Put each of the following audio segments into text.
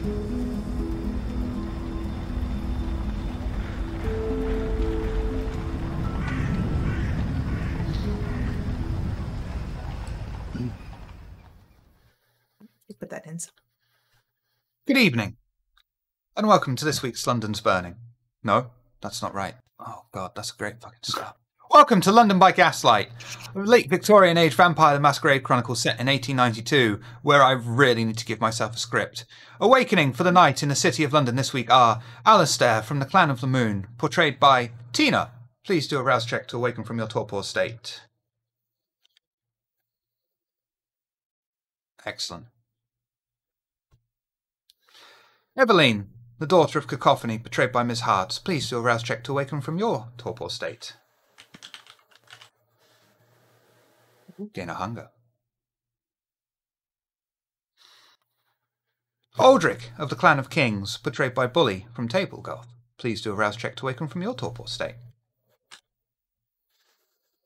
Put that in. Good evening, and welcome to this week's London's Burning. No, that's not right. Oh god, that's a great fucking start. Welcome to London by Gaslight, a late Victorian age Vampire the Masquerade Chronicle set in 1892, where I really need to give myself a script. Awakening for the night in the city of London this week are Alistair from the Clan of the Moon, portrayed by Tina. Please do a rouse check to awaken from your torpor state. Excellent. Eveline, the daughter of Cacophony, portrayed by Miss Harts. Please do a rouse check to awaken from your torpor state. Gain a hunger. Aldrich of the Clan of Kings, portrayed by Bully from Tablegoth. Please do a rouse check to awaken from your torpor state.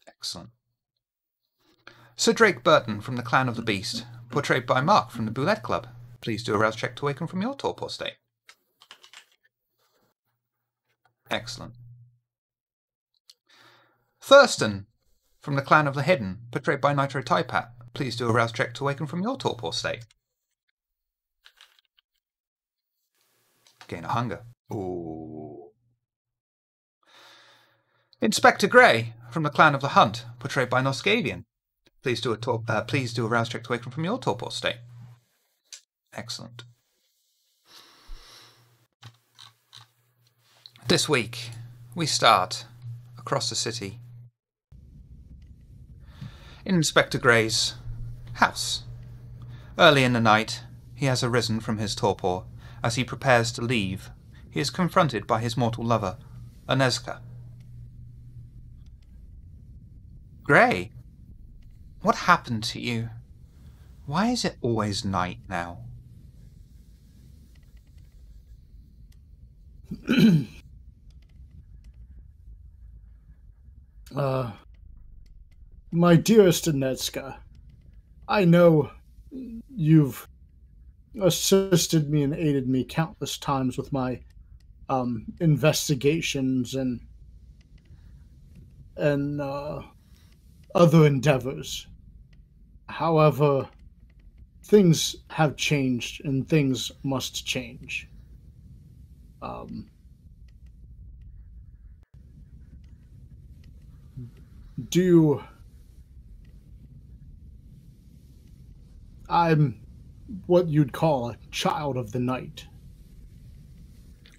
Excellent. Sir Drake Burton from the Clan of the Beast, portrayed by Mark from the Boulette Club. Please do a rouse check to awaken from your torpor state. Excellent. Thurston from the Clan of the Hidden, portrayed by Nitro Typat. Please do a rouse check to awaken from your torpor state. Gain a hunger. Ooh. Inspector Grey from the Clan of the Hunt, portrayed by Noscavian. Please do a rouse check to awaken from your torpor state. Excellent. This week, we start across the city in Inspector Grey's house. Early in the night, he has arisen from his torpor. As he prepares to leave, he is confronted by his mortal lover, Anezka. Grey, what happened to you? Why is it always night now? My dearest Anezka, I know you've assisted me and aided me countless times with my investigations and other endeavors. However, things have changed and things must change. I'm what you'd call a child of the night.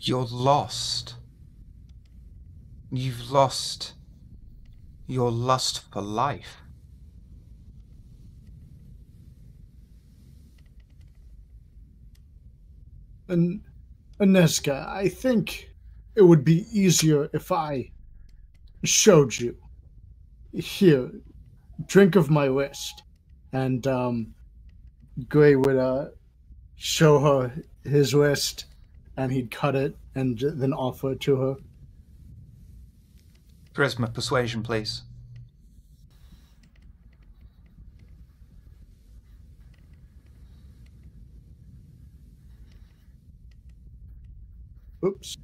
You're lost. You've lost your lust for life. And Anezka, I think it would be easier if I showed you. Here, drink of my wrist. And Gray would show her his wrist, and he'd cut it and then offer it to her. Charisma persuasion, please. Oops.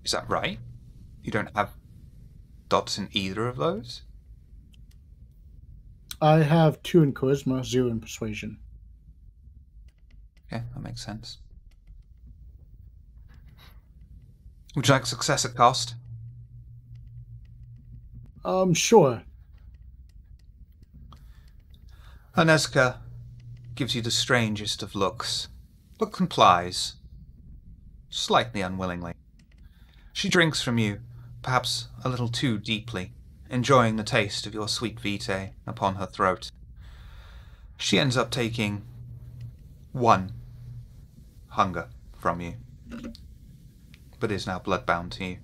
Is that right? You don't have dots in either of those? I have 2 in charisma, 0 in persuasion. Okay, that makes sense. Would you like success at cost? Sure. Anezka gives you the strangest of looks, but complies, slightly unwillingly. She drinks from you, perhaps a little too deeply, enjoying the taste of your sweet vitae upon her throat. She ends up taking 1 hunger from you, but is now bloodbound to you.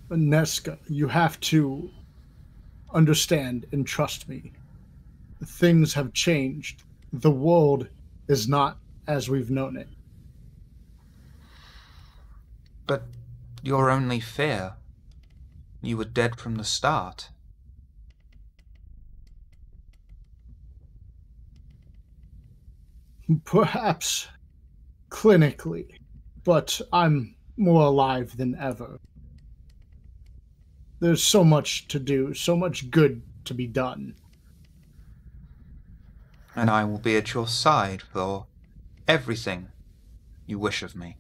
Anezka, you have to understand and trust me. Things have changed. The world is not as we've known it. But your only fear. You were dead from the start. Perhaps clinically, but I'm more alive than ever. There's so much to do, so much good to be done. And I will be at your side for everything you wish of me.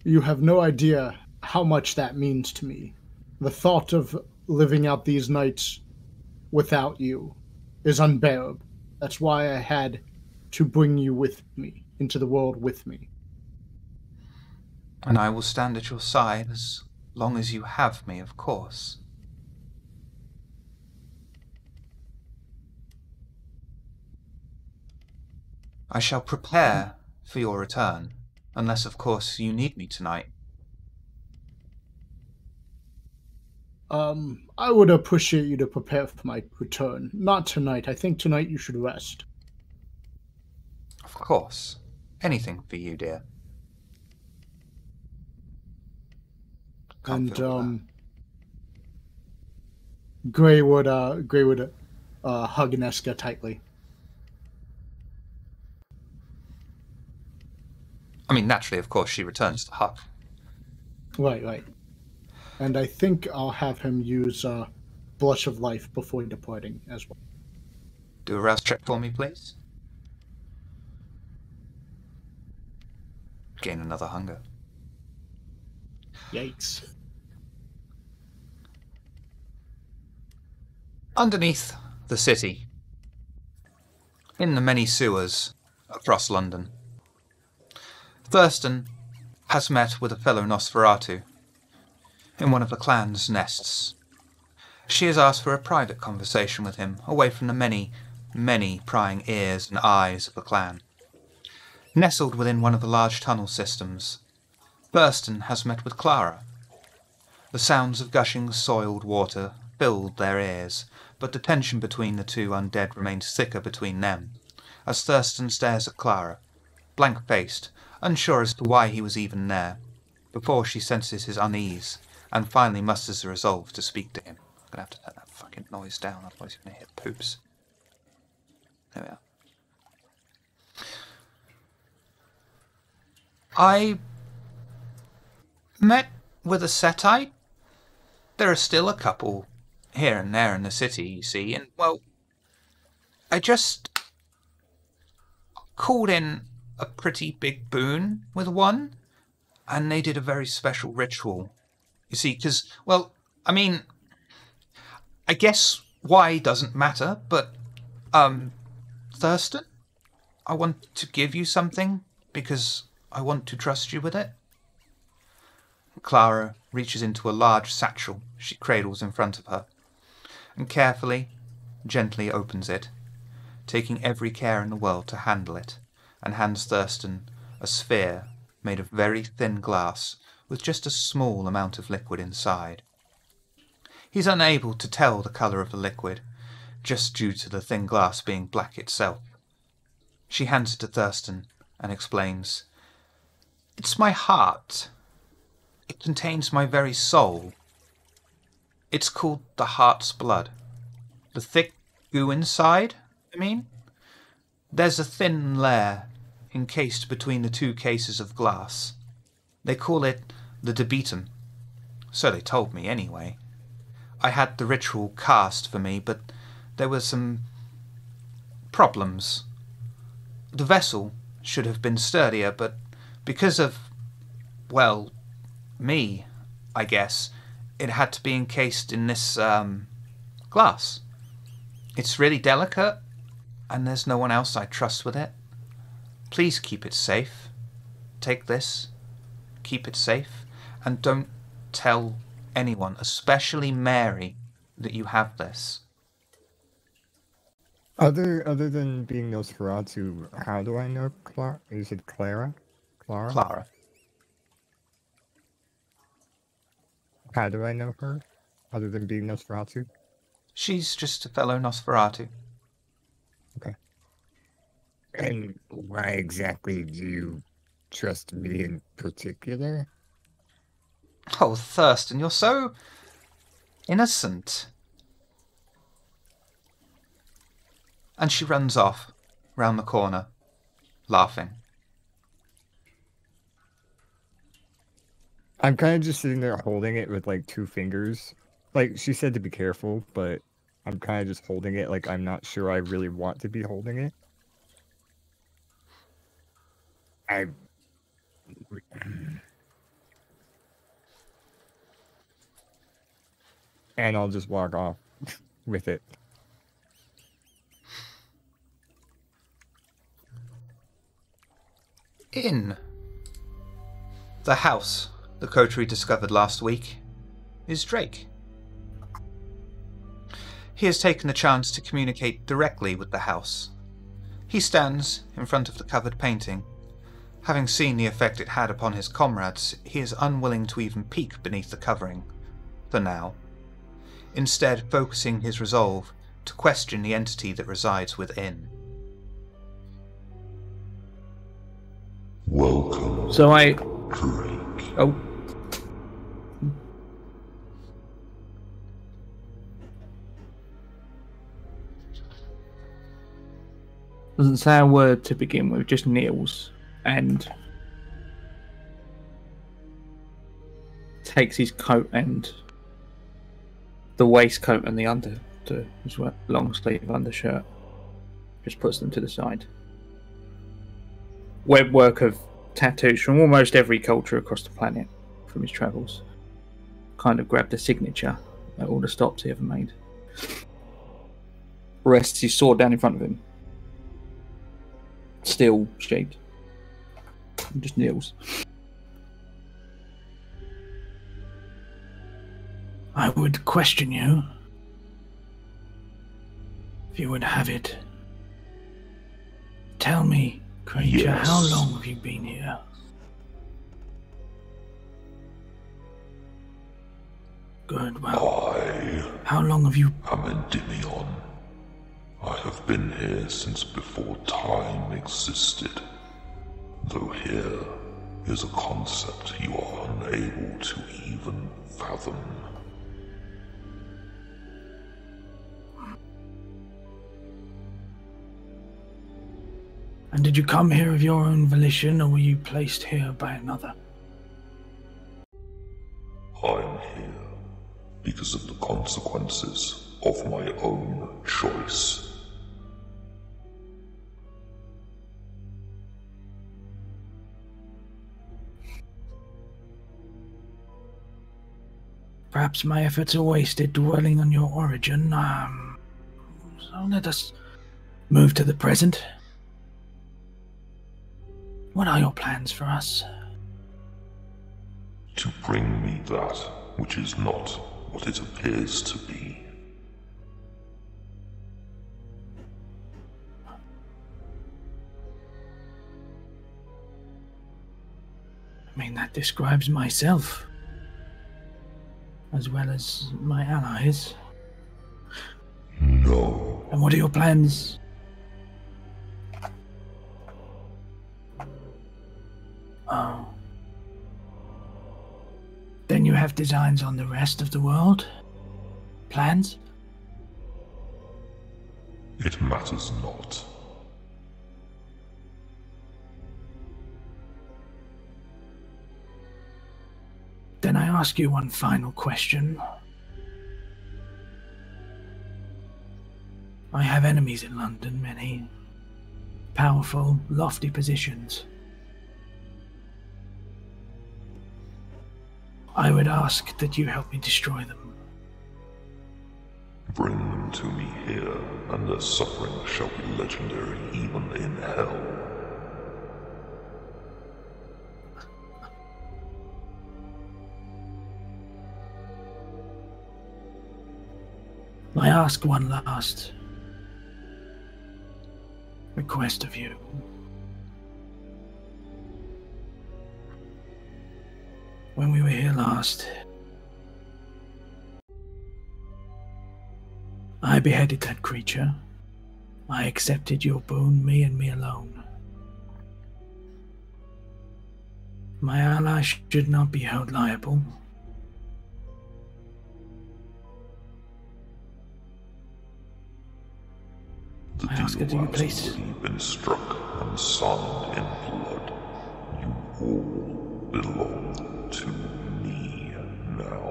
You have no idea how much that means to me. The thought of living out these nights without you is unbearable. That's why I had to bring you with me, into the world with me. And I will stand at your side as long as you have me, of course. I shall prepare for your return, unless, of course, you need me tonight. I would appreciate you to prepare for my return. Not tonight. I think tonight you should rest. Of course. Anything for you, dear. And Gray would hug Nesca tightly. I mean, naturally, of course, she returns the hug. Right. And I think I'll have him use Blush of Life before departing as well. Do a rouse check for me, please. Gain another hunger. Yikes. Underneath the city, in the many sewers across London, Thurston has met with a fellow Nosferatu in one of the clan's nests. She has asked for a private conversation with him, away from the many, many prying ears and eyes of the clan. Nestled within one of the large tunnel systems, Thurston has met with Clara. The sounds of gushing soiled water filled their ears, but the tension between the two undead remains thicker between them, as Thurston stares at Clara, blank-faced, unsure as to why he was even there, before she senses his unease, and finally musters the resolve to speak to him. I'm gonna have to turn that fucking noise down, otherwise you're gonna hit poops. There we are. I met with a Setite. There are still a couple here and there in the city, you see, and, well, I just called in a pretty big boon with one, and they did a very special ritual. You see, because, well, I mean, I guess why doesn't matter, but, Thurston, I want to give you something because I want to trust you with it. Clara reaches into a large satchel she cradles in front of her, and carefully, gently opens it, taking every care in the world to handle it, and hands Thurston a sphere made of very thin glass with just a small amount of liquid inside. He's unable to tell the colour of the liquid, just due to the thin glass being black itself. She hands it to Thurston and explains, "It's my heart. It contains my very soul. It's called the heart's blood. The thick goo inside, I mean. There's a thin layer encased between the two cases of glass. They call it the debitum. So they told me anyway. I had the ritual cast for me, but there were some problems. The vessel should have been sturdier, but because of, well, me, I guess, it had to be encased in this, glass. It's really delicate, and there's no one else I trust with it. Please keep it safe. Take this, keep it safe, and don't tell anyone, especially Mary, that you have this." Other than being Nosferatu, how do I know Clara? Is it Clara? Clara? Clara. How do I know her? Other than being Nosferatu? She's just a fellow Nosferatu. Okay. And why exactly do you trust me in particular? Oh, Thurston, you're so innocent. And she runs off, round the corner, laughing. I'm kind of just sitting there holding it with like 2 fingers. Like, she said to be careful, but I'm kind of just holding it like I'm not sure I really want to be holding it. And I'll just walk off with it. In the house the Coterie discovered last week is Drake. He has taken the chance to communicate directly with the house. He stands in front of the covered painting. Having seen the effect it had upon his comrades, he is unwilling to even peek beneath the covering, for now, instead focusing his resolve to question the entity that resides within. Welcome, So I... Drake. Oh. Doesn't say a word to begin with, just kneels and takes his coat and the waistcoat and the long sleeve undershirt, just puts them to the side. Webwork of tattoos from almost every culture across the planet from his travels. Kind of grabbed a signature at all the stops he ever made. Rests his sword down in front of him. Still shaped. And just kneels. I would question you if you would have it. Tell me, creature, Yes. how long have you been here? Good, well, how long have you... am Endymion. I have been here since before time existed. Though here is a concept you are unable to even fathom. And did you come here of your own volition, or were you placed here by another? I am here because of the consequences of my own choice. Perhaps my efforts are wasted dwelling on your origin. So let us move to the present. What are your plans for us? To bring me that which is not what it appears to be. I mean, that describes myself, as well as my allies. No. And what are your plans? Oh. Then you have designs on the rest of the world? Plans? It matters not. Then I ask you one final question. I have enemies in London, many powerful, lofty positions. I would ask that you help me destroy them. Bring them to me here, and their suffering shall be legendary even in hell. I ask one last request of you. When we were here last, I beheaded that creature. I accepted your boon, me and me alone. My ally should not be held liable. The I ask her, do deal you has place? already been struck and signed in blood. You all belong to me now.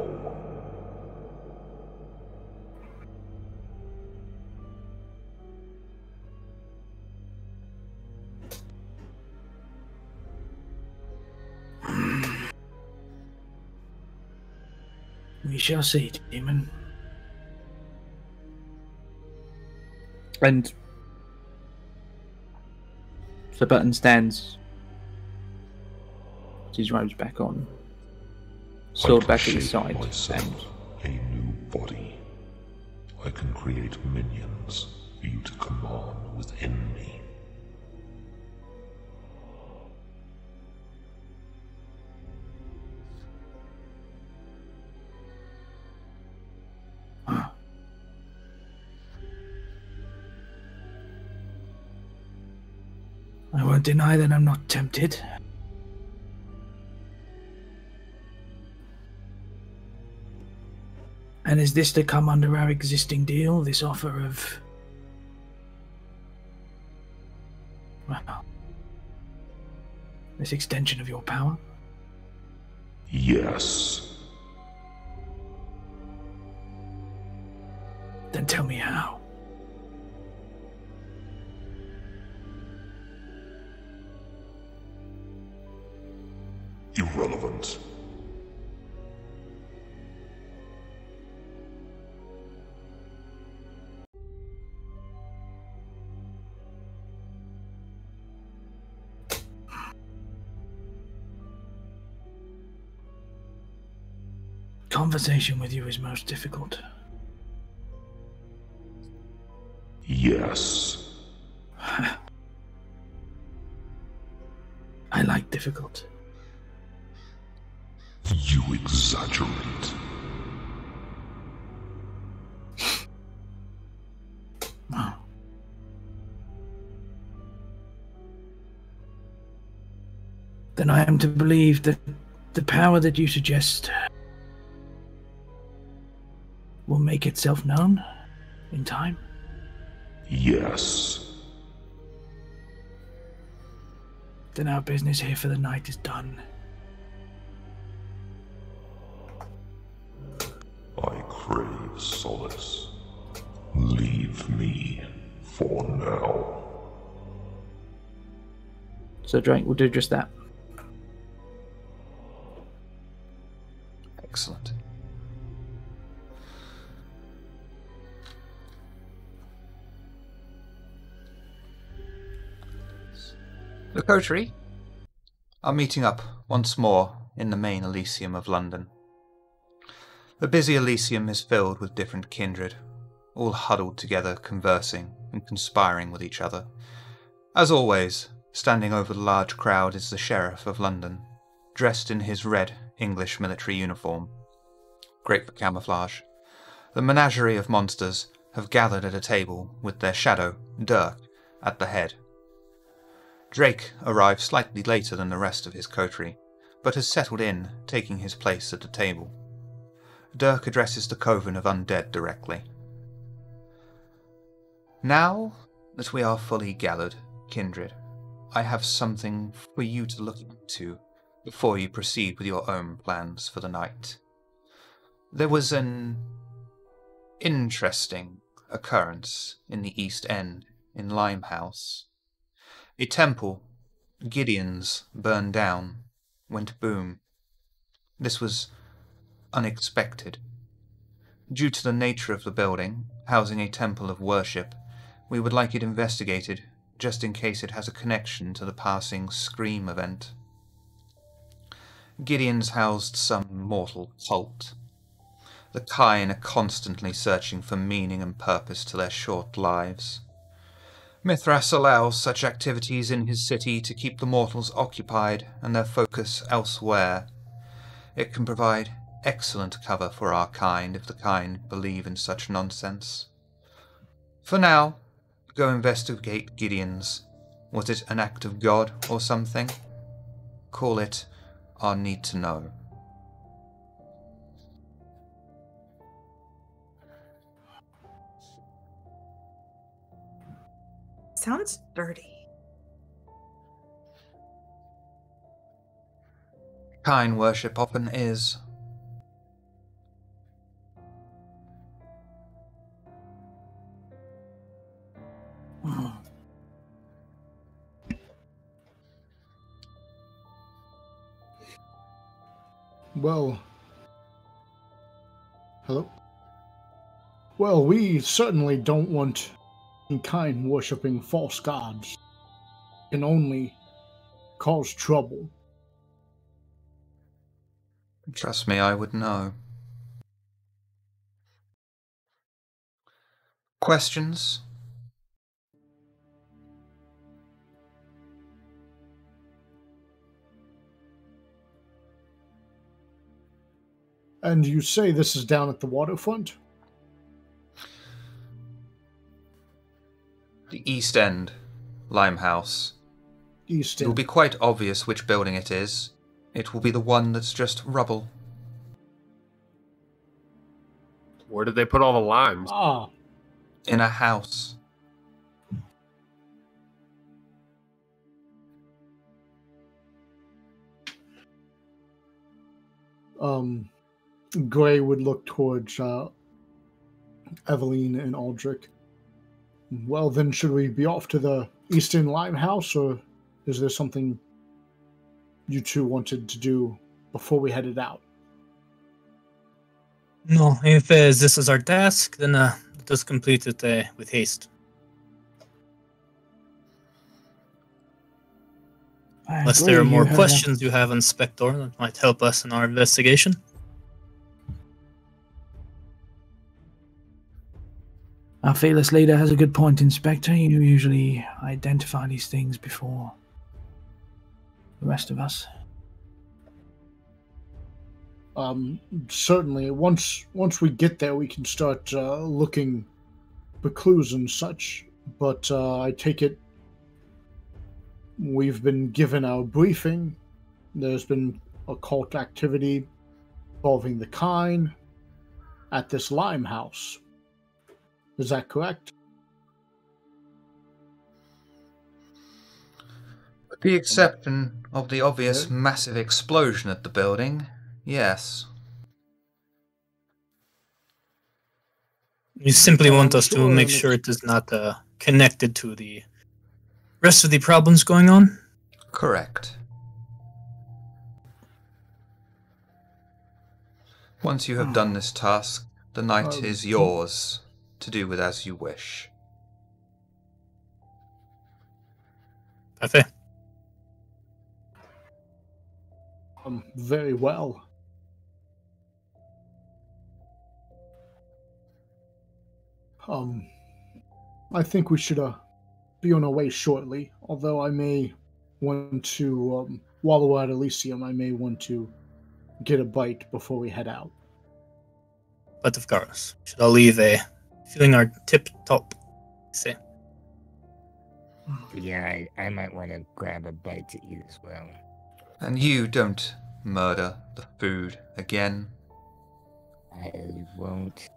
We shall see, demon. And so Button stands, puts his robes back on, sword back at his side, myself a new body. I can create minions for you to command within me. I won't deny that I'm not tempted. And is this to come under our existing deal, this offer of... well, this extension of your power? Yes. Then tell me how. Irrelevant. Conversation with you is most difficult. Yes. I like difficult. You exaggerate. Oh. Then I am to believe that the power that you suggest will make itself known in time? Yes. Then our business here for the night is done. I crave solace. Leave me for now. So Drake will do just that. Excellent. The Coterie are meeting up once more in the main Elysium of London. The busy Elysium is filled with different kindred, all huddled together, conversing and conspiring with each other. As always, standing over the large crowd is the Sheriff of London, dressed in his red English military uniform. Great for camouflage. The menagerie of monsters have gathered at a table with their shadow, Dirk, at the head. Drake arrived slightly later than the rest of his coterie, but has settled in, taking his place at the table. Dirk addresses the coven of undead directly. Now that we are fully gathered, Kindred, I have something for you to look into before you proceed with your own plans for the night. There was an interesting occurrence in the East End, in Limehouse. A temple, Gideon's, burned down, went boom. This was unexpected. Due to the nature of the building, housing a temple of worship, we would like it investigated, just in case it has a connection to the passing Scream event. Gideon's housed some mortal cult. The Kine are constantly searching for meaning and purpose to their short lives. Mithras allows such activities in his city to keep the mortals occupied and their focus elsewhere. It can provide excellent cover for our kind if the kind believe in such nonsense. For now, go investigate Gideon's. Was it an act of God or something? Call it our need to know. Sounds dirty. Kine worship often is. Well, hello? Well, we certainly don't want mankind worshipping false gods. It can only cause trouble. Trust me, I would know. Questions? And you say this is down at the waterfront? The East End, Limehouse. East It will End. be quite obvious which building it is. It will be the one that's just rubble. Where did they put all the limes? Ah, In a house. Gray would look towards Eveline and Aldrich. Well, then, should we be off to the Eastern Limehouse, or is there something you two wanted to do before we headed out? No, if this is our task, then let us complete it with haste. Unless there are more questions you have, Inspector, that might help us in our investigation. Our fearless leader has a good point, Inspector. You usually identify these things before the rest of us. Certainly. Once we get there, we can start looking for clues and such. But I take it we've been given our briefing. There's been occult activity involving the Kine at this Limehouse. Is that correct? With the exception of the obvious massive explosion at the building, yes. You simply want us to Sure, make sure it is not connected to the rest of the problems going on? Correct. Once you have done this task, the night is yours to do with as you wish. Parfait. Very well. I think we should be on our way shortly. Although I may want to, while we're at Elysium, I may want to get a bite before we head out. But of course, should all leave feeling our tip-top. Say. Yeah, I might want to grab a bite to eat as well. And you don't murder the food again. I won't.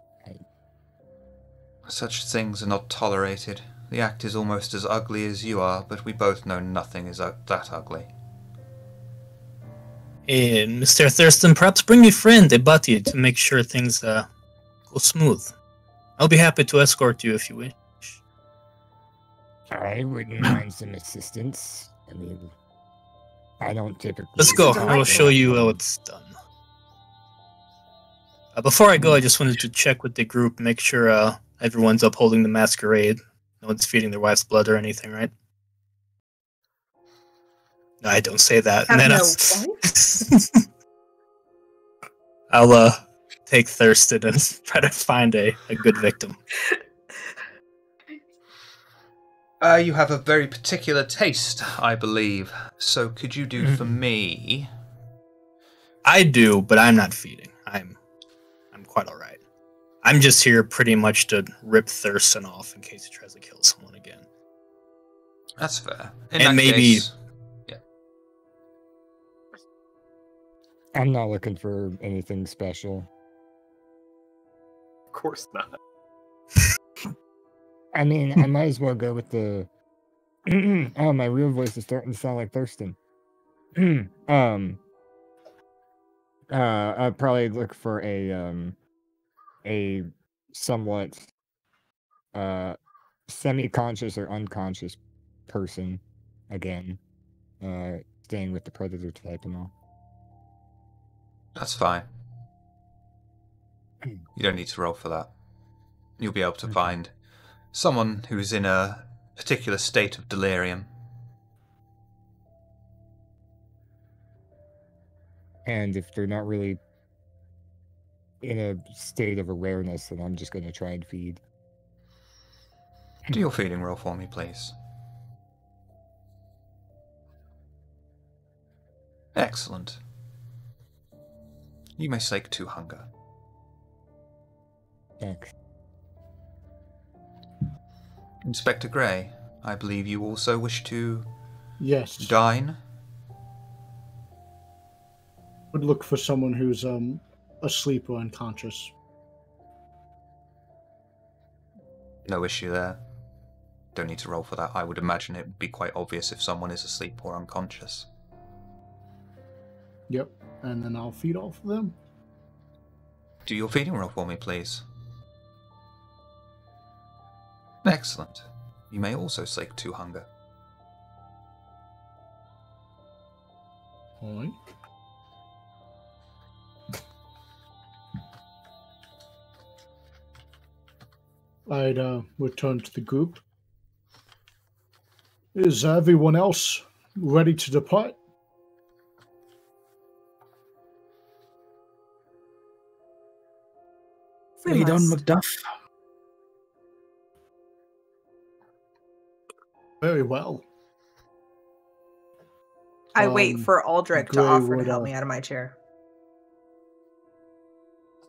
Such things are not tolerated. The act is almost as ugly as you are, but we both know nothing is that ugly. Mr. Thurston, perhaps bring a friend, a buddy, to make sure things go smooth. I'll be happy to escort you if you wish. I wouldn't mind some assistance. I mean, I don't typically... Let's go. I will show you how it's done. Before I go, I just wanted to check with the group, make sure everyone's upholding the masquerade. No one's feeding their wife's blood or anything, right? No, I don't say that. And then I'll take Thurston and try to find a good victim. You have a very particular taste, I believe. So could you do for me? I do, but I'm not feeding. I'm quite all right. I'm just here pretty much to rip Thurston off in case he tries to kill someone again. That's fair. And maybe... Yeah. I'm not looking for anything special. Of course not. I mean, I might as well go with the... oh, my real voice is starting to sound like Thurston. I'd probably look for a somewhat semi-conscious or unconscious person again. Staying with the predator type and all. That's fine. You don't need to roll for that. You'll be able to find someone who's in a particular state of delirium. And if they're not really in a state of awareness, then I'm just going to try and feed. Do your feeding roll for me, please. Excellent. You may slake 2 hunger. Thanks. Inspector Grey, I believe you also wish to Yes. dine? Would look for someone who's asleep or unconscious. No issue there. Don't need to roll for that. I would imagine it would be quite obvious if someone is asleep or unconscious. Yep. And then I'll feed off of them. Do your feeding roll for me, please. Excellent. You may also slake 2 hunger. Alright. I'd return to the group. Is everyone else ready to depart? Lead on, Macduff. Very well. I wait for Aldrich to Gray offer to would, help me out of my chair.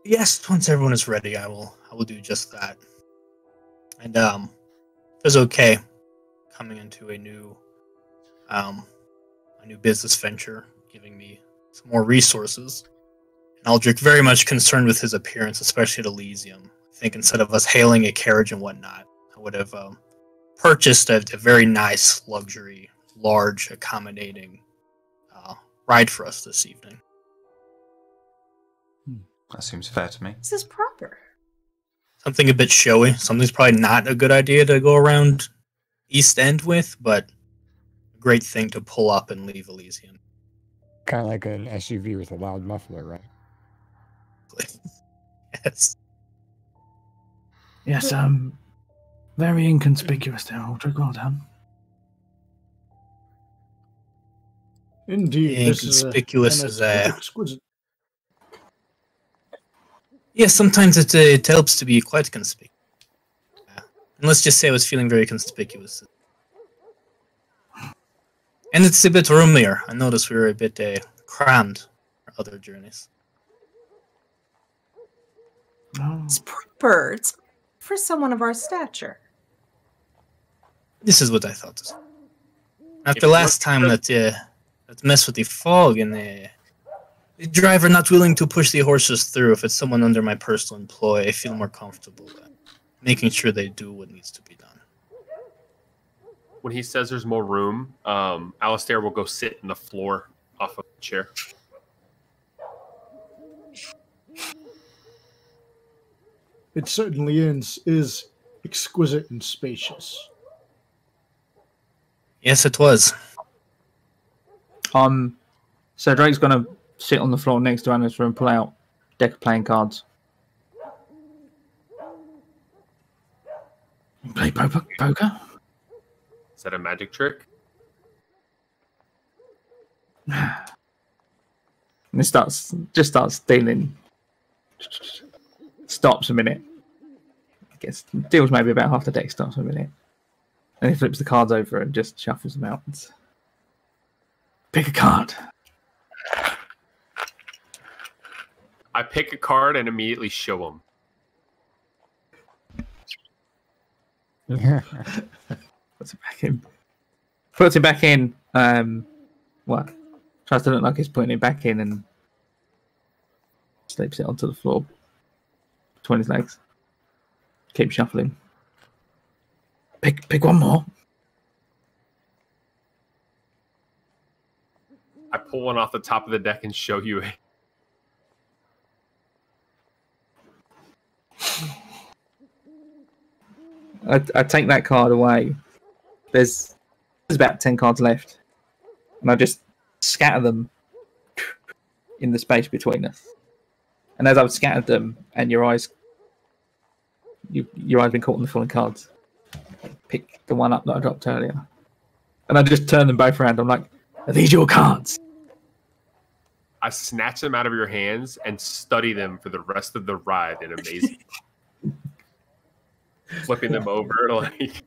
Yes, once everyone is ready, I will do just that. And if it's okay, coming into a new business venture, giving me some more resources. And Aldrich very much concerned with his appearance, especially at Elysium. I think instead of us hailing a carriage and whatnot, I would have purchased a very nice, luxury, large, accommodating ride for us this evening. That seems fair to me. This is proper. Something a bit showy. Something's probably not a good idea to go around East End with, but a great thing to pull up and leave Elysium. Kind of like an SUV with a loud muffler, right? Yes. Yes, very inconspicuous there, Aldrich. Well done. Indeed, this Inconspicuous is is a... exquisite. Yeah, sometimes it helps to be quite conspicuous. And let's just say I was feeling very conspicuous. And it's a bit roomier. I noticed we were a bit crammed for other journeys. Oh. It's proper. It's for someone of our stature. This is what I thought. After last time that mess with the fog and the driver not willing to push the horses through, if it's someone under my personal employ, I feel more comfortable making sure they do what needs to be done. When he says there's more room, Alistair will go sit in the floor off of the chair. It certainly is exquisite and spacious. Yes, it was. So Drake's gonna sit on the floor next to Anna's room, pull out a deck of playing cards. Play poker? Is that a magic trick? And he starts dealing. Stops a minute. I guess deals maybe about half the deck. Stops a minute. And he flips the cards over and just shuffles them out. Pick a card. I pick a card and immediately show him. Puts it back in. Puts it back in. What? Tries to look like he's putting it back in and slips it onto the floor between his legs. Keep shuffling. Pick one more. I pull one off the top of the deck and show you it. I take that card away. There's about 10 cards left. And I just scatter them in the space between us. And as I've scattered them, and your eyes been caught in the falling cards, pick the one up that I dropped earlier. And I just turn them both around. I'm like, are these your cards? I snatch them out of your hands and study them for the rest of the ride in amazing. Flipping them over like.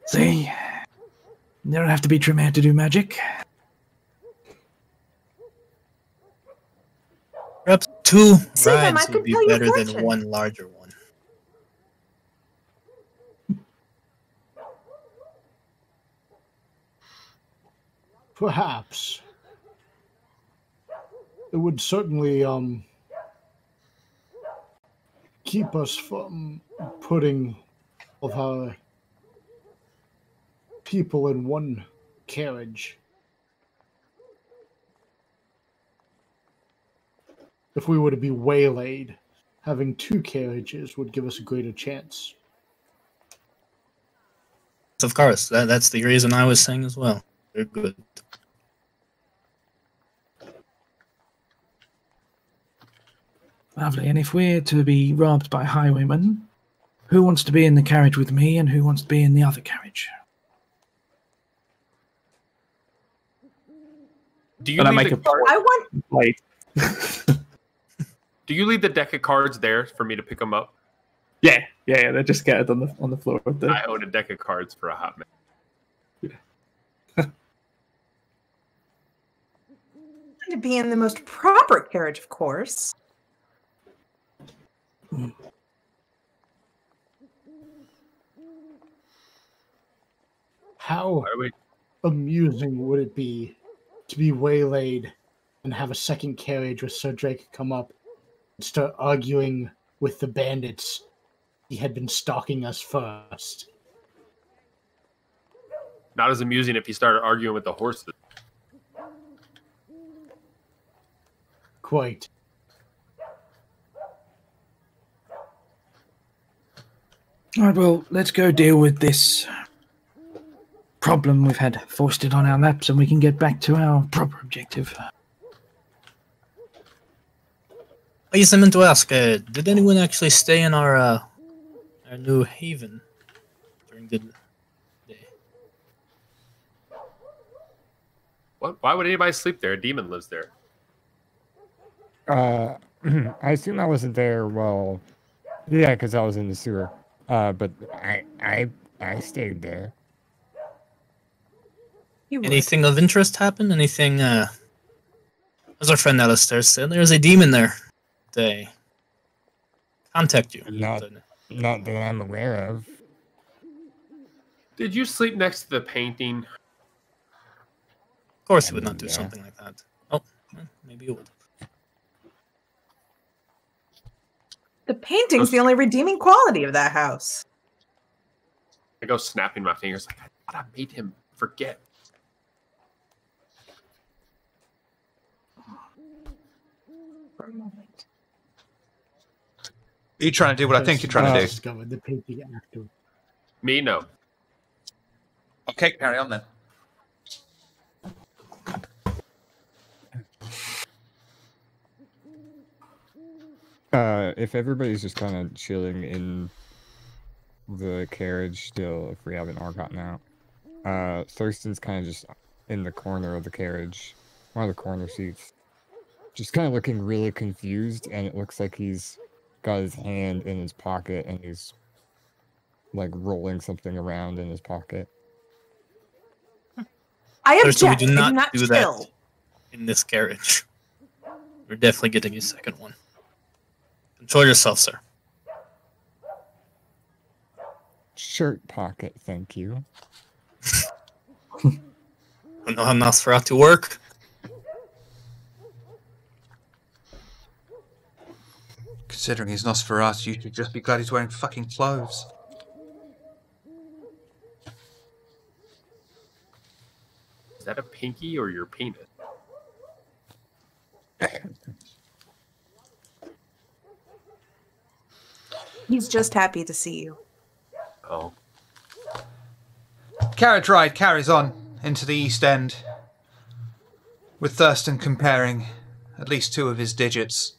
See, you don't have to be Tremere to do magic. Perhaps two See them, I rides could would be tell you better fortune. than one larger one. Perhaps. It would certainly keep us from putting all of our people in one carriage. If we were to be waylaid, having two carriages would give us a greater chance. Of course, that's the reason I was saying as well. They're good. Lovely. And if we're to be robbed by highwaymen, who wants to be in the carriage with me and who wants to be in the other carriage? Do you And I leave make the a card? I want. Wait. Do you leave the deck of cards there for me to pick them up? Yeah. They're just scattered on the floor. I own a deck of cards for a hot minute. To be in the most proper carriage, of course. How Why are we- amusing would it be to be waylaid and have a second carriage with Sir Drake come up and start arguing with the bandits he had been stalking us first? Not as amusing if you started arguing with the horses. Quite. All right, well, let's go deal with this problem we've had foisted on our laps and we can get back to our proper objective. I guess I meant to ask, did anyone actually stay in our new haven during the day? What? Why would anybody sleep there? A demon lives there. I assume I wasn't there. Well, yeah, because I was in the sewer. But I stayed there. You would. Anything of interest happen? Anything, as our friend Alistair said, there's a demon there. They contact you. Not that I'm aware of. Did you sleep next to the painting? Of course, he would not do Yeah. something like that. Oh, well, maybe you would. The painting's the only redeeming quality of that house. I go snapping my fingers like, I thought I made him forget. For a moment. Are you trying to do what I think you're trying to do? Discovered the painting after. Me, no. Okay, carry on then. If everybody's just kind of chilling in the carriage still, if we haven't all gotten out, Thurston's kind of just in the corner of the carriage, one of the corner seats, just kind of looking really confused, and it looks like he's got his hand in his pocket and he's like rolling something around in his pocket. I Thurston, we object. do I not do that chill. in this carriage. We're definitely getting a second one. Control yourself, sir. shirt pocket, thank you. I don't know how Nosferatu work. Considering he's Nosferatu, you should just be glad he's wearing fucking clothes. Is that a pinky or your penis? He's just happy to see you. Oh. Carriage ride carries on into the East End, with Thurston comparing at least 2 of his digits.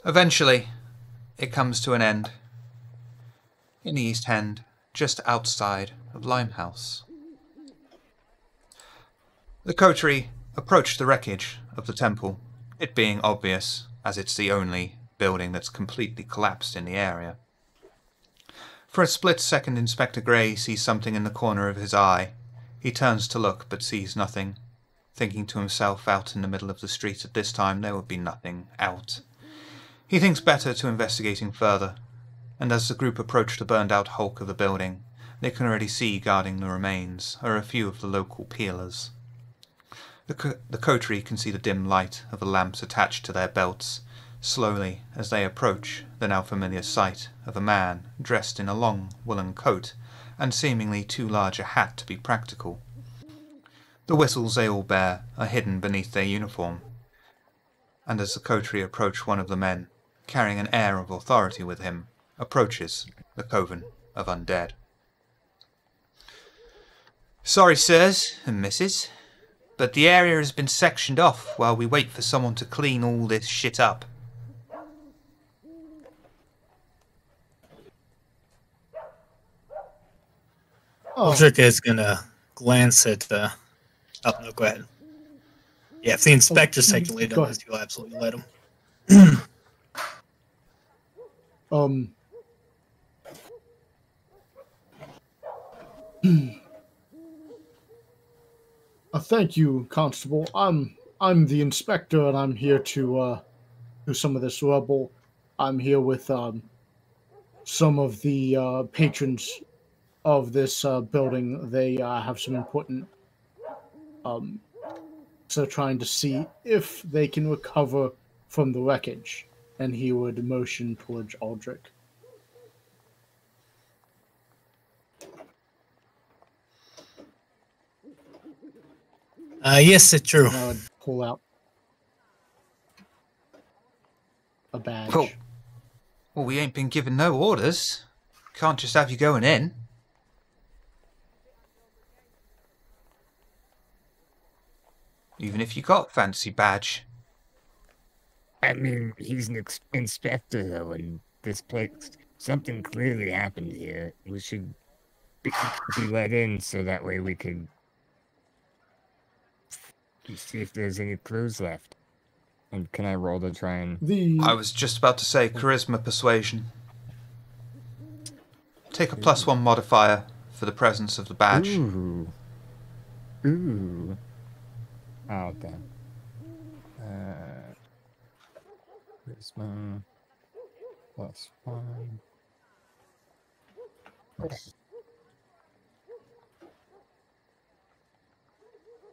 Eventually, it comes to an end in the East End, just outside of Limehouse. The Coterie approached the wreckage of the temple, it being obvious, as it's the only building that's completely collapsed in the area. For a split second, Inspector Gray sees something in the corner of his eye. He turns to look, but sees nothing, thinking to himself, out in the middle of the street at this time there would be nothing out. He thinks better to investigating further, and as the group approach the burned-out hulk of the building, they can already see guarding the remains are a few of the local peelers. The Coterie can see the dim light of the lamps attached to their belts. Slowly, as they approach, the now familiar sight of a man dressed in a long woolen coat and seemingly too large a hat to be practical. The whistles they all bear are hidden beneath their uniform, and as the Coterie approach, one of the men, carrying an air of authority with him, approaches the Coven of Undead. "Sorry, sirs and misses, but the area has been sectioned off while we wait for someone to clean all this shit up." Aldrich is gonna glance at oh no, go ahead. Yeah, if the inspector's taking lead on this, you'll absolutely let him. Thank you, Constable. I'm the inspector, and I'm here to do some of this rubble. I'm here with some of the patrons of this building. They have some important so trying to see if they can recover from the wreckage. And he would motion towards Aldrich. Yes, it's true. And I would pull out a badge. Cool. Well, we ain't been given no orders. Can't just have you going in. Even if you got a fancy badge. I mean, he's an inspector, though, and this place, something clearly happened here. We should be let in so that way we could see if there's any clues left. And can I roll to try and... I was just about to say charisma persuasion. Take a +1 modifier for the presence of the badge. Ooh. Ooh. Oh, damn. Charisma +1.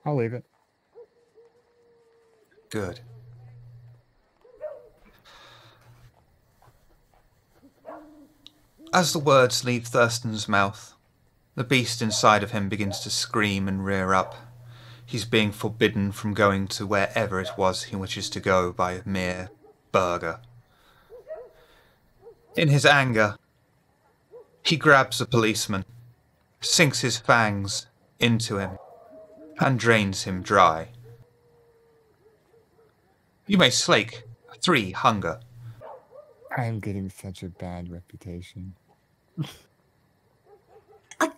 I'll leave it. Good. As the words leave Thurston's mouth, the beast inside of him begins to scream and rear up. He's being forbidden from going to wherever it was he wishes to go by a mere burger. In his anger, he grabs a policeman, sinks his fangs into him, and drains him dry. You may slake 3 hunger. I'm getting such a bad reputation. Again?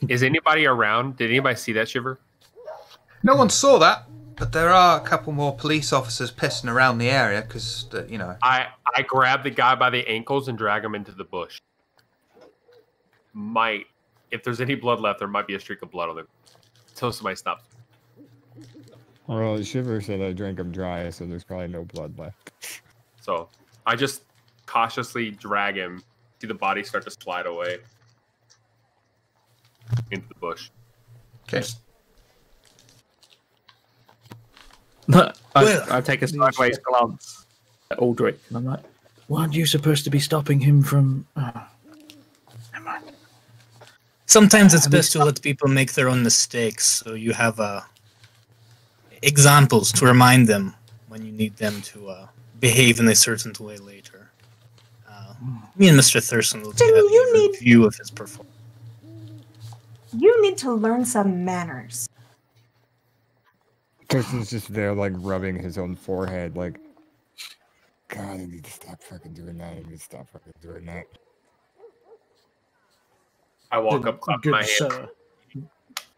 Is anybody around? Did anybody see that, Shiver? No one saw that, but there are a couple more police officers pissing around the area because, you know. I grab the guy by the ankles and drag him into the bush. If there's any blood left, there might be a streak of blood on him. Until somebody stops. Well, Shiver said I drank him dry, so there's probably no blood left. So I just cautiously drag him See the body start to slide away into the bush. Okay. I take a sideways glance at Aldrich, and I'm like, Weren't you supposed to be stopping him from... never mind. Sometimes it's best to let people make their own mistakes, so you have examples to remind them when you need them to behave in a certain way later. Me and Mr. Thurston will Jimmy, have a you need- review of his performance. You need to learn some manners. Kristen's just there, like, rubbing his own forehead, like, God, I need to stop fucking doing that. I need to stop fucking doing that. I walk up, clap Good my hand. sir.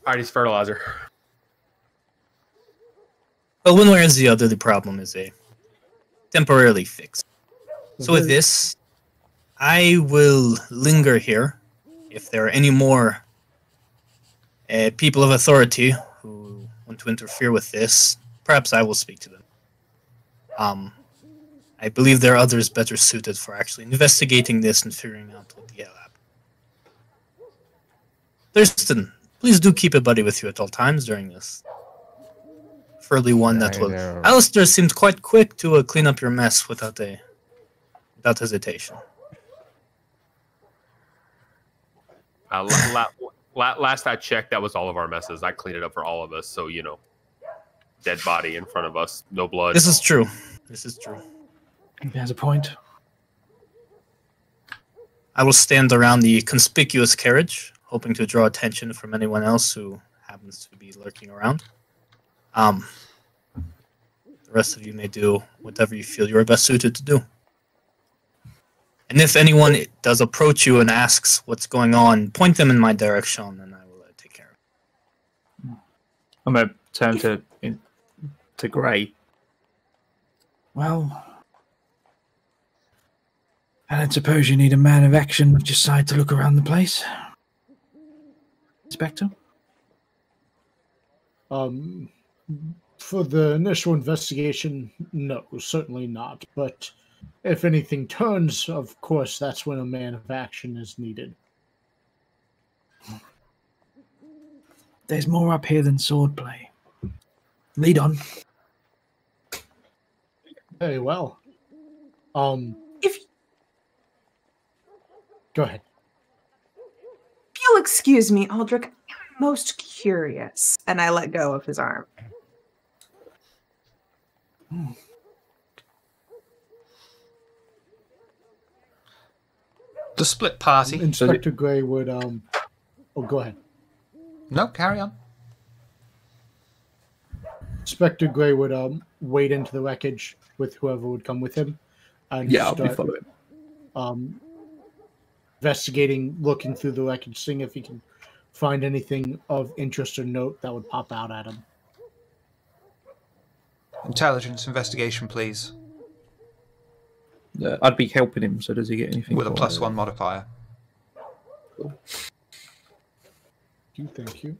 Artie's fertilizer. Well, one way or the other, the problem is temporarily fixed. So with this, I will linger here. If there are any more people of authority who want to interfere with this, perhaps I will speak to them. I believe there are others better suited for actually investigating this and figuring out what the hell happened. Thurston, please do keep a buddy with you at all times during this. Furly one that will. Alistair seemed quite quick to clean up your mess without hesitation. Last I checked, that was all of our messes. I cleaned it up for all of us, so, you know. Dead body in front of us, no blood. This is true. This is true. He has a point. I will stand around the conspicuous carriage, hoping to draw attention from anyone else who happens to be lurking around. The rest of you may do whatever you feel you are best suited to do. And if anyone does approach you and asks what's going on, point them in my direction, and I will take care of it. I'm going to turn to Gray. Well, I don't suppose you need a man of action with your side to look around the place. Inspector? For the initial investigation, no, certainly not. But if anything turns, of course, that's when a man of action is needed. There's more up here than swordplay. Lead on. Very well. If Go ahead. you'll excuse me, Aldrich, I'm most curious. And I let go of his arm. The split party. Inspector Gray would oh, go ahead. No, carry on. Inspector Gray would wade into the wreckage with whoever would come with him, and Yeah, I'll be start following. investigating, looking through the wreckage, seeing if he can find anything of interest or note that would pop out at him. Intelligence investigation, please. I'd be helping him, so does he get anything? With a for it? +1 modifier. Thank you.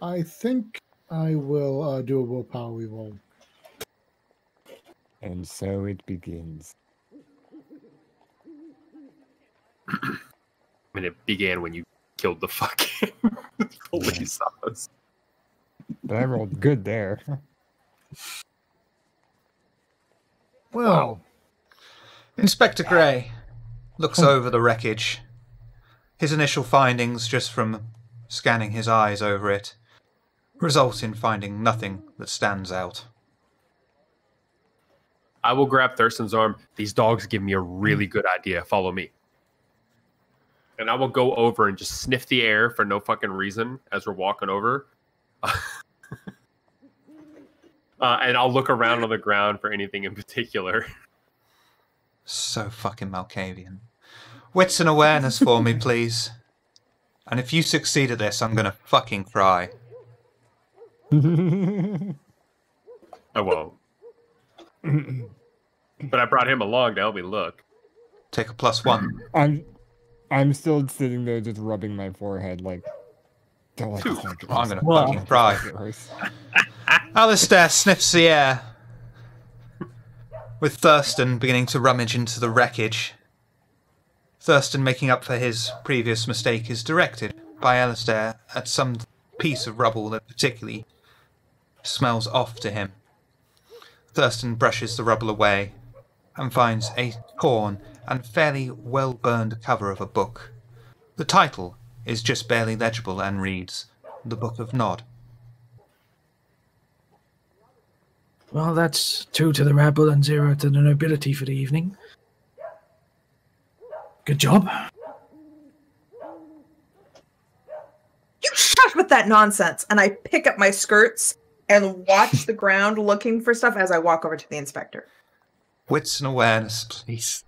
I think I will do a willpower reroll. And so it begins. I mean, it began when you killed the fucking police officer. But I rolled good there. Well, Inspector Gray looks over the wreckage. His initial findings, just from scanning his eyes over it, result in finding nothing that stands out. I will grab Thurston's arm. These dogs give me a really good idea. Follow me. And I will go over and just sniff the air for no fucking reason as we're walking over. And I'll look around on the ground for anything in particular. So fucking Malkavian. Wits and awareness for me, please. And if you succeed at this, I'm gonna fucking cry. I won't. But I brought him along to help me look. Take a +1. I'm still sitting there just rubbing my forehead like, don't let this night get I'm worse. gonna Well- fucking cry. Get worse. Alistair sniffs the air, with Thurston beginning to rummage into the wreckage. Thurston, making up for his previous mistake, is directed by Alistair at some piece of rubble that particularly smells off to him. Thurston brushes the rubble away and finds a torn and fairly well-burned cover of a book. The title is just barely legible and reads, The Book of Nod. Well, that's 2 to the rabble and 0 to the nobility for the evening. Good job. You shut with that nonsense. And I pick up my skirts and watch the ground looking for stuff as I walk over to the inspector. Wits and awareness, please.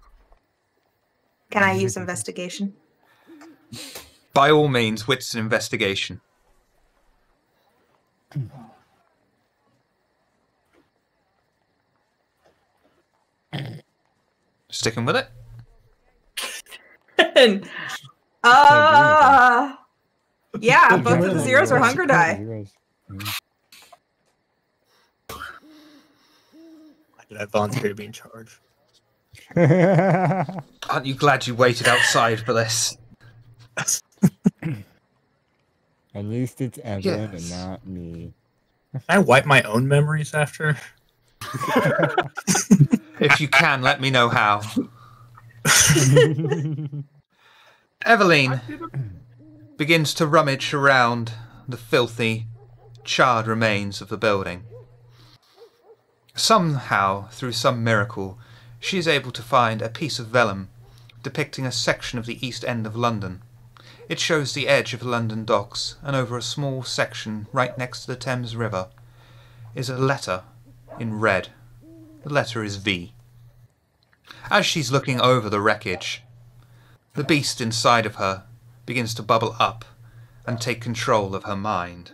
Can I use investigation? By all means, wits and investigation. Sticking with it? And, yeah, both of the zeros are hunger die. Zeros. Why did I volunteer to be in charge? Aren't you glad you waited outside for this? At least it's Evelyn Yes. and not me. Can I wipe my own memories after? If you can, let me know how. Eveline begins to rummage around the filthy, charred remains of the building. Somehow, through some miracle, she is able to find a piece of vellum depicting a section of the East End of London. It shows the edge of London docks, and over a small section right next to the Thames River is a letter in red. The letter is V. As she's looking over the wreckage, the beast inside of her begins to bubble up and take control of her mind.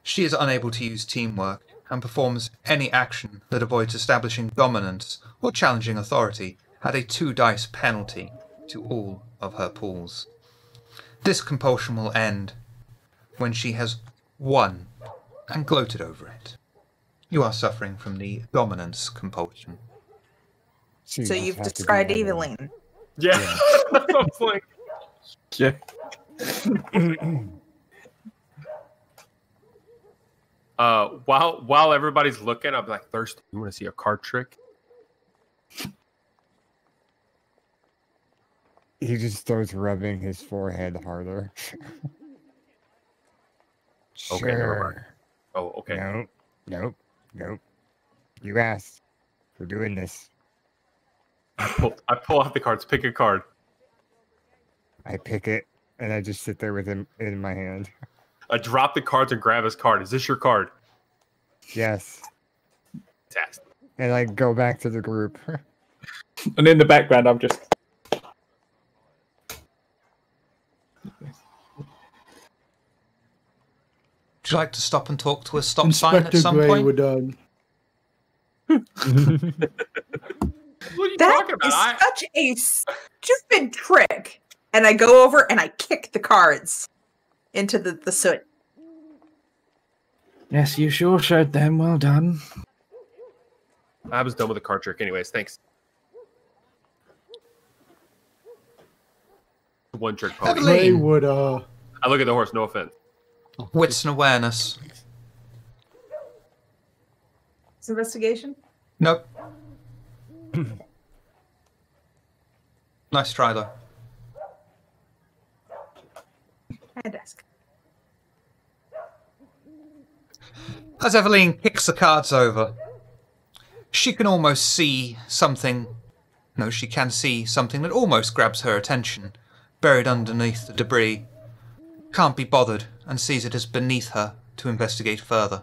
She is unable to use teamwork and performs any action that avoids establishing dominance or challenging authority at a 2-dice penalty to all of her pulls. This compulsion will end when she has won and gloated over it. You are suffering from the dominance compulsion. She So must you've have to be described Evelyn. Eveline. Yeah. I was like, Yeah. while everybody's looking, I'll be like, Thurston, you want to see a card trick? He just starts rubbing his forehead harder. Okay, never mind. Sure. Oh, okay. Nope. You asked. We're doing this. I pull out the cards. Pick a card. I pick it, and I just sit there with him in my hand. I drop the cards and grab his card. Is this your card? Yes. Fantastic. And I go back to the group. And in the background, I'm just. Would you like to stop and talk to a stop sign at Inspector some Gray point? would What are you That talking about? is such a stupid trick. And I go over and I kick the cards into the soot. Yes, you sure showed them. Well done. I was done with the card trick anyways. Thanks. One trick pony. Evelyn. Gray would I look at the horse. No offense. Wits and awareness. It's investigation? Nope. Nice try, though. My desk. As Eveline kicks the cards over, she can almost see something. No, she can see something that almost grabs her attention, buried underneath the debris. Can't be bothered and sees it as beneath her to investigate further.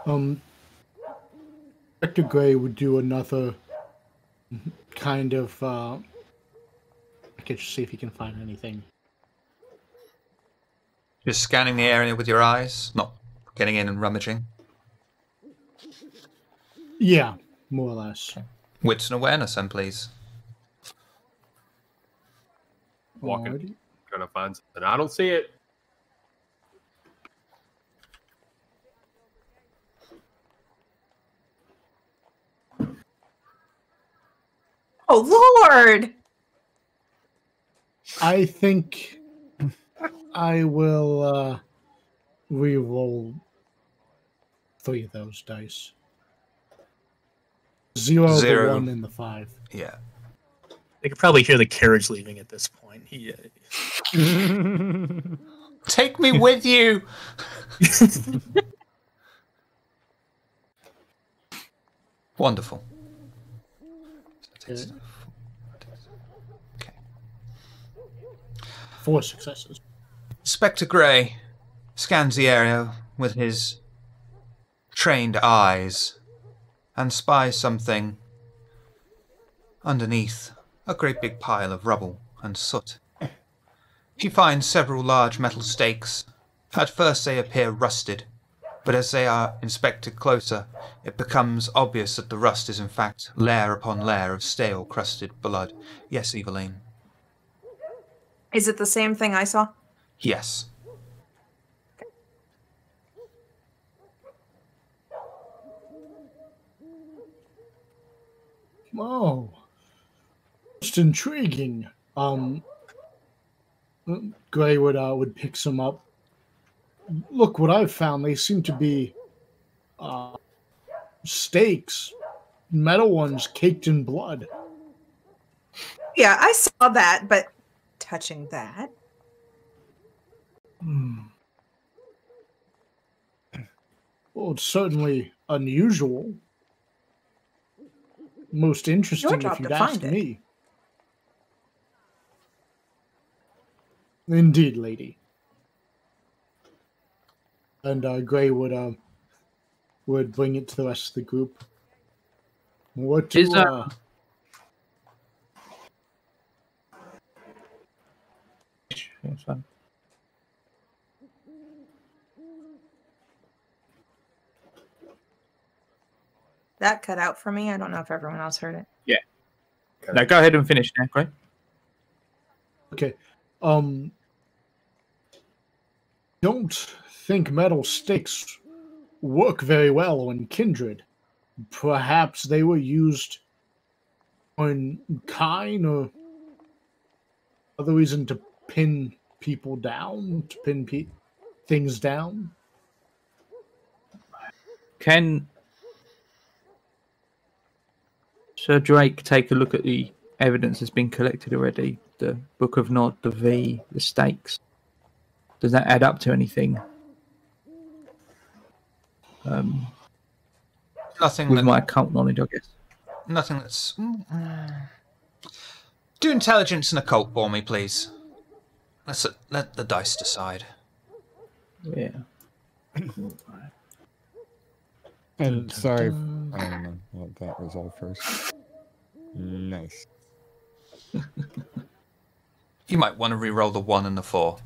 Inspector Gray would do another kind of I can just see if he can find anything. Just scanning the area with your eyes, not getting in and rummaging. Yeah, more or less. Wits and awareness, then, please. Walking, Alrighty. trying to find something. I don't see it. Oh, Lord! I think I will re-roll 3 of those dice. 0, the Zero. 1, and the 5. Yeah. They could probably hear the carriage leaving at this point. Take me with you! Wonderful. Okay. Okay. 4 successes. Spectre Grey scans the area with his trained eyes and spies something underneath a great big pile of rubble and soot. He finds several large metal stakes. At first they appear rusted, but as they are inspected closer, it becomes obvious that the rust is in fact layer upon layer of stale, crusted blood. Yes, Eveline? Is it the same thing I saw? Yes. Oh, most intriguing. Gray would pick some up. Look what I've found. They seem to be stakes, metal ones caked in blood. Yeah, I saw that, but touching that. Well, it's certainly unusual. Most interesting, Your job if you'd to ask find it. me. Indeed, lady. And Gray would bring it to the rest of the group. What do, Is that- That's fine. That cut out for me. I don't know if everyone else heard it. No, go ahead and finish now, Gray. Okay. Don't think metal sticks work very well on Kindred. Perhaps they were used on Kine or other reason to pin people down, to pin things down. Can Sir Drake take a look at the evidence that's been collected already? The Book of Nod, the V, the stakes. Does that add up to anything? Nothing With that, my occult knowledge, I guess. nothing that's... Do intelligence and occult for me, please. Let the dice decide. Yeah. And sorry, I don't know what that was all first. Nice. You might want to re-roll the 1 and the 4.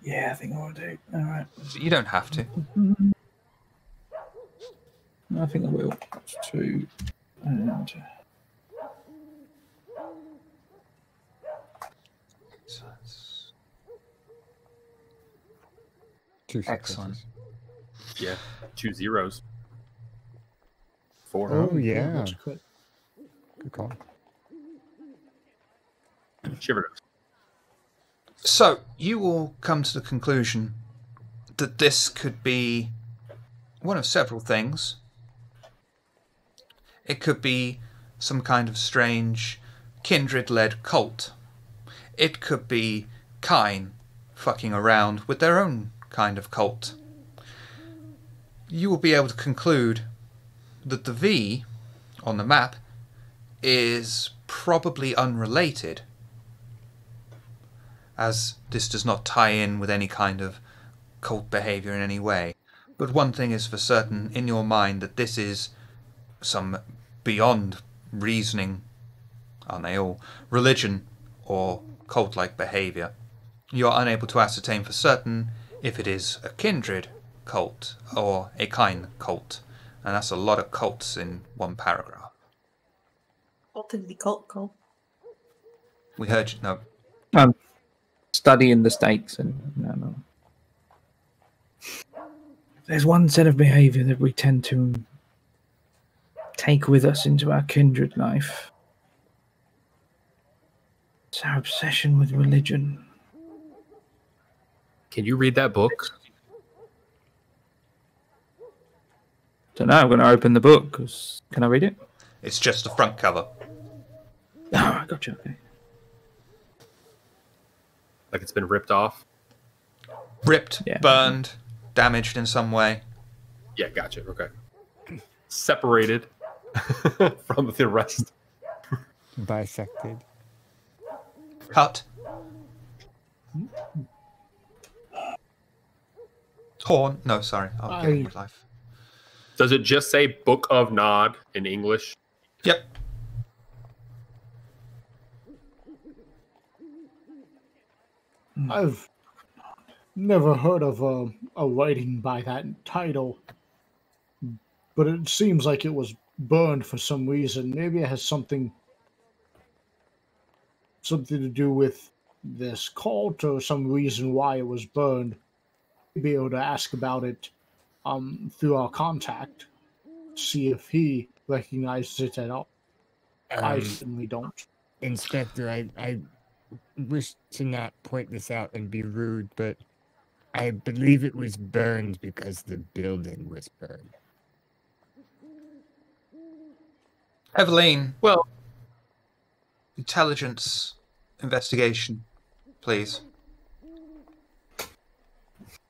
Yeah, I think I will do. All right. You don't have to. I think I will. 2 and So that's 2 excellent. successes. Yeah, 2 zeros. 4. Oh, yeah. That's good. Good call. Shiver. So, you all come to the conclusion that this could be one of several things. It could be some kind of strange Kindred-led cult. It could be Kine fucking around with their own kind of cult. You will be able to conclude that the V on the map is probably unrelated, as this does not tie in with any kind of cult behavior in any way. But one thing is for certain in your mind, that this is some beyond reasoning, aren't they all, religion or cult-like behavior You are unable to ascertain for certain if it is a kindred cult or a kind cult. And that's a lot of cults in one paragraph. Cult. We heard you. No. I'm studying the stakes and no. There's one set of behavior that we tend to take with us into our kindred life. It's our obsession with religion. Can you read that book? Don't know. I'm going to open the book. Can I read it? It's just the front cover. Oh, I gotcha. Okay. Like it's been ripped off? Ripped, Yeah. burned, damaged in some way. Yeah, gotcha. Okay. Separated from the rest. Bisected. Cut. Torn. No, sorry. I'll get on with life. Does it just say Book of Nod in English? Yep. I've never heard of a writing by that title, but it seems like it was burned for some reason. Maybe it has something to do with this cult or some reason why it was burned. We'd be able to ask about it through our contact, see if he recognizes it at all. I certainly don't. Inspector, I wish to not point this out and be rude, but I believe it was burned because the building was burned. Eveline. Well, Intelligence investigation, please.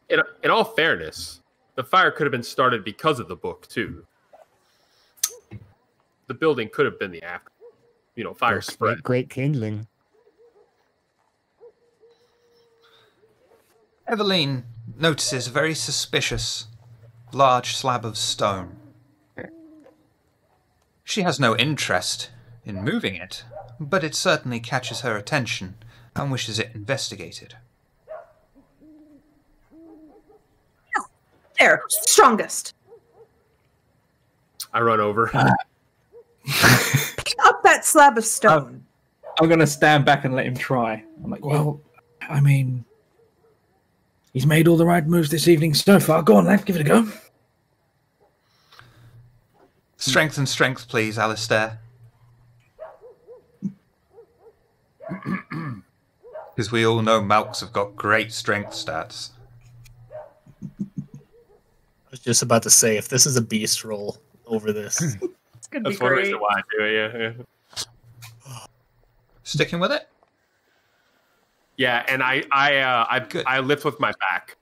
in all fairness, the fire could have been started because of the book, too. The building could have been the after. Fire spread. Great kindling. Eveline notices a very suspicious large slab of stone. She has no interest in moving it, but it certainly catches her attention and wishes it investigated. There, strongest. I run over. Pick up that slab of stone. I'm going to stand back and let him try. I'm like, Well, I mean, he's made all the right moves this evening so far. Go on, lad, give it a go. Strength and strength, please, Alistair. Because we all know Malks have got great strength stats. I was just about to say, if this is a beast roll over this, It's gonna be That's one great. reason why I do it, yeah. Sticking with it? Yeah, and I Good. lift with my back.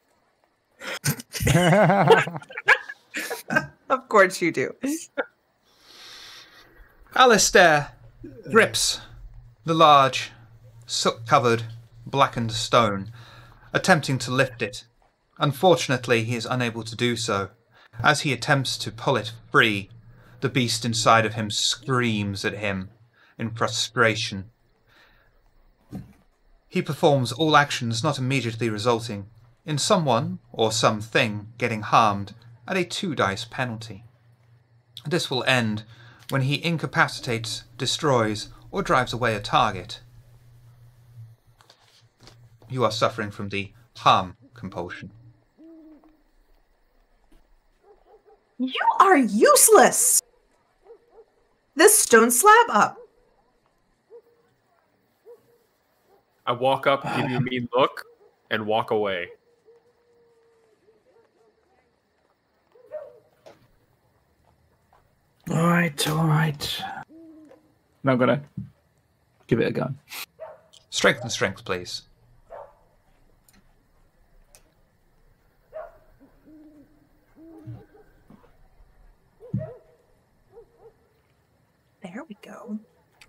Of course you do. Alistair grips the large, soot-covered, blackened stone, attempting to lift it. Unfortunately, he is unable to do so. As he attempts to pull it free, the beast inside of him screams at him in frustration. He performs all actions not immediately resulting in someone or something getting harmed at a 2-dice penalty. This will end when he incapacitates, destroys, or drives away a target. You are suffering from the harm compulsion. You are useless. This stone slab up. I walk up, give you a mean look, and walk away. All right. and I'm going to give it a go. Strength and strength, please. There we go.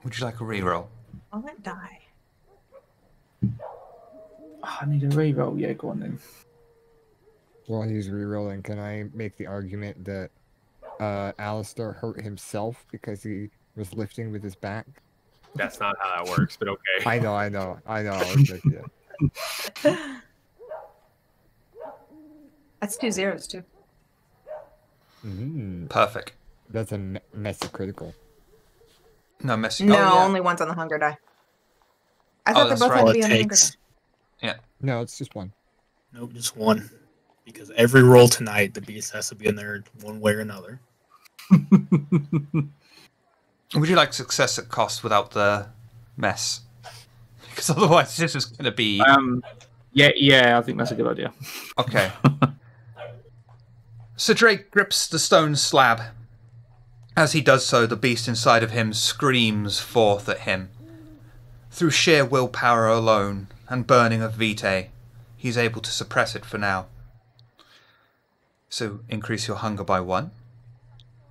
Would you like a reroll? I'll let die. I need a reroll. Yeah, go on then. While he's rerolling, can I make the argument that Alistair hurt himself because he was lifting with his back? That's not how that works, but okay. I know. I was like, yeah. That's 2 zeros too. Perfect. That's a messy critical. No messy. No, oh, yeah. only one's on the hunger die. I thought they that's both right. had All to be it on the hunger die. takes. No, it's just one. Nope, just one. Because every roll tonight, the beast has to be in there one way or another. Would you like success at cost without the mess? Because otherwise this is going to be... Yeah, I think that's a good idea. Okay. So Drake grips the stone slab. As he does so, the beast inside of him screams forth at him. Through sheer willpower alone and burning of vitae, he's able to suppress it for now. So increase your hunger by 1.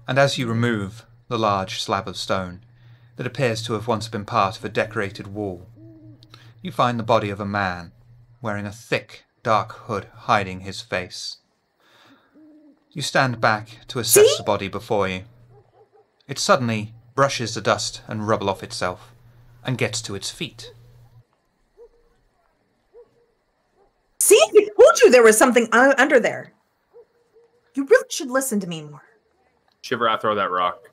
And as you remove the large slab of stone that appears to have once been part of a decorated wall, you find the body of a man wearing a thick, dark hood hiding his face. You stand back to assess the body before you. It suddenly brushes the dust and rubble off itself and gets to its feet. See, I told you there was something under there. You really should listen to me more. Shiver, I throw that rock.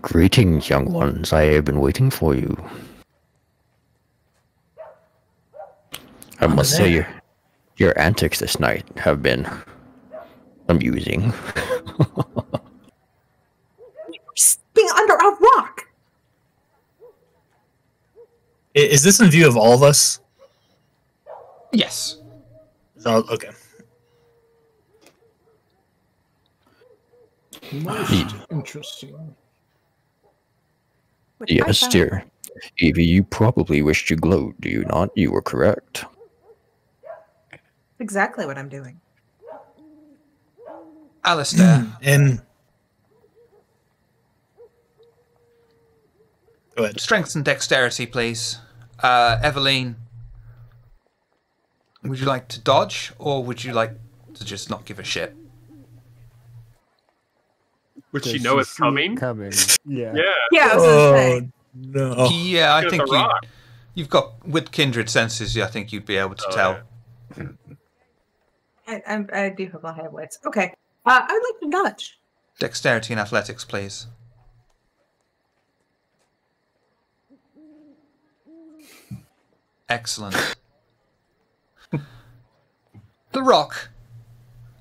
Greetings, young ones. I have been waiting for you. I must say, your antics this night have been amusing. Being under a rock. Is this in view of all of us? Yes. So, okay. Most interesting. Which I Yes, found- dear. Evie, you probably wish to gloat, do you not? You were correct. Exactly what I'm doing. Alistair, And go ahead. strength and dexterity, please. Eveline, would you like to dodge, or would you like to just not give a shit? Would she Does know it's see it coming? Coming. Yeah. Yeah. Yeah, I was gonna say. No. Yeah, I Get think the rock. you've got, with kindred senses, I think you'd be able to Oh, tell. yeah. I do have a high wits. Okay. I would like to dodge. Dexterity and athletics, please. Excellent. The rock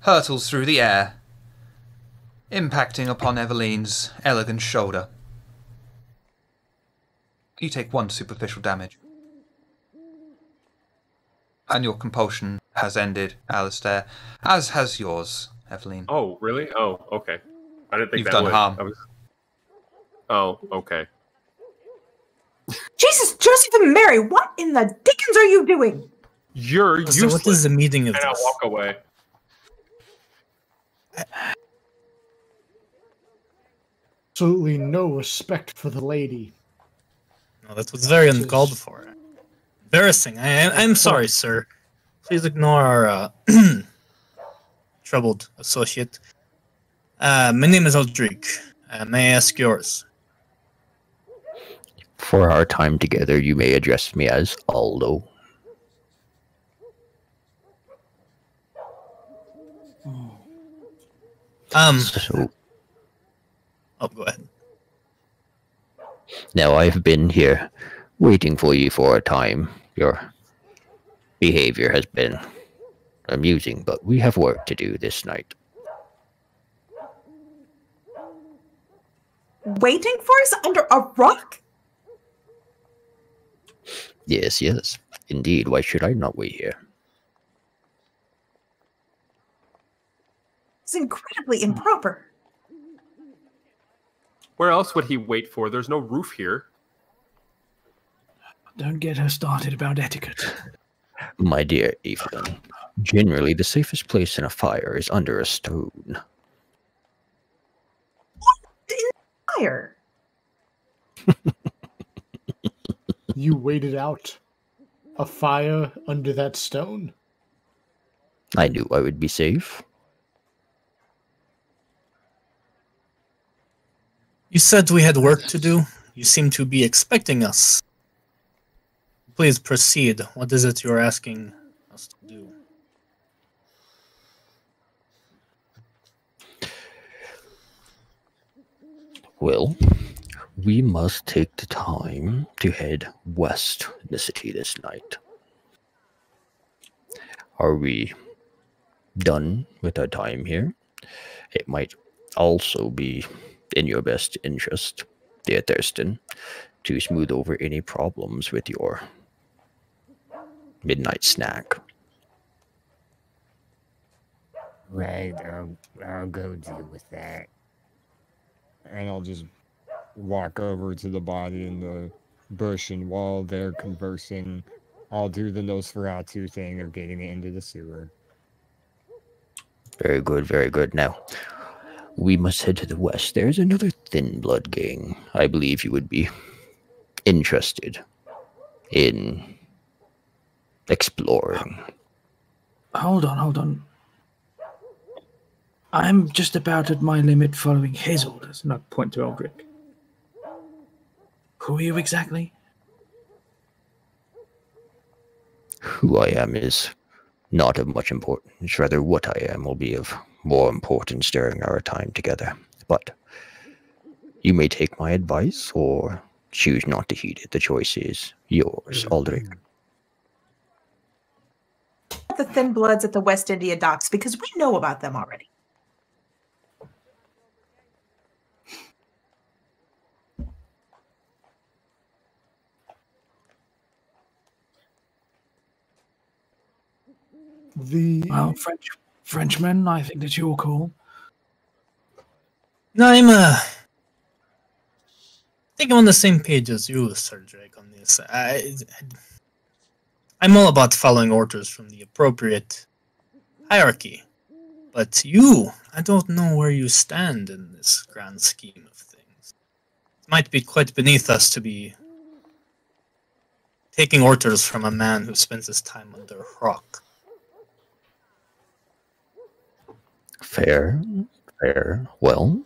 hurtles through the air, impacting upon Eveline's elegant shoulder. You take 1 superficial damage. And your compulsion has ended, Alistair, as has yours, Eveline. Oh, really? Oh, okay. I didn't think You've that done would. harm. I was... Oh, okay. Jesus, Joseph and Mary, what in the dickens are you doing? You're So useless. what is the meaning of And I this? walk away. Absolutely no respect for the lady. No, that's what's very uncalled for. Embarrassing. I'm sorry, sir. Please ignore our troubled associate. My name is Aldrich. May I ask yours? For our time together, you may address me as Aldo. So, Oh, go ahead. now I've been here waiting for you for a time. Your behavior has been amusing, but we have work to do this night. Waiting for us under a rock? Yes, yes, indeed. Why should I not wait here? It's incredibly improper. Where else would he wait for? There's no roof here. Don't get her started about etiquette. My dear Evelyn, generally the safest place in a fire is under a stone. Fire. You waited out a fire under that stone? I knew I would be safe. You said we had work to do. You seem to be expecting us. please proceed. What is it you're asking us to do? Well, we must take the time to head west in the city this night. Are we done with our time here? It might also be in your best interest, dear Thurston, to smooth over any problems with your midnight snack. Right, I'll go deal with that. And I'll just walk over to the body in the bush, and while they're conversing, I'll do the Nosferatu thing of getting it into the sewer. Very good, very good. Now, we must head to the west. There's another Thin Blood gang. I believe you would be interested in exploring. Hold on. I'm just about at my limit following his orders, and I point to Eldrick. Who are you exactly? Who I am is not of much importance. Rather, what I am will be of more importance during our time together. But you may take my advice or choose not to heed it. The choice is yours, Aldrich. The Thin Bloods at the West India docks, because we know about them already. Well, Frenchman, I think that you're cool. No, I think I'm on the same page as you, Sir Drake, on this. I'm all about following orders from the appropriate hierarchy. But you, I don't know where you stand in this grand scheme of things. It might be quite beneath us to be taking orders from a man who spends his time under a rock. Fair. Well,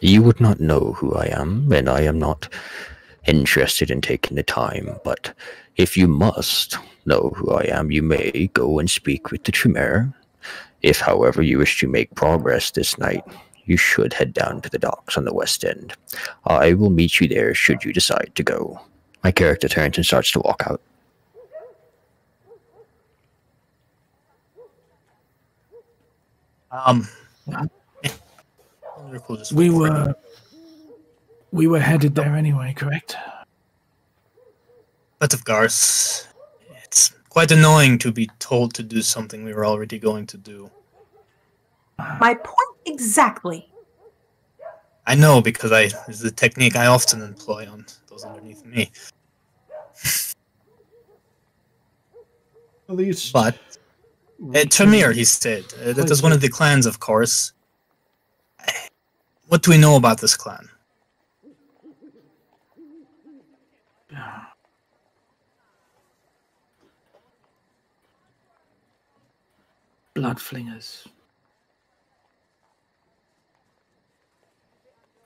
you would not know who I am, and I am not interested in taking the time, but if you must know who I am, you may go and speak with the Tremere. If, however, you wish to make progress this night, you should head down to the docks on the west end. I will meet you there should you decide to go. My character turns and starts to walk out. We were headed there anyway, correct? But of course, it's quite annoying to be told to do something we were already going to do. My point exactly. I know, because it's the technique I often employ on those underneath me. At least, but Tremere, he said, that is one of the clans, of course. What do we know about this clan? Bloodflingers.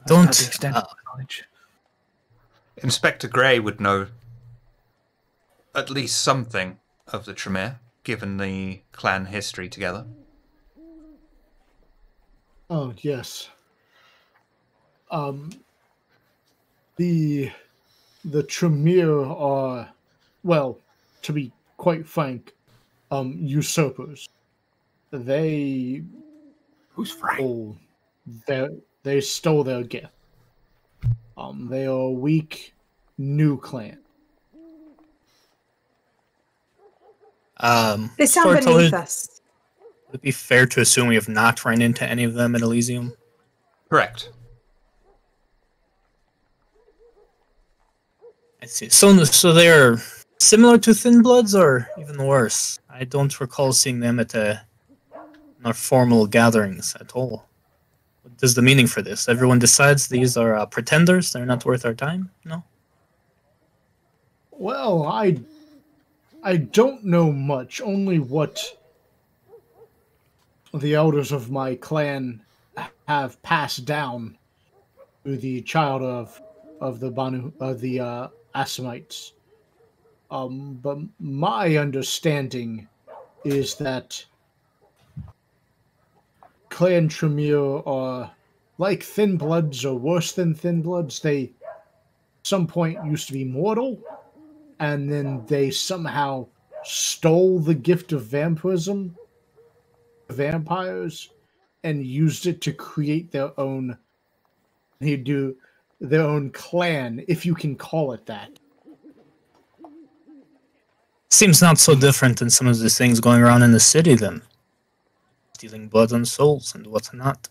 Don't. That's the extent of my knowledge. Inspector Grey would know at least something of the Tremere, given the clan history together. Oh, yes. The Tremere are, well, to be quite frank, usurpers. They they stole their gift. They are a weak new clan. They sound beneath us. Would it be fair to assume we have not run into any of them in Elysium? Correct. I see. So they're similar to Thin Bloods, or even worse? I don't recall seeing them at our formal gatherings at all. What is the meaning for this? Everyone decides these are pretenders? They're not worth our time? No? Well, I don't know much, only what the elders of my clan have passed down to the child of the Asamites, But my understanding is that Clan Tremere are like Thin Bloods or worse than Thin Bloods. They, at some point, used to be mortal, and then they somehow stole the gift of vampirism, vampires, and used it to create their own. They do their own clan, if you can call it that. Seems not so different than some of the things going around in the city, then. Stealing blood and souls and whatnot.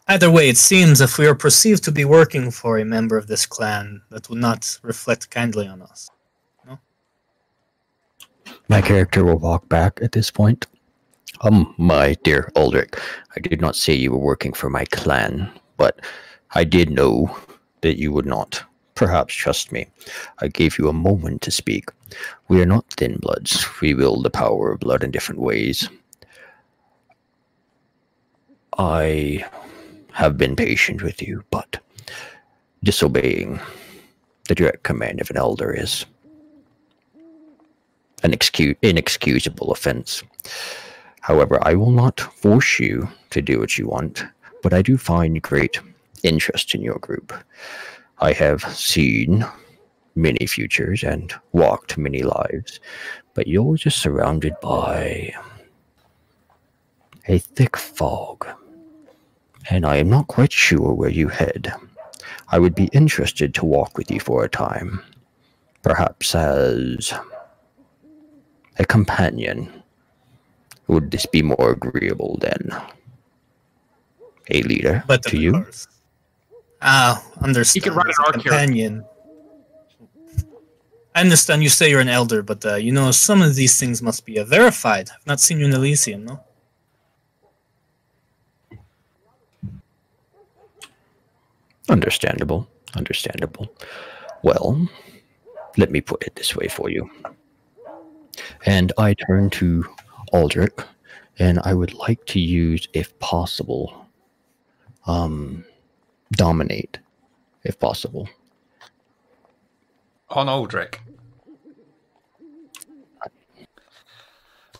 Either way, it seems if we are perceived to be working for a member of this clan, that would not reflect kindly on us. No? My character will walk back at this point. My dear Aldrich, I did not say you were working for my clan, but I did know that you would not perhaps trust me. I gave you a moment to speak. We are not Thin Bloods. We wield the power of blood in different ways. I have been patient with you, but disobeying the direct command of an elder is an inexcusable offense. However, I will not force you to do what you want, but I do find great interest in your group. I have seen many futures and walked many lives, but you're just surrounded by a thick fog, and I am not quite sure where you head. I would be interested to walk with you for a time, perhaps as a companion. Would this be more agreeable than a leader But to you? Understand. He can ride as an a arc companion. I understand you say you're an elder, but some of these things must be verified. I've not seen you in Elysium, no? Understandable. Well, let me put it this way for you. And I turn to Aldrich, and I would like to use, if possible, dominate, if possible. On Aldrich.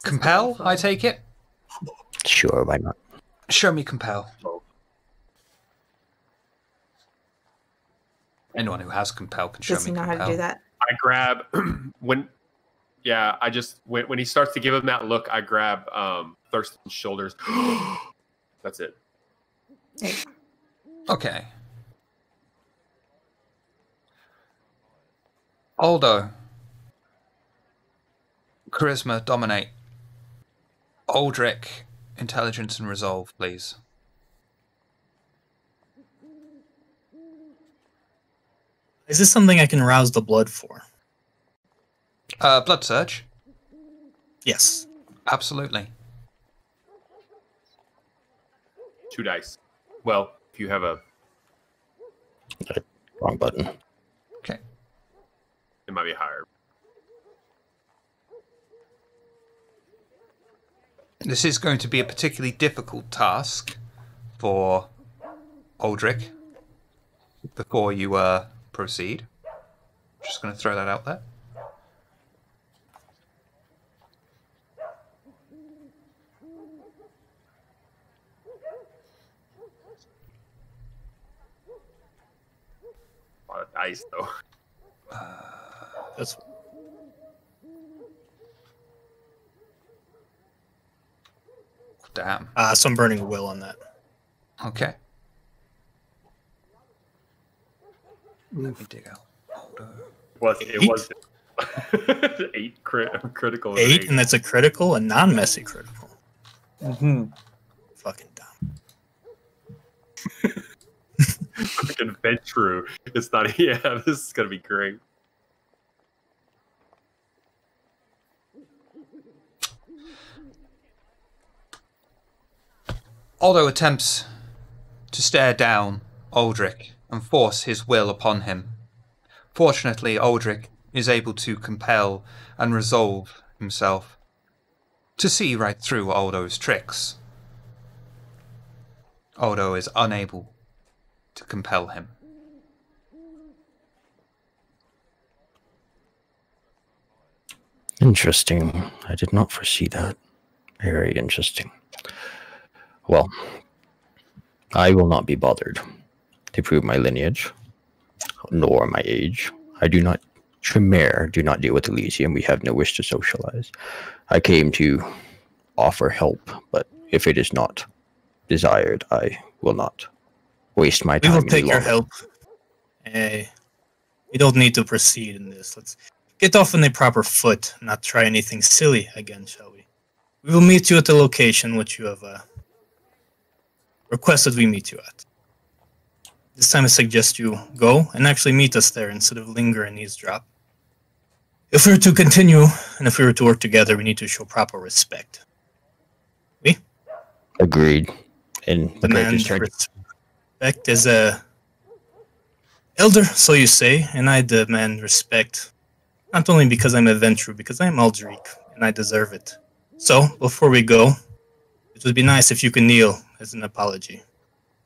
Compel, I take it? Sure, why not? Show me compel. Anyone who has compel can show Does me he know compel. how to do that? I grab when he starts to give him that look, I grab Thurston's shoulders. That's it. Okay. Aldo. Charisma, dominate. Aldrich, intelligence and resolve, please. Is this something I can rouse the blood for? Blood surge? Yes. Absolutely. 2 dice. Well, if you have a... Wrong button. Okay. It might be higher. This is going to be a particularly difficult task for Aldrich before you proceed. Just going to throw that out there. A lot of dice, though. That's Damn. so I'm burning a will on that. Okay. Let me dig out. It was 8 critical. 8, and that's a critical, a non-messy critical. Mm-hmm. Fucking dumb. Fucking Ventru. It's not. Yeah, this is gonna be great. Aldo attempts to stare down Aldrich and force his will upon him. Fortunately, Aldrich is able to compel and resolve himself to see right through Aldo's tricks. Aldo is unable to compel him. Interesting. I did not foresee that. Very interesting. Well, I will not be bothered to prove my lineage, nor my age. I do not, Tremere, do not deal with Elysium. We have no wish to socialize. I came to offer help, but if it is not desired, I will not waste my time. We will take your help. We don't need to proceed in this. Let's get off on a proper foot, not try anything silly again, shall we? We will meet you at the location which you have requested we meet you at. This time I suggest you go and actually meet us there instead of linger and eavesdrop. If we were to continue, and if we were to work together, we need to show proper respect. We? Agreed. And demand respect is a elder, so you say, and I demand respect, not only because I'm a Ventrue, because I'm Aldrich, and I deserve it. So, before we go, it would be nice if you could kneel as an apology,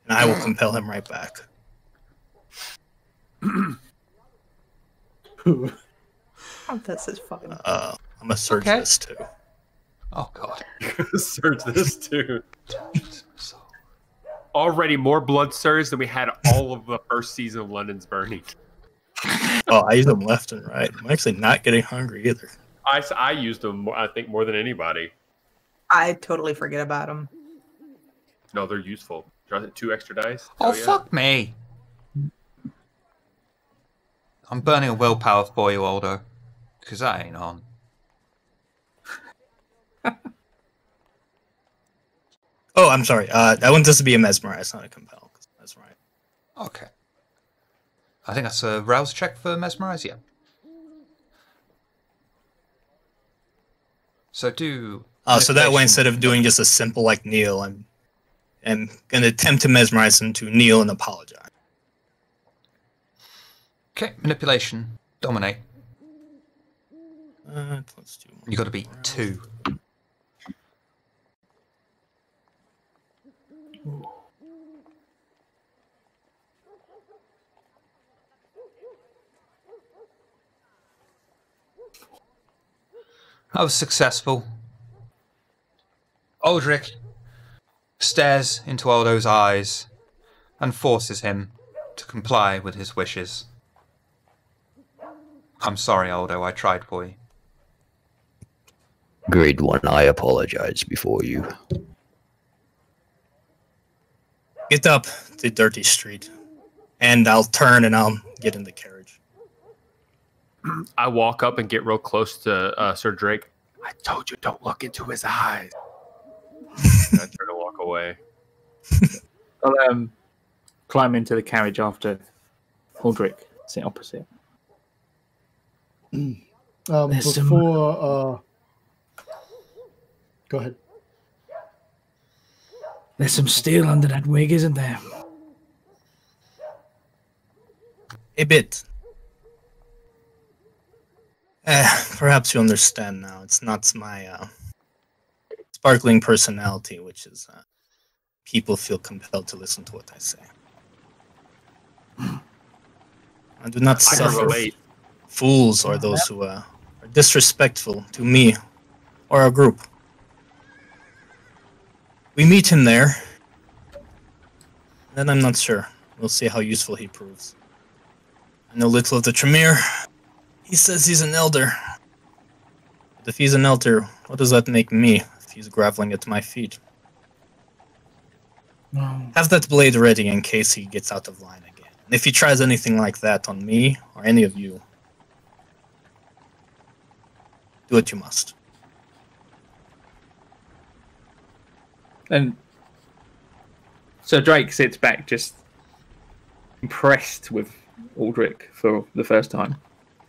and I will compel him right back. Oh, this is fun. I'm a search this too. Oh god. Search this too. Already more blood surge than we had all of the first season of London's Burning. Oh, I use them left and right. I'm actually not getting hungry either. I used them, I think, more than anybody. I totally forget about them. No, they're useful. 2 extra dice. Oh, fuck me. I'm burning a willpower for you, Aldo. Because I ain't on. Oh, I'm sorry. I want this to be a mesmerize, not a compel. Mesmerize. Okay. I think that's a rouse check for mesmerize, yeah. So do... So that way, instead of doing just a simple, like, kneel, I'm going to attempt to mesmerize him to kneel and apologize. Okay, manipulation. Dominate. Let's do more. You got to beat 2. I was successful. Aldrich stares into Aldo's eyes and forces him to comply with his wishes. I'm sorry, Aldo, I tried for you. Grade 1, I apologize before you. Get up the dirty street, and I'll turn and I'll get in the carriage. I walk up and get real close to Sir Drake. I told you, don't look into his eyes. I try to walk away. I'll climb into the carriage after Aldrich, sit opposite. Before, go ahead. There's some steel under that wig, isn't there? A bit. Perhaps you understand now. It's not my sparkling personality, which is people feel compelled to listen to what I say. I do not suffer. Fools or those who are disrespectful to me or our group. We meet him there. Then I'm not sure. We'll see how useful he proves. I know little of the Tremere. He says he's an elder. But if he's an elder, what does that make me if he's groveling at my feet? Have that blade ready in case he gets out of line again. And if he tries anything like that on me or any of you, do what you must. And so Drake sits back, just impressed with Aldrich for the first time.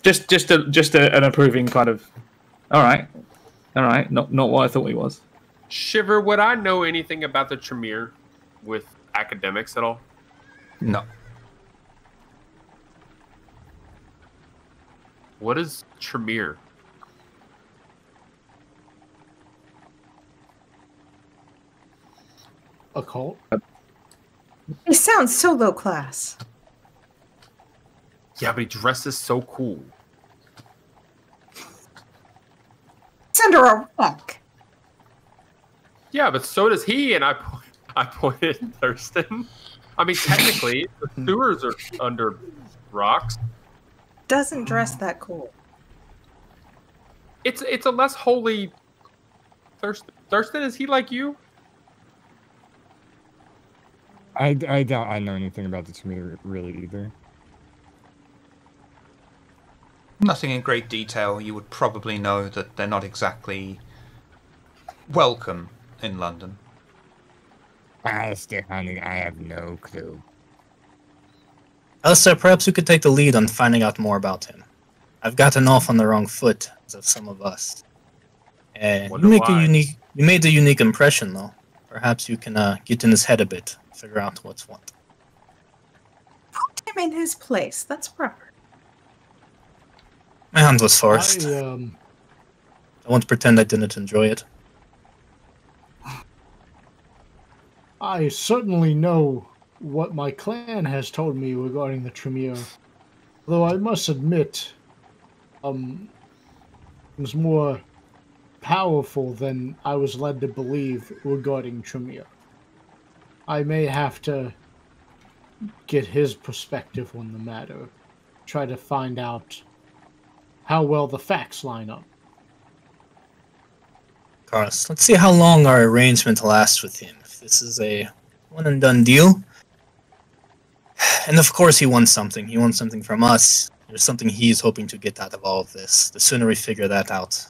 Just an approving kind of, all right, not what I thought he was. Shiver, would I know anything about the Tremere with academics at all? No. What is Tremere? A cult? He sounds so low class. Yeah, but he dresses so cool. under a rock. Yeah, but so does he, and I pointed at Thurston. I mean, technically, the sewers are under rocks. Doesn't dress that cool. It's a less holy Thurston. Thurston, is he like you? I doubt I know anything about the Tremere really either. Nothing in great detail. You would probably know that they're not exactly welcome in London. Alistair, honey, I have no clue. Alistair, perhaps you could take the lead on finding out more about him. I've gotten off on the wrong foot, as of some of us. You made a unique impression, though. Perhaps you can get in his head a bit, figure out what's what. Put him in his place. That's proper. My hand was forced. I won't pretend I didn't enjoy it. I certainly know what my clan has told me regarding the Tremere. Though I must admit, it was more powerful than I was led to believe regarding Tremere. I may have to get his perspective on the matter, try to find out how well the facts line up. Carlos, let's see how long our arrangement lasts with him. If this is a one and done deal. And of course he wants something. He wants something from us. There's something he's hoping to get out of all of this. The sooner we figure that out,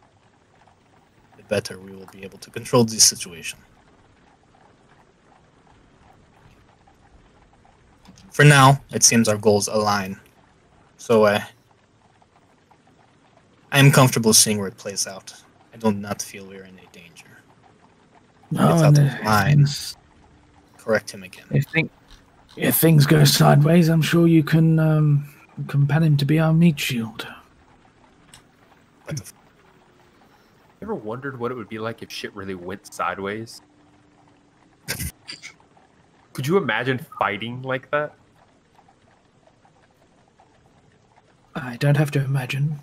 the better we will be able to control this situation. For now, it seems our goals align. So I am comfortable seeing where it plays out. I do not feel we're in a danger. No, It's out of line. Correct him again. If things go sideways, I'm sure you can compel him to be our meat shield. You ever wondered what it would be like if shit really went sideways? Could you imagine fighting like that? I don't have to imagine.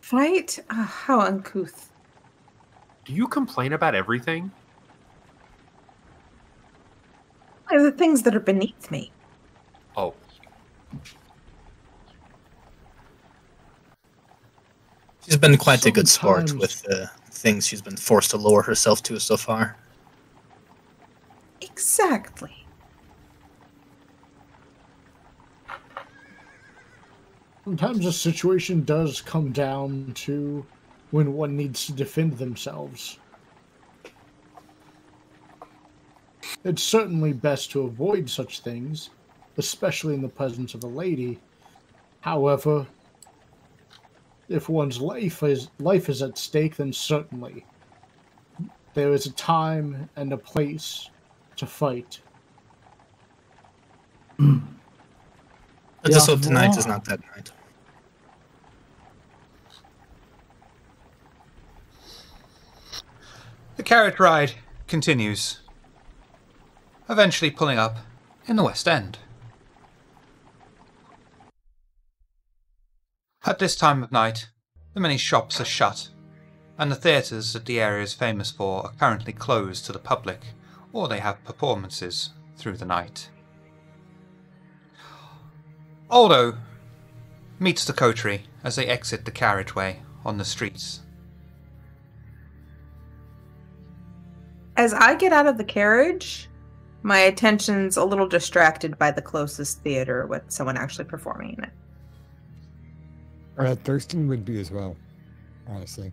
Fight? How uncouth. Do you complain about everything? They're the things that are beneath me. Oh. She's been quite a good sport Sometimes- with the things she's been forced to lower herself to so far. Exactly. Sometimes a situation does come down to when one needs to defend themselves. It's certainly best to avoid such things, especially in the presence of a lady. However, if one's life is at stake, then certainly there is a time and a place to fight. But just hope tonight is not that night. The carriage ride continues, eventually pulling up in the West End. At this time of night, the many shops are shut, and the theatres that the area is famous for are currently closed to the public, or they have performances through the night. Aldo meets the Coterie as they exit the carriageway on the streets. As I get out of the carriage, my attention's a little distracted by the closest theater with someone actually performing in it. Thurston would be as well, honestly.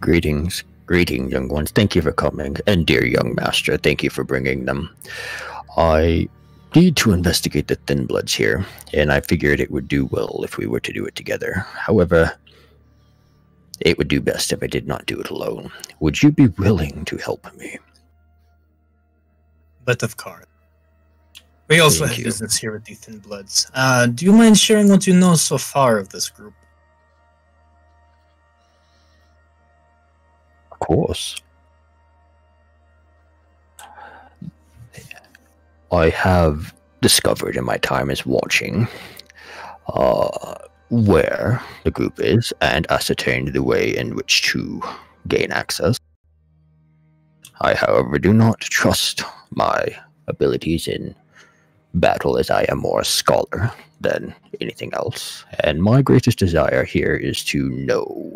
Greetings, young ones. Thank you for coming. And dear young master, thank you for bringing them. I need to investigate the Thin Bloods here, and I figured it would do well if we were to do it together. However, it would do best if I did not do it alone. Would you be willing to help me? But of course. We also Thank have you. business here at the Thin Bloods. Do you mind sharing what you know so far of this group? Of course. I have discovered in my time as watching where the group is and ascertained the way in which to gain access. I, however, do not trust my abilities in battle, as I am more a scholar than anything else, and my greatest desire here is to know.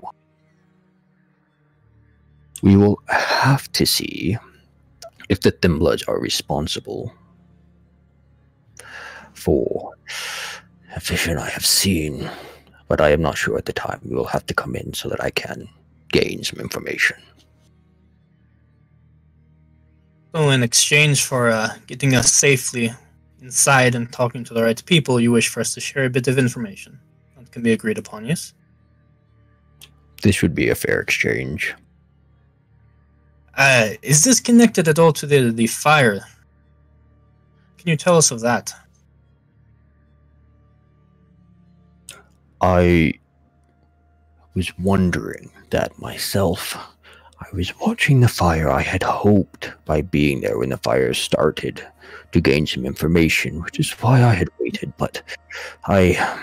We will have to see if the Thin Bloods are responsible for a vision I have seen, but I am not sure at the time. We will have to come in so that I can gain some information. So in exchange for getting us safely inside and talking to the right people, you wish for us to share a bit of information. That can be agreed upon, yes? This would be a fair exchange. Is this connected at all to the fire? Can you tell us of that? I was wondering that myself. I was watching the fire. I had hoped by being there when the fire started to gain some information, which is why I had waited, but I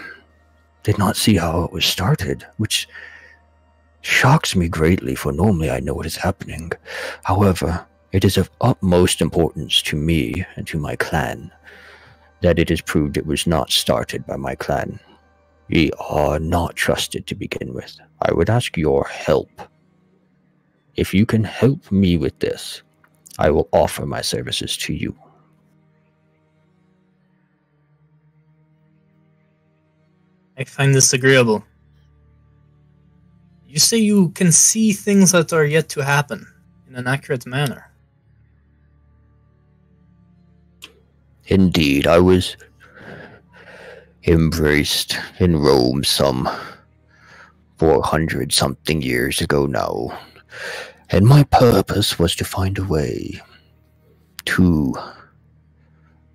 did not see how it was started, which shocks me greatly, for normally I know what is happening. However, it is of utmost importance to me and to my clan that it is proved it was not started by my clan. We are not trusted to begin with. I would ask your help. If you can help me with this, I will offer my services to you. I find this agreeable. You say you can see things that are yet to happen in an accurate manner. Indeed, I was embraced in Rome some 400-something years ago now, and my purpose was to find a way to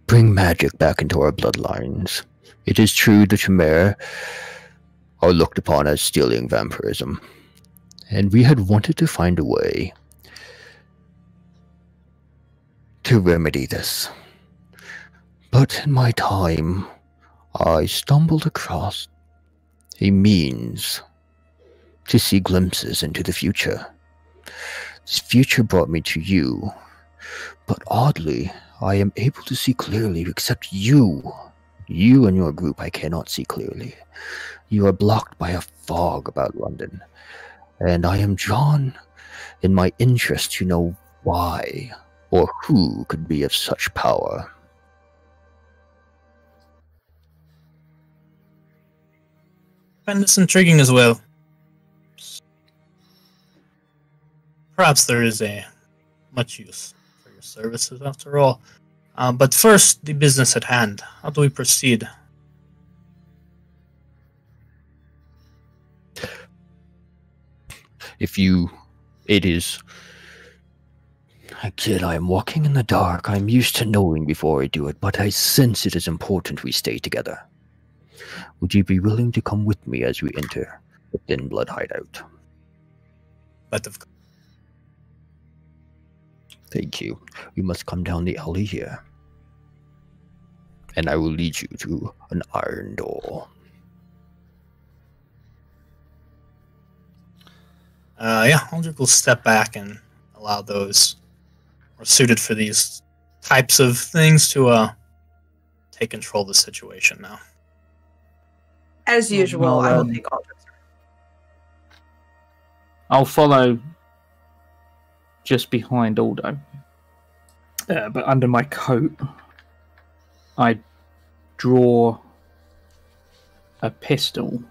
bring magic back into our bloodlines. It is true the Chimera are looked upon as stealing vampirism, and we had wanted to find a way to remedy this. But in my time, I stumbled across a means to see glimpses into the future. This future brought me to you, but oddly, I am able to see clearly except you. You and your group I cannot see clearly. You are blocked by a fog about London, and I am drawn in my interest to know why or who could be of such power. I find this intriguing as well. Perhaps there is a much use for your services after all. But first, the business at hand. How do we proceed? It is... Again, I am walking in the dark. I'm used to knowing before I do it, but I sense it is important we stay together. Would you be willing to come with me as we enter the Thin Blood hideout? But of course. Thank you. We must come down the alley here, and I will lead you to an iron door. Aldrich will step back and allow those who are suited for these types of things to take control of the situation now. As usual, I will take all this. I'll follow just behind Aldo. But under my coat, I draw a pistol,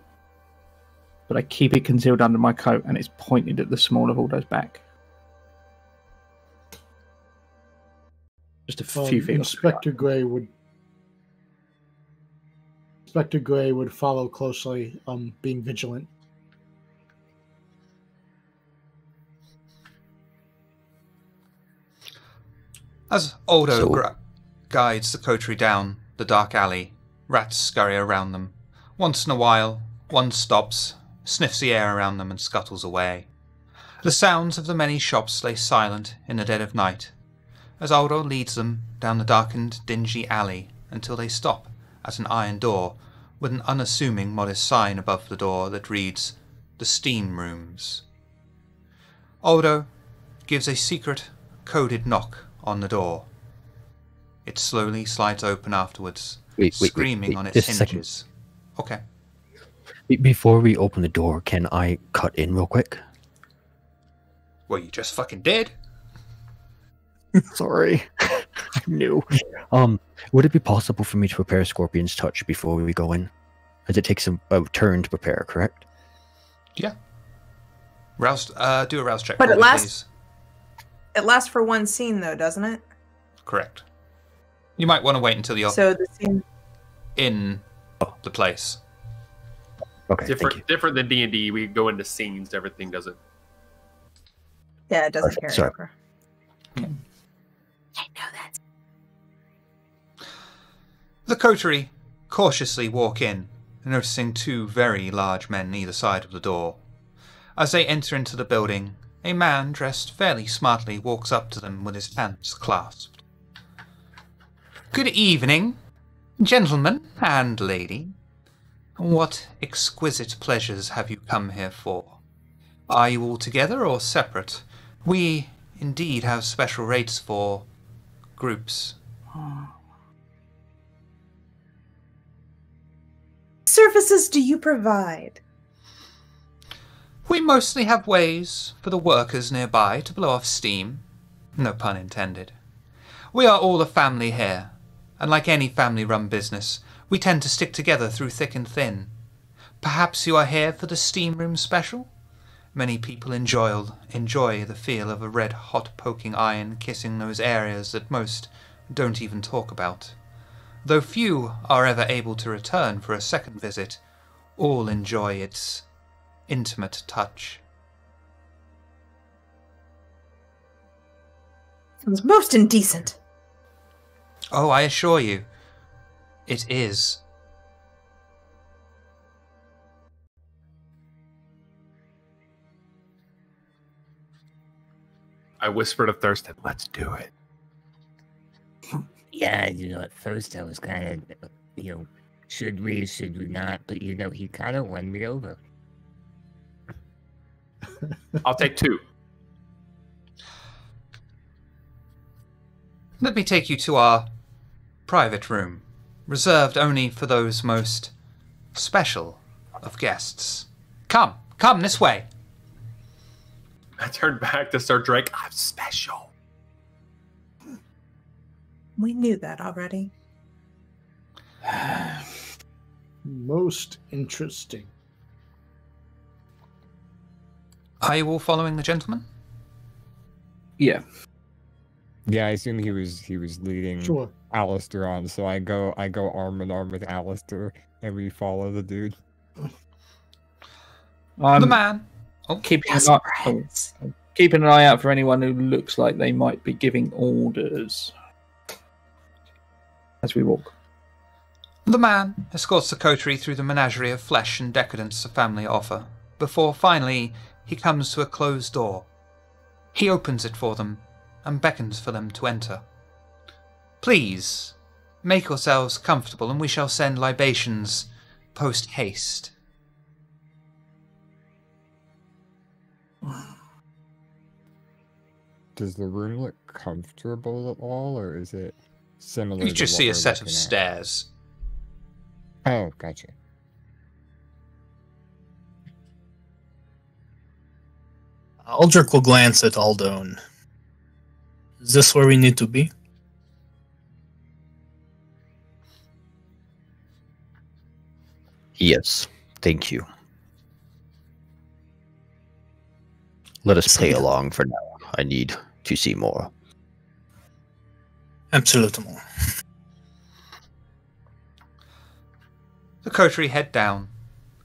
but I keep it concealed under my coat and it's pointed at the small of Aldo's back. Just a few feet. Inspector Gray would follow closely, being vigilant. As Aldo guides the Coterie down the dark alley, rats scurry around them. Once in a while, one stops, sniffs the air around them and scuttles away. The sounds of the many shops lay silent in the dead of night, as Aldo leads them down the darkened, dingy alley until they stop at an iron door with an unassuming modest sign above the door that reads, "The Steam Rooms." Aldo gives a secret, coded knock on the door. It slowly slides open afterwards, screaming on its just a second. hinges. Okay. Before we open the door, can I cut in real quick? Well, you just fucking did. Sorry. I knew. Would it be possible for me to prepare Scorpion's Touch before we go in? As it takes a turn to prepare, correct? Yeah. Rouse, do a rouse check. But for it me, lasts. please. It lasts for one scene, though, doesn't it? Correct. You might want to wait until you're So the scene. in the place. Okay, thank you. Different than D&D. We go into scenes. Everything doesn't. Yeah, it doesn't Perfect, carry sorry. over. The Coterie cautiously walk in, noticing two very large men either side of the door. As they enter into the building, a man dressed fairly smartly walks up to them with his hands clasped. "Good evening, gentlemen and lady. What exquisite pleasures have you come here for? Are you all together or separate? We indeed have special rates for groups." Services do you provide? We mostly have ways for the workers nearby to blow off steam. No pun intended. We are all a family here, and like any family-run business, we tend to stick together through thick and thin. Perhaps you are here for the steam room special? Many people enjoy the feel of a red-hot poking iron kissing those areas that most don't even talk about. Though few are ever able to return for a second visit, all enjoy its intimate touch. Sounds most indecent. Oh, I assure you, it is. I whisper to Thurston, "Let's do it." Yeah, at first I was kind of, should we not? But, he kind of won me over. I'll take 2. Let me take you to our private room, reserved only for those most special of guests. Come this way. I turn back to Sir Drake. "I'm special." We knew that already. Most interesting. Are you all following the gentleman? Yeah. Yeah, I assume he was leading Sure. Alistair on, so I go arm in arm with Alistair, and we follow the dude. The man. Oh, Keeping Yes, an, eye, friends. keeping an eye out for anyone who looks like they might be giving orders as we walk. The man escorts the Coterie through the menagerie of flesh and decadence the family offer, before finally he comes to a closed door. He opens it for them and beckons for them to enter. "Please, make yourselves comfortable and we shall send libations post-haste." Does the room look comfortable at all, or is it similar? You to just what see a we're set of looking at? stairs. Oh, gotcha. Aldrich will glance at Aldone. Is this where we need to be? Yes, thank you. Let us play along for now. I need to see more. Absolutely. The Coterie head down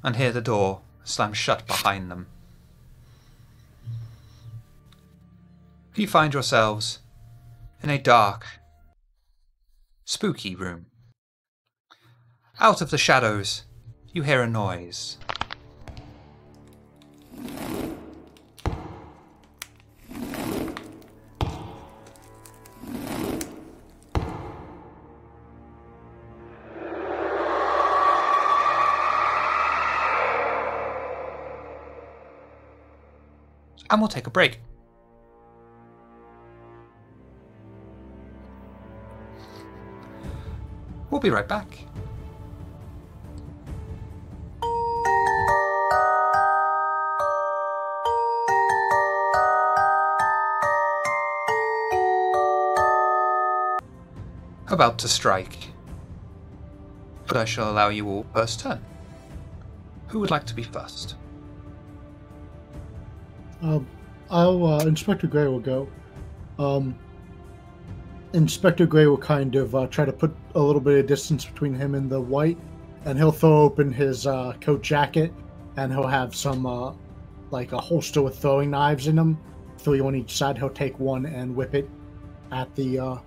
and hear the door slam shut behind them. You find yourselves in a dark, spooky room. Out of the shadows, you hear a noise. And we'll take a break. We'll be right back. About to strike. But I shall allow you all first turn. Who would like to be first? Inspector Gray will go. Inspector Gray will kind of try to put a little bit of distance between him and the white, and he'll throw open his coat jacket, and he'll have some, like a holster with throwing knives in them, 3 on each side. He'll take one and whip it at the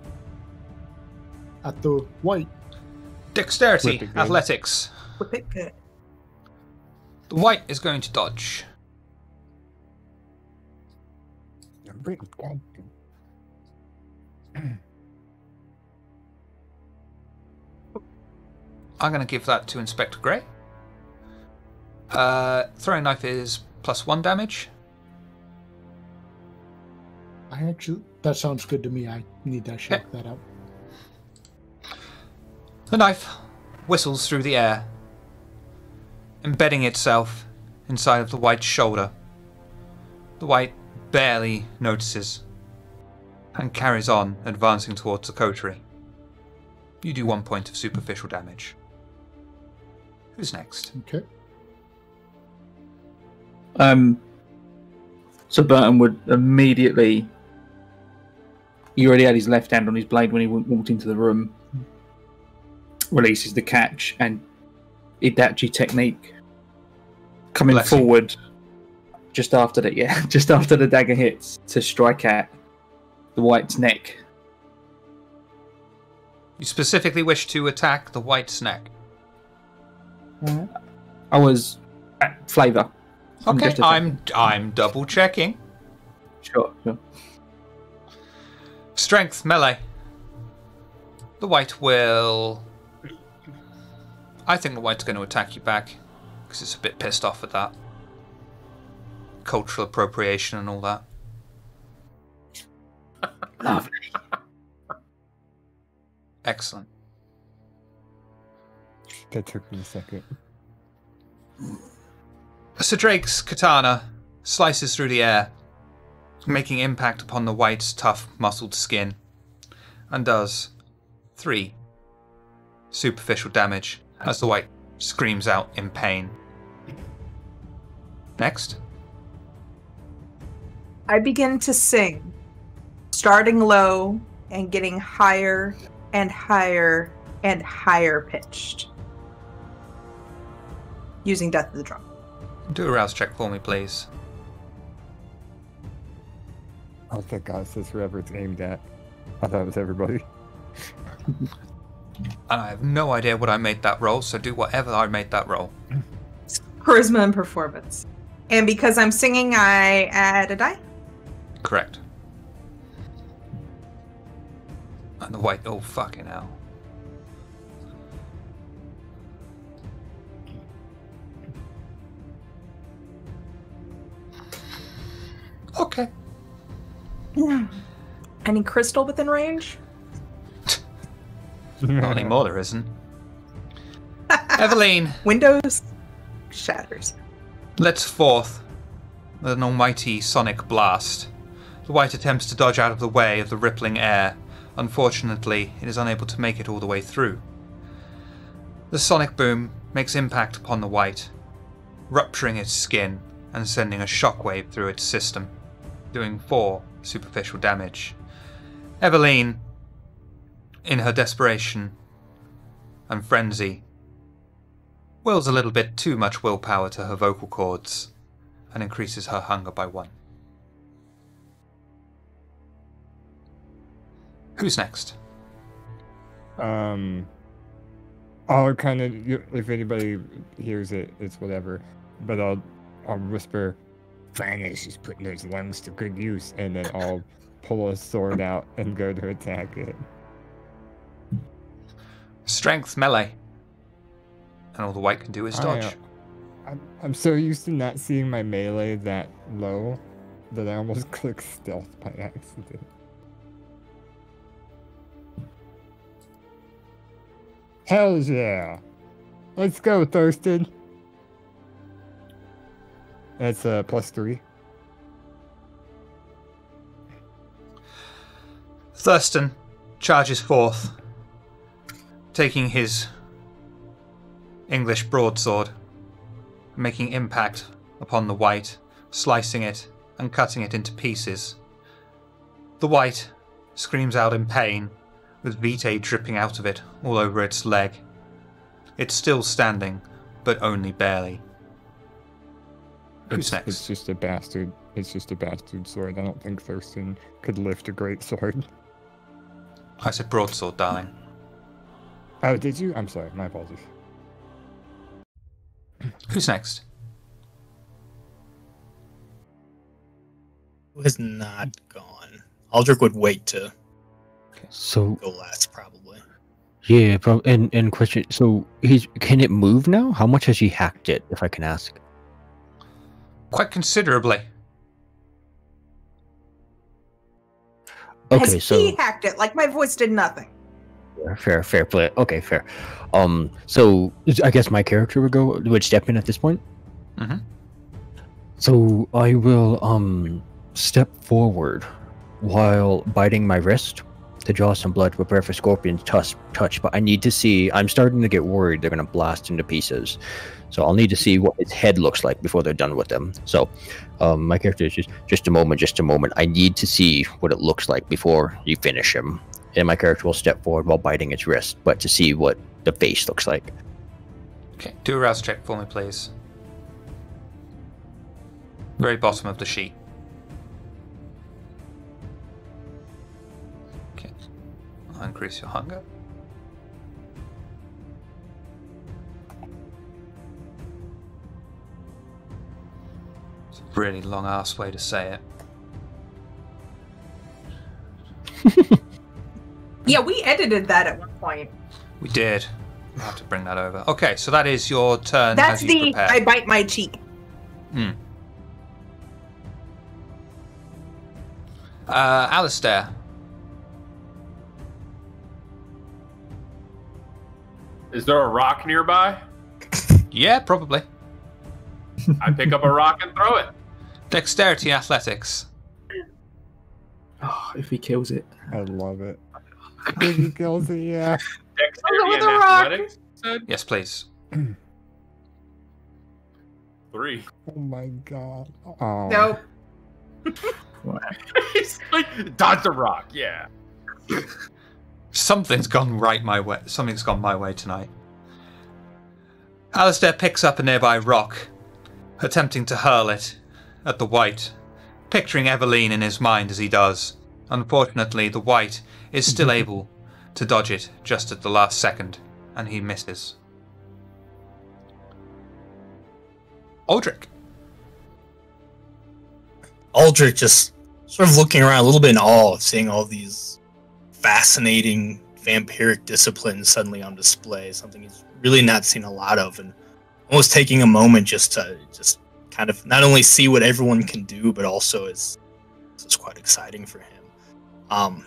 white. Dexterity, athletics. Whip it good. The white is going to dodge. I'm going to give that to Inspector Gray. Throwing knife is +1 damage. That sounds good to me. I need to check that out. The knife whistles through the air, embedding itself inside of the white's shoulder. The white barely notices and carries on, advancing towards the coterie. You do 1 point of superficial damage. Who's next? Okay. So Burton would immediately... He already had his left hand on his blade when he walked into the room. Releases the catch and Itachi technique. Coming forward just after the dagger hits to strike at the white's neck. You specifically wish to attack the white's neck. I was flavor. Okay, I'm double checking. Sure. Strength melee. The white will. I think the white's going to attack you back because it's a bit pissed off at that cultural appropriation and all that. Lovely. Excellent. That took me a second. Sir Drake's katana slices through the air, making impact upon the white's tough, muscled skin, and does 3 superficial damage as the white screams out in pain. Next. I begin to sing, starting low and getting higher and higher and higher pitched, using Death of the Drum. Do a rouse check for me, please. Oh, thank God, it says whoever it's aimed at. I thought it was everybody. And I have no idea what I made that roll, so do whatever I made that roll. Charisma and performance. And because I'm singing, I add a die? Correct. And the white, oh fucking hell. Okay. Any crystal within range? Not anymore, there isn't. Eveline. Windows shatters. Lets forth an almighty sonic blast. The white attempts to dodge out of the way of the rippling air. Unfortunately, it is unable to make it all the way through. The sonic boom makes impact upon the white, rupturing its skin and sending a shockwave through its system, doing 4 superficial damage. Eveline, in her desperation and frenzy, wills a little bit too much willpower to her vocal cords and increases her hunger by 1. Who's next? I'll kind of, if anybody hears it, it's whatever. But I'll whisper, Finest is putting those lungs to good use. and then I'll pull a sword out and go to attack it. Strength melee. And all the white can do is dodge. I'm so used to not seeing my melee that low that I almost clicked stealth by accident. Hell yeah! Let's go, Thurston! That's +3. Thurston charges forth, taking his English broadsword, making impact upon the white, slicing it and cutting it into pieces. The white screams out in pain, with vitae dripping out of it all over its leg. It's still standing, but only barely. Who's next? It's just a bastard. It's just a bastard sword. I don't think Thurston could lift a great sword. I said broadsword, darling. Oh, did you? I'm sorry. My apologies. Who's next? Who has not gone? Aldrich would wait to So go last, probably. yeah, and question. So can it move now? How much has he hacked it, if I can ask? Quite considerably. Okay, Has so he hacked it? Like my voice did nothing. fair play. Okay, fair. So I guess my character would step in at this point. Mm-hmm. So I will step forward while biting my wrist to draw some blood to prepare for Scorpion's touch. But I need to see. I'm starting to get worried they're gonna blast into pieces. So I'll need to see what his head looks like before they're done with them. So my character is just a moment. I need to see what it looks like before you finish him. And my character will step forward while biting its wrist, but to see what the face looks like. Okay, do a rouse check for me, please. Very bottom of the sheet. Okay, I'll increase your hunger. It's a really long-ass way to say it. Yeah, we edited that at one point. We did. We'll have to bring that over. Okay, so that is your turn. That's as you the prepare. I bite my cheek. Alistair. Is there a rock nearby? Yeah, probably. I pick up a rock and throw it. Dexterity athletics. Oh, if he kills it. I love it. If he kills it, yeah. Dexterity with and a rock. athletics, said? Yes, please. 3. Oh my god. Oh. Nope. He's like, dodge the rock, yeah. Something's gone my way tonight. Alistair picks up a nearby rock, attempting to hurl it at the white, picturing Eveline in his mind as he does. Unfortunately, the white is still able to dodge it just at the last second, and he misses. Aldrich. Aldrich just sort of looking around a little bit in awe of seeing all these fascinating vampiric disciplines suddenly on display, something he's really not seen a lot of, and almost taking a moment just to kind of not only see what everyone can do, but also it's quite exciting for him.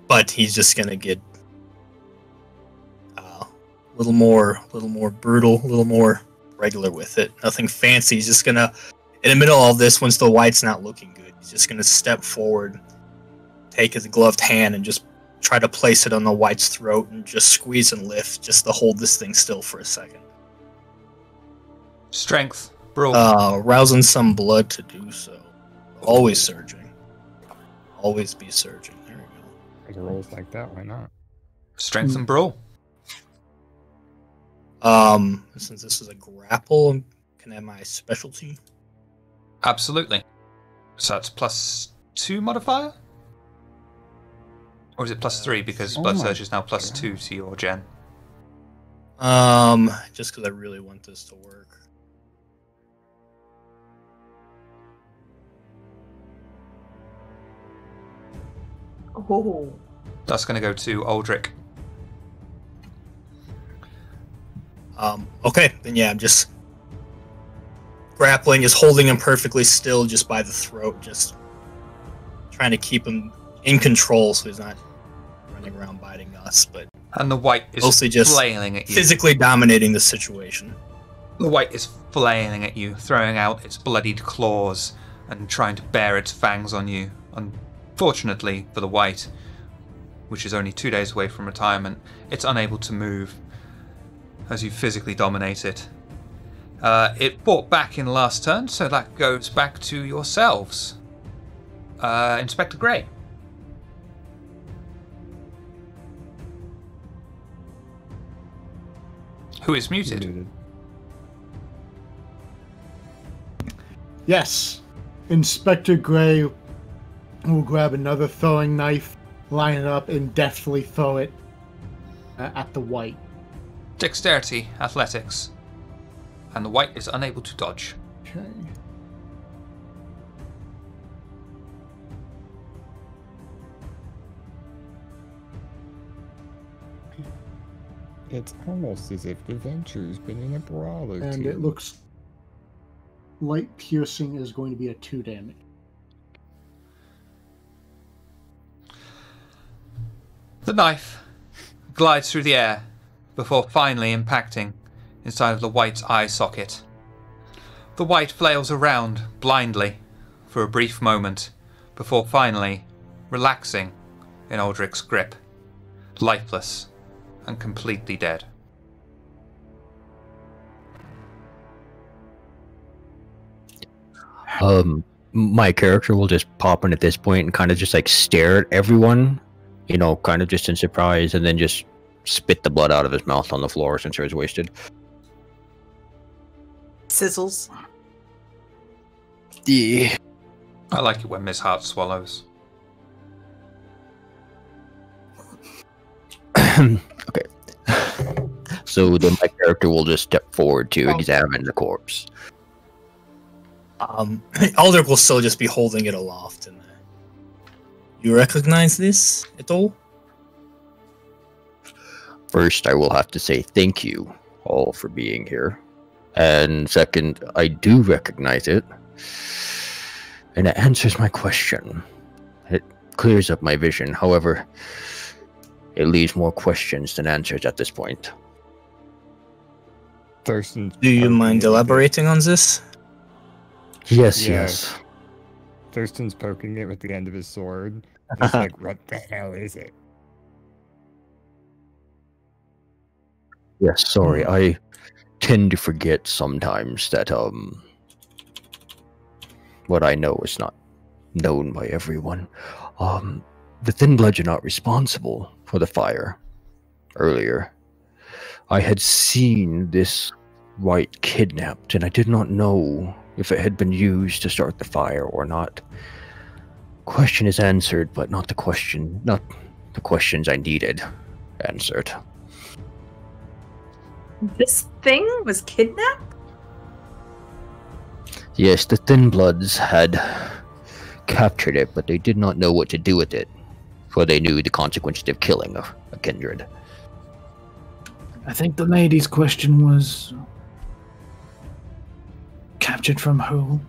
But he's just gonna get a little more brutal, a little more regular with it. Nothing fancy. He's just gonna, in the middle of all this, once the white's not looking good, he's just gonna step forward, take his gloved hand, and just try to place it on the white's throat and just squeeze and lift, just to hold this thing still for a second. Strength. Brawl. Rousing some blood to do so. Always surging. Always be surging. There we go. Rolls like that, why not? Strength and brawl. Since this is a grapple, can I have my specialty? Absolutely. So that's +2 modifier? Or is it +3 because Blood Surge is now +2 to your gen? Just because I really want this to work. Oh. That's going to go to Aldrich. Okay, then yeah, I'm just grappling, is holding him perfectly still just by the throat, just trying to keep him in control so he's not running around biting us, but And the white is mostly just flailing at you. physically dominating the situation. The white is flailing at you, throwing out its bloodied claws and trying to bear its fangs on you. Unfortunately for the white, which is only 2 days away from retirement, it's unable to move as you physically dominate it. It fought back in last turn, so that goes back to yourselves. Inspector Grey. Who is muted? Yes. Inspector Gray will grab another throwing knife, line it up, and deftly throw it at the white. Dexterity, athletics. And the white is unable to dodge. Okay. It's almost as if the venture's been in a brawl or And two. it looks light piercing is going to be a 2 damage. The knife glides through the air before finally impacting inside of the white's eye socket. The white flails around blindly for a brief moment before finally relaxing in Aldrich's grip, lifeless and completely dead. My character will just pop in at this point and kind of just like stare at everyone, you know, kind of just in surprise, and then just spit the blood out of his mouth on the floor since it was wasted. Sizzles. Yeah. I like it when Miss Hart swallows. Okay. So then my character will just step forward to examine the corpse. Aldrich will still just be holding it aloft. And you recognize this at all? First, I will have to say thank you all for being here. And second, I do recognize it. And it answers my question. It clears up my vision. However, it leaves more questions than answers at this point. Thurston. Do you mind elaborating on this? Yes, Yeah. yes. Thurston's poking it with the end of his sword. He's like, what the hell is it? Yes, sorry. I tend to forget sometimes that what I know is not known by everyone. The Thin Bloods are not responsible for the fire earlier. I had seen this white kidnapped, and I did not know if it had been used to start the fire or not. Question is answered, but not the questions I needed answered. This thing was kidnapped? Yes, the Thin Bloods had captured it, but they did not know what to do with it, for they knew the consequences of killing a kindred. I think the lady's question was captured from who?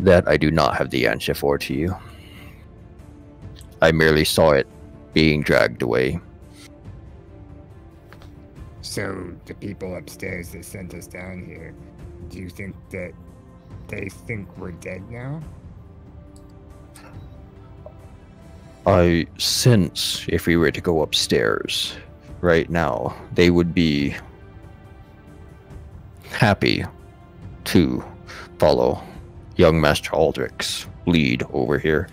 That I do not have the answer for to you. I merely saw it being dragged away. So, the people upstairs that sent us down here, do you think that they think we're dead now? I sense if we were to go upstairs right now, they would be happy to follow young Master Aldrich's lead over here,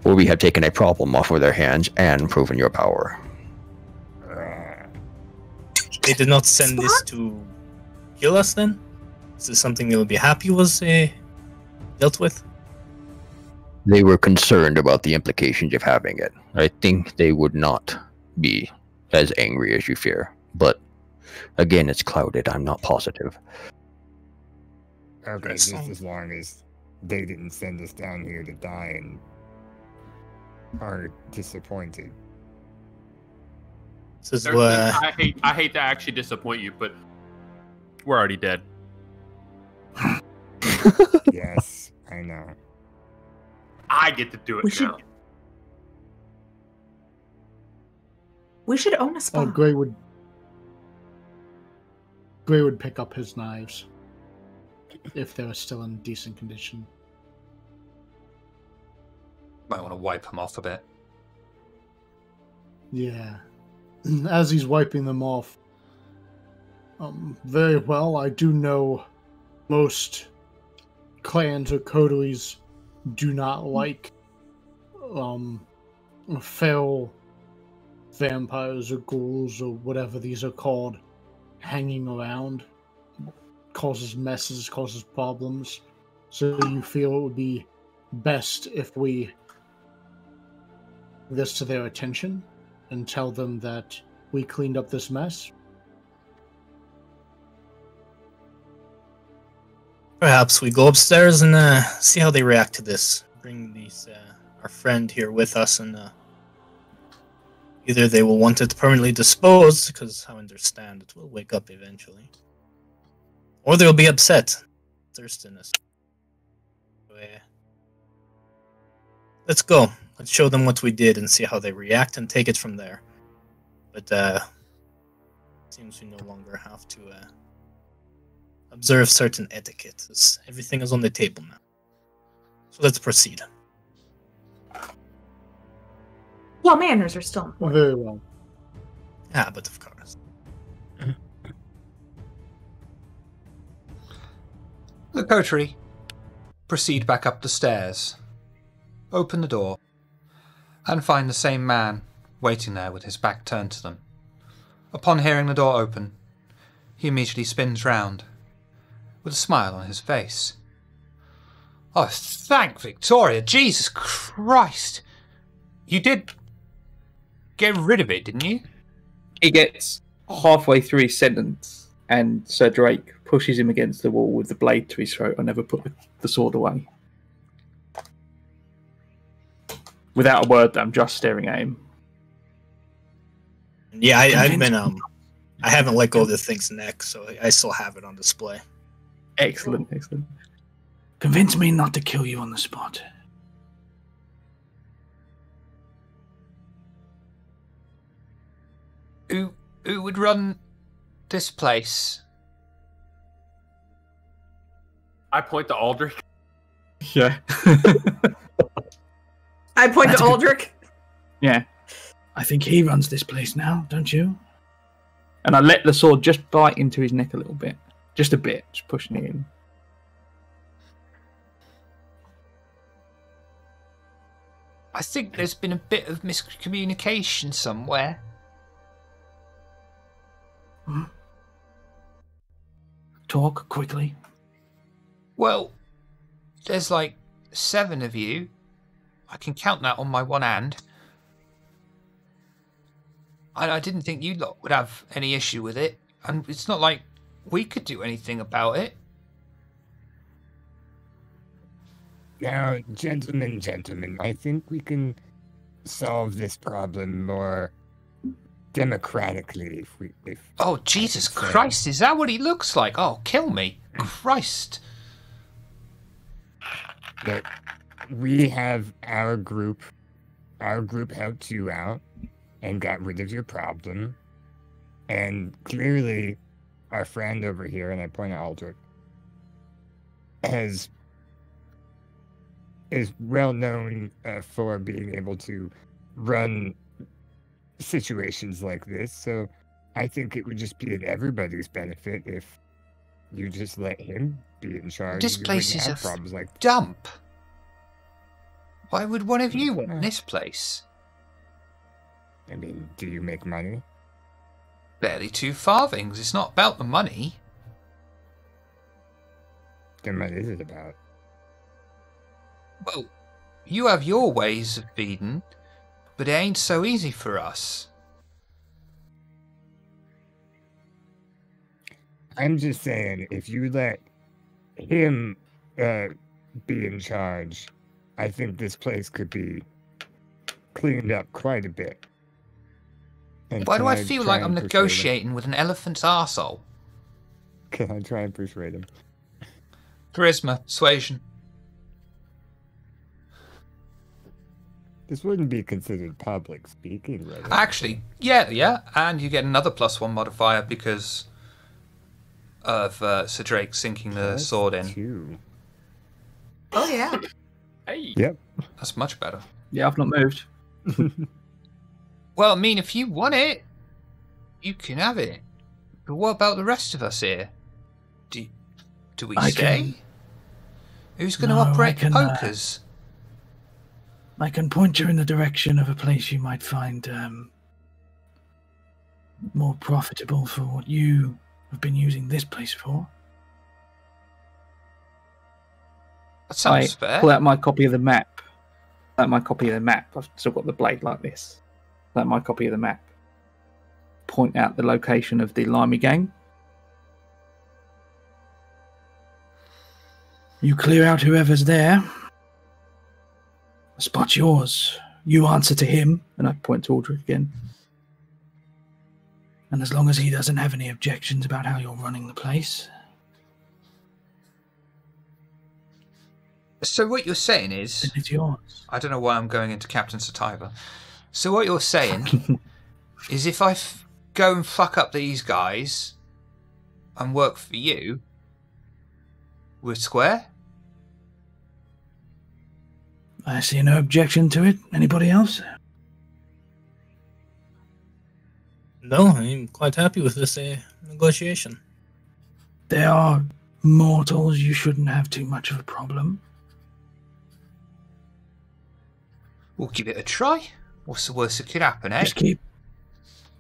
where we have taken a problem off of their hands and proven your power. They did not send this to kill us then? Is this something they would be happy was dealt with? They were concerned about the implications of having it. I think they would not be as angry as you fear. But again, it's clouded. I'm not positive. Okay, just as long as they didn't send us down here to die and are disappointed. This is Thurston, what I hate to actually disappoint you, but we're already dead. Yes, I know. I get to do it now. We should own a spa. Oh, Gray would pick up his knives if they were still in decent condition. Might want to wipe them off a bit. Yeah. As he's wiping them off, very well, I do know most clans or coteries do not like feral vampires or ghouls or whatever these are called hanging around. Causes messes, causes problems. So you feel it would be best if we bring this to their attention and tell them that we cleaned up this mess? Perhaps we go upstairs and see how they react to this. Bring these our friend here with us, and either they will want it permanently disposed, because I understand it will wake up eventually, or they'll be upset. Thirstiness. Let's go. Let's show them what we did and see how they react and take it from there. But seems we no longer have to observe certain etiquette. Everything is on the table now. So let's proceed. Well, manners are still important. Very well. Ah, but of course. The Coterie proceed back up the stairs, open the door, and find the same man waiting there with his back turned to them. Upon hearing the door open, he immediately spins round, with a smile on his face. Oh, thank Victoria! Jesus Christ! You did get rid of it, didn't you? He gets halfway through his sentence, and Sir Drake pushes him against the wall with the blade to his throat and never put the sword away. Without a word, I'm just staring at him. Yeah, I've been I haven't let go of the thing's neck, so I still have it on display. Excellent, excellent. Convince me not to kill you on the spot. Who would run this place? I point to Aldrich. Yeah. I point to Aldrich. Yeah. I think he runs this place now, don't you? And I let the sword just bite into his neck a little bit. Just a bit, just pushing it in. I think there's been a bit of miscommunication somewhere. Talk quickly. Well, there's like 7 of you. I can count that on my one hand. I didn't think you lot would have any issue with it, and it's not like we could do anything about it. Now, gentlemen, I think we can solve this problem more democratically if Oh, Jesus Christ, is that what he looks like? Oh, kill me. Christ. that we have our group helped you out and got rid of your problem, and clearly our friend over here, and I point at Aldrich, is well known for being able to run situations like this, so I think it would just be in everybody's benefit if you just let him be in charge. This You place wouldn't is have a problems like dump. Why would one of you want this place? I mean, do you make money? Barely 2 farthings. It's not about the money. Then what is it about? Well, you have your ways of feeding, but it ain't so easy for us. I'm just saying, if you let him be in charge, I think this place could be cleaned up quite a bit. And Why can do I feel try like I'm and persuade him? negotiating with an elephant's arsehole? Can I try and persuade him? Charisma, persuasion. This wouldn't be considered public speaking, right? Actually, yeah, and you get another +1 modifier because of Sir Drake sinking the sword in. 2. Oh yeah. Hey. Yep. That's much better. Yeah, I've not moved. Well, I mean, if you want it, you can have it. But what about the rest of us here? Do we stay? Who's going to No, operate I can, pokers? I can point you in the direction of a place you might find more profitable for what you have been using this place for. That sounds fair. Pull out my copy of the map. I've still got the blade like this. Pull out my copy of the map. Point out the location of the Limey gang. You clear out whoever's there. The spot's yours. You answer to him, And I point to Aldrich again. and as long as he doesn't have any objections about how you're running the place, So what you're saying is... then it's yours. I don't know why I'm going into Captain Sativa. So what you're saying is if I go and fuck up these guys and work for you, we're square? I see no objection to it. Anybody else? No, I'm quite happy with this negotiation. They are mortals. You shouldn't have too much of a problem. We'll give it a try. What's the worst that could happen, eh? Just keep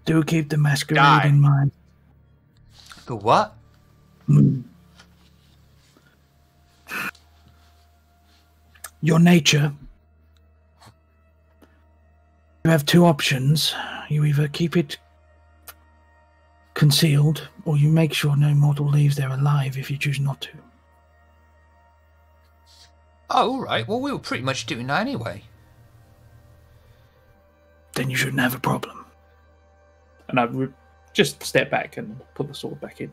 the masquerade Die. in mind. The what? Your nature. You have two options. You either keep it concealed, or you make sure no mortal leaves there alive if you choose not to. Oh, all right. Well, we were pretty much doing that anyway. Then you shouldn't have a problem. And I would just step back and put the sword back in.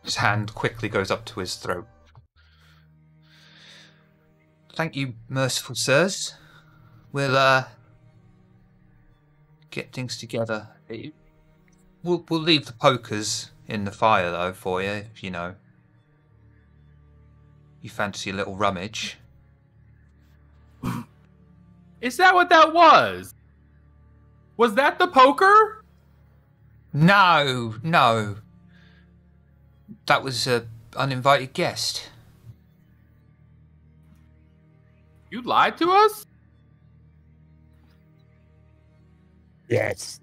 His hand quickly goes up to his throat. Thank you, merciful sirs. We'll get things together. We'll leave the pokers in the fire though for you, if you know. You fancy a little rummage. Is that what that was? Was that the poker? No. That was an uninvited guest. You lied to us? Yes.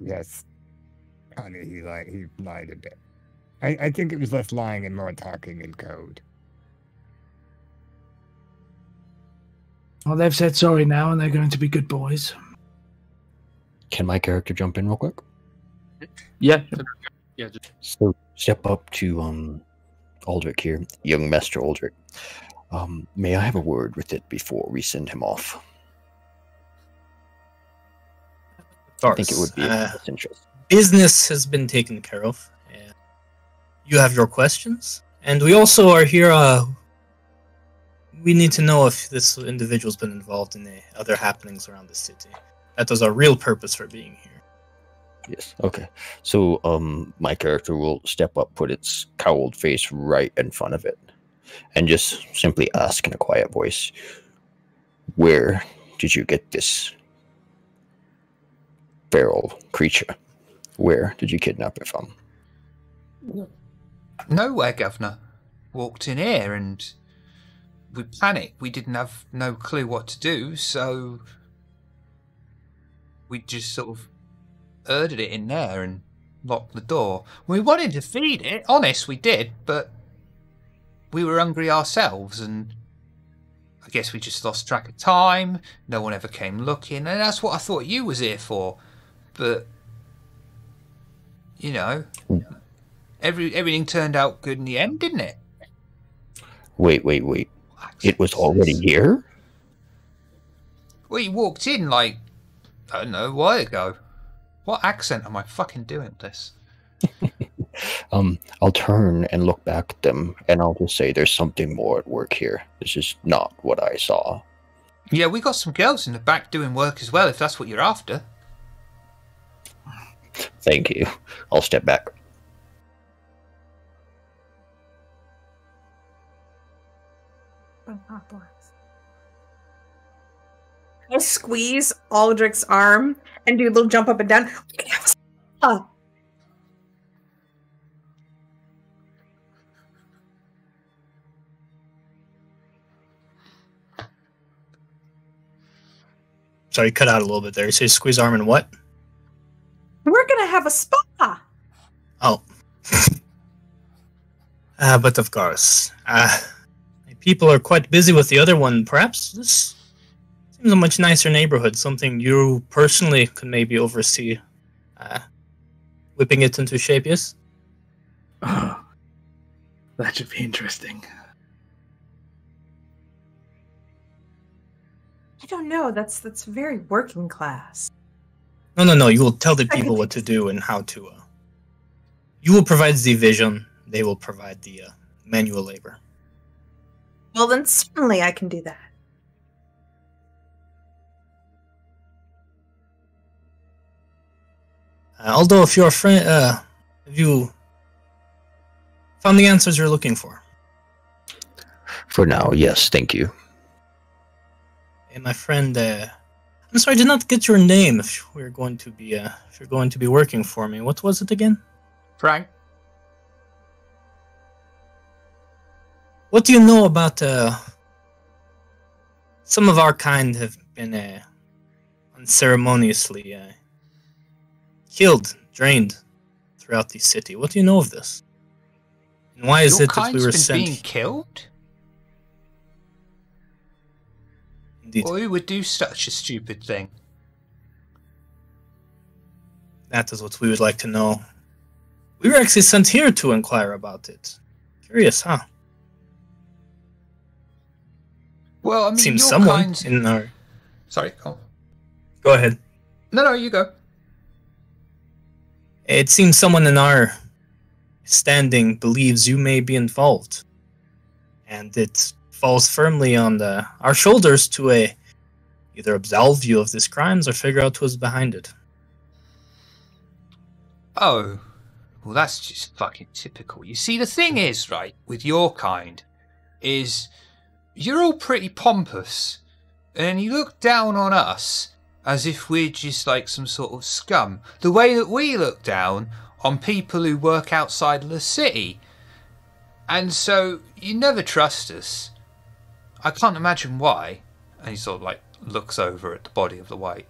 Honey, he lied a bit. I think it was less lying and more talking in code. Well, they've said sorry now, and they're going to be good boys. Can my character jump in real quick? Yeah. Yeah, just So step up to Aldrich here, young Master Aldrich. May I have a word with it before we send him off? I think it would be in his interest. Business has been taken care of. And you have your questions, and we also are here. We need to know if this individual's been involved in the other happenings around the city. That was our real purpose for being here. Yes. Okay. So, my character will step up, put its cowled face right in front of it, and just simply ask in a quiet voice, "Where did you get this feral creature? Where did you kidnap it from?" Nowhere, Governor. Walked in here and we panicked. We didn't have no clue what to do, so we just sort of herded it in there and locked the door. We wanted to feed it, honest, we did, but we were hungry ourselves, and I guess we just lost track of time. No one ever came looking, and that's what I thought you was here for. But you know, everything turned out good in the end, didn't it? Wait. It was already here? Well, you walked in like, I don't know, a while ago. What accent am I fucking doing with this? I'll turn and look back at them, and I'll just say there's something more at work here. This is not what I saw. Yeah, we got some girls in the back doing work as well, if that's what you're after. Thank you. I'll step back. I squeeze Aldrich's arm and do a little jump up and down. Sorry, cut out a little bit there. You say squeeze arm and what? We're gonna have a spa. Oh. But of course. People are quite busy with the other one. Perhaps this seems a much nicer neighborhood. Something you personally could maybe oversee. Whipping it into shape, yes? Oh, that should be interesting. I don't know. That's very working class. No. You will tell the people what to do and how to. You will provide the vision. They will provide the manual labor. Well, then certainly I can do that. Although, if you're a friend, if you found the answers you're looking for. For now, yes, thank you. And my friend, I'm sorry, I did not get your name. If you're going to be working for me, what was it again? Frank. What do you know about some of our kind have been unceremoniously killed, drained throughout the city? What do you know of this? And why is Your it that we were kind's been sent? being killed? Indeed. Or who would do such a stupid thing? That is what we would like to know. We were actually sent here to inquire about it. Curious, huh? Well, I mean, Seems your someone kind's... in our... Sorry, go on. Go ahead. No, you go. It seems someone in our standing believes you may be involved. And it falls firmly on our shoulders to either absolve you of these crimes or figure out who's behind it. Oh, well, that's just fucking typical. You see, the thing is, right, with your kind, is you're all pretty pompous, and you look down on us as if we're just like some sort of scum. The way that we look down on people who work outside of the city. And so, you never trust us. I can't imagine why. And he sort of like looks over at the body of the white.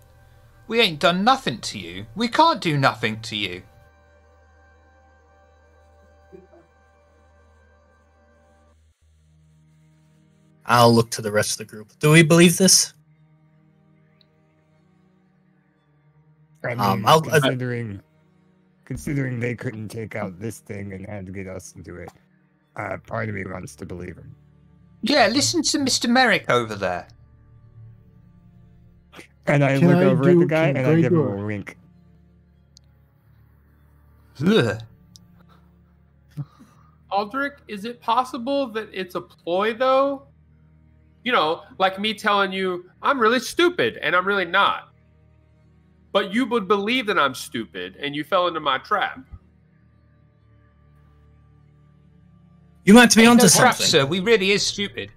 We ain't done nothing to you. We can't do nothing to you. I'll look to the rest of the group. Do we believe this? I mean, considering they couldn't take out this thing and had to get us into it, part of me wants to believe him. Yeah, listen to Mr. Merrick over there. And I look over at the guy and I give him a wink. Ugh. Aldrich, is it possible that it's a ploy, though? You know, like me telling you, I'm really stupid, and I'm really not. But you would believe that I'm stupid, and you fell into my trap. You might be onto No something. trap, sir. We really is stupid.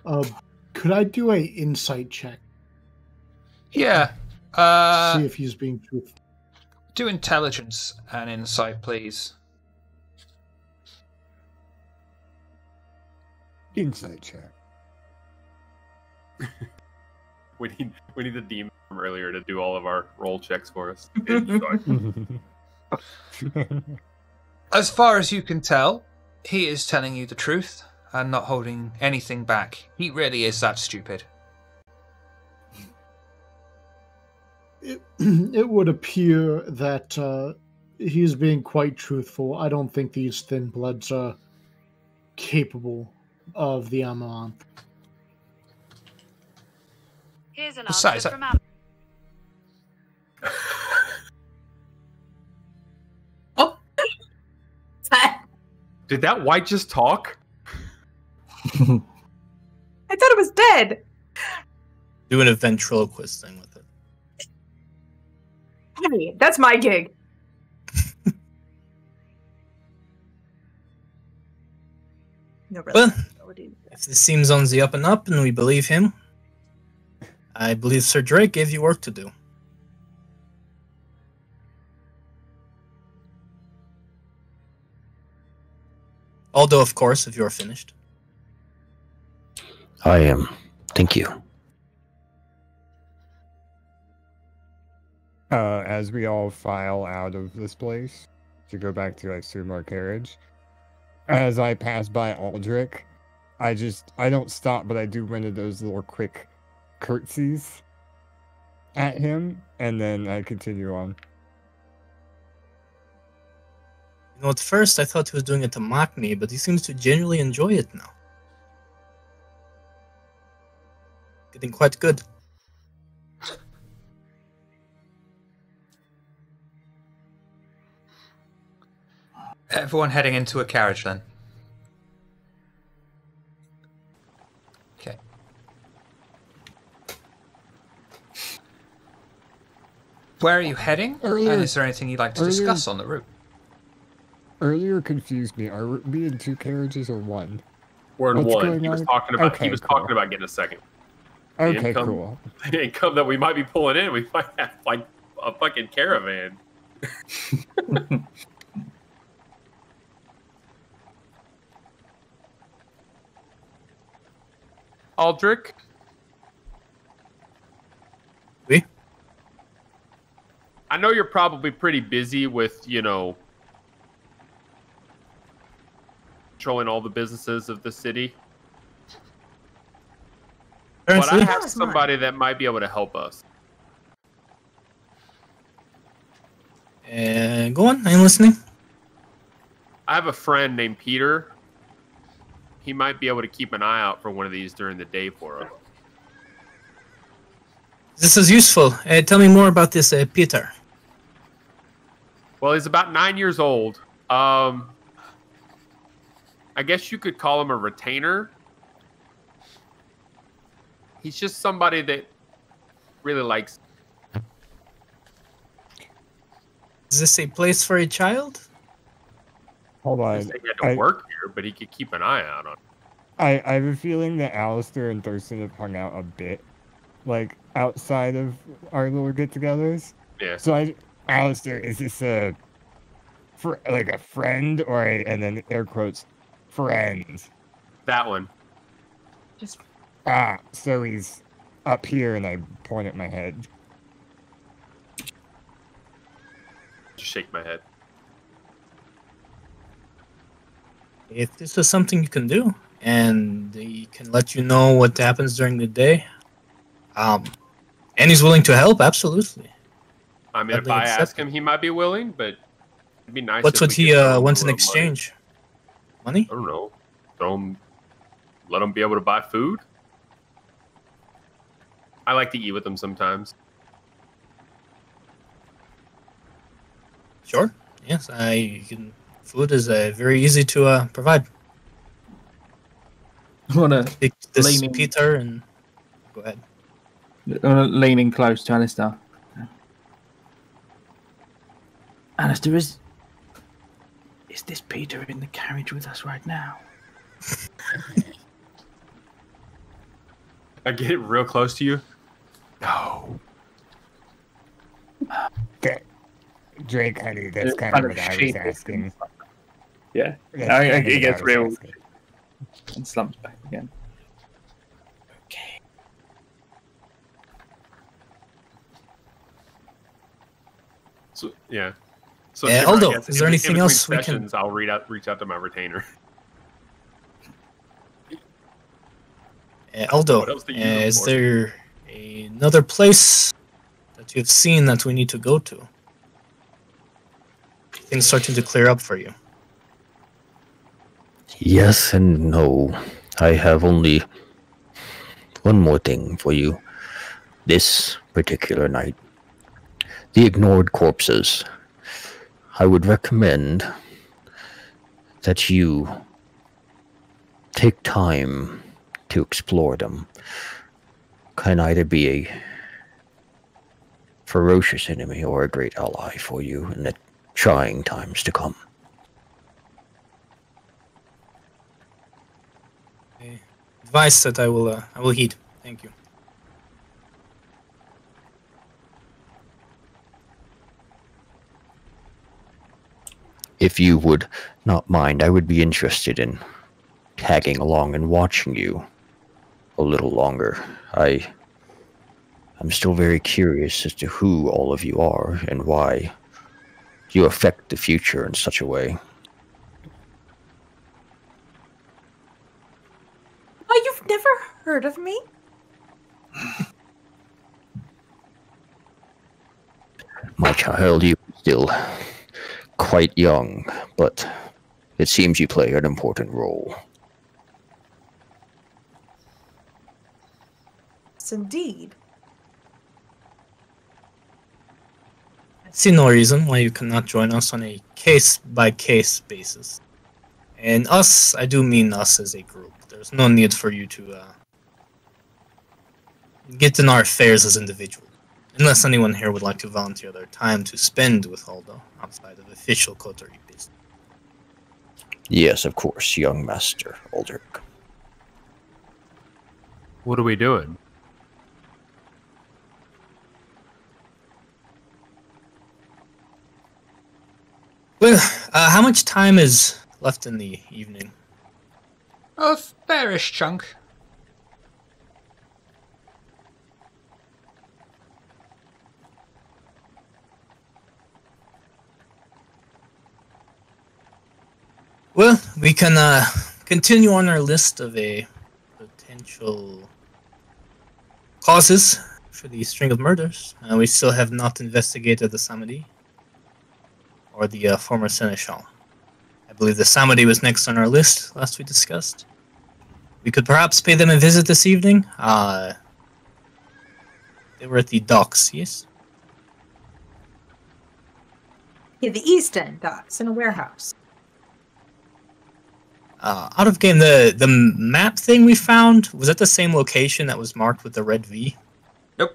Could I do a insight check? Yeah. See if he's being truthful. Do intelligence and insight, please. Insight check. We need the demon from earlier to do all of our roll checks for us. As far as you can tell, he is telling you the truth and not holding anything back. He really is that stupid. It would appear that he's being quite truthful. I don't think these thin bloods are capable of the Amaranth. Here's an Besides, answer from Am. Oh, Did that white just talk? I thought it was dead. doing a ventriloquist thing with it. Hey, that's my gig. No, really. Well, if this seems on the up and up and we believe him, I believe Sir Drake gave you work to do. Although, of course, if you're finished. I am. Thank you. As we all file out of this place to go back to, I assume, our carriage, as I pass by Aldrich, I don't stop, but I do one of those little quick curtsies at him, and then I continue on. You know, at first I thought he was doing it to mock me, but he seems to genuinely enjoy it now. Getting quite good. Everyone heading into a carriage then. Okay. Where are you heading? Earlier- And is there anything you'd like to earlier- discuss on the route? Earlier confused me. Are we in 2 carriages or 1? We're in What's one. going He was on? talking about. Okay, he was cool. talking about getting a second. Okay, income- cool. The income that we might be pulling in, we might have like a fucking caravan. Aldrich? Oui? I know you're probably pretty busy with, controlling all the businesses of the city. But I Apparently. have somebody that might be able to help us. Go on, I'm listening. I have a friend named Peter. He might be able to keep an eye out for one of these during the day for us. This is useful. Tell me more about this Peter. Well, he's about 9 years old. I guess you could call him a retainer. He's just somebody that really likes. Is this a place for a child? Hold He on. had to work here, but he could keep an eye out on it. I have a feeling that Alistair and Thurston have hung out a bit, like, outside of our little get-togethers. Yeah. So Alistair, is this a friend or and then air quotes, friend? That one. Just So he's up here and I point at my head. Just shake my head. If this is something you can do, and he can let you know what happens during the day, and he's willing to help, absolutely. I mean, if Gladly I accept ask him, he might be willing, but it'd be nice. What's if what we he could throw him a wants in little exchange? Money? Money? I don't know. Let him be able to buy food. I like to eat with him sometimes. Sure. Yes, food is very easy to provide. I want to Take this Leaning- Peter and go ahead. leaning close to Alistair. Alistair, is this Peter in the carriage with us right now? I get real close to you. No. Okay. Drake, honey, that's It's kind kind of of what I was shaky. asking. Yeah. That's I kind of he what gets I was real asking. and slumps back again. Okay. So yeah. So Yeah, Shimmer, I Aldo, guess is there in anything between else we can- sessions, I'll reach out to my retainer. Aldo, What else do you look is for? there another place that you've seen that we need to go to? Things starting to clear up for you. Yes and no. I have only one more thing for you. This particular night, the ignored corpses. I would recommend that you take time to explore them. Can either be a ferocious enemy or a great ally for you in the trying times to come. Advice that I will heed. Thank you. If you would not mind, I would be interested in tagging along and watching you a little longer. I'm still very curious as to who all of you are and why you affect the future in such a way. Oh, you've never heard of me? My child, you are still quite young, but it seems you play an important role. Yes, indeed. I see no reason why you cannot join us on a case-by-case basis. And us, I do mean us as a group. There's no need for you to get in our affairs as individuals. Unless anyone here would like to volunteer their time to spend with Aldo outside of official Coterie business. Yes, of course, young Master Aldrich. What are we doing? Well, how much time is left in the evening? A fairish chunk. Well, we can continue on our list of potential causes for the string of murders. We still have not investigated the Samedi or the former Seneschal. I believe the Samedi was next on our list, last we discussed. We could perhaps pay them a visit this evening. They were at the docks, yes? Yeah, the East End docks in a warehouse. Out of game, the map thing we found, was that the same location that was marked with the red V? Nope.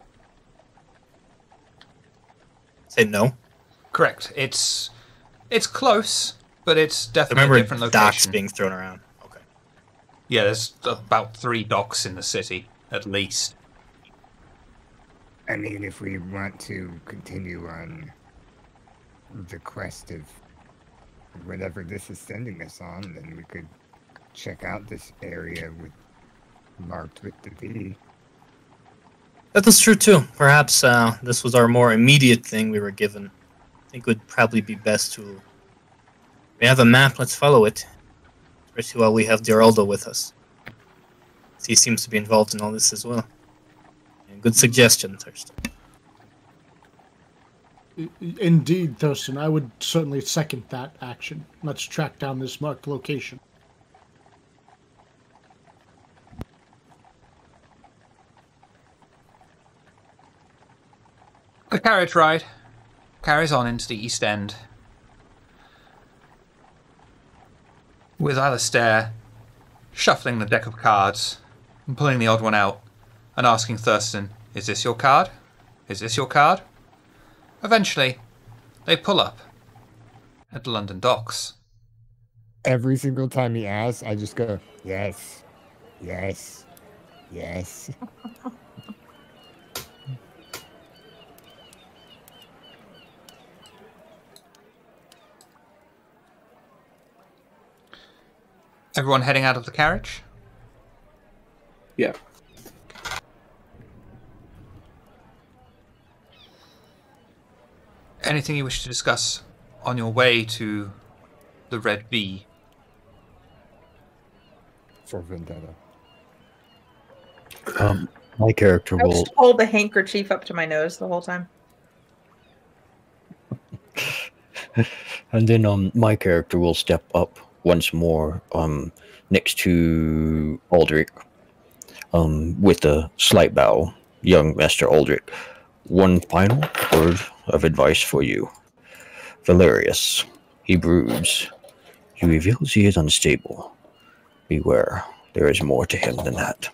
Say no. Correct. It's close, but it's I definitely a remember different location. docks being thrown around. Okay. Yeah, there's about 3 docks in the city, at least. I mean, if we want to continue on the quest of whatever this is sending us on, then we could check out this area marked with the V. That is true too. Perhaps this was our more immediate thing we were given. I think it would probably be best to... We have a map, let's follow it. Especially while we have Geraldo with us. He seems to be involved in all this as well. And good suggestion, Thurston. Indeed, Thurston. I would certainly second that action. Let's track down this marked location. The carriage ride carries on into the East End, with Alistair shuffling the deck of cards and pulling the odd one out and asking Thurston, "Is this your card? Is this your card?" Eventually, they pull up at the London docks. Every single time he asks, I just go, yes, yes, yes. Everyone heading out of the carriage? Yeah. Anything you wish to discuss on your way to the Red V? For Vendetta. My character I will... just hold the handkerchief up to my nose the whole time. And then my character will step up once more next to Aldrich with a slight bow. Young Master Aldrich, one final word of advice for you. Valerius, he broods. He reveals he is unstable. Beware, there is more to him than that.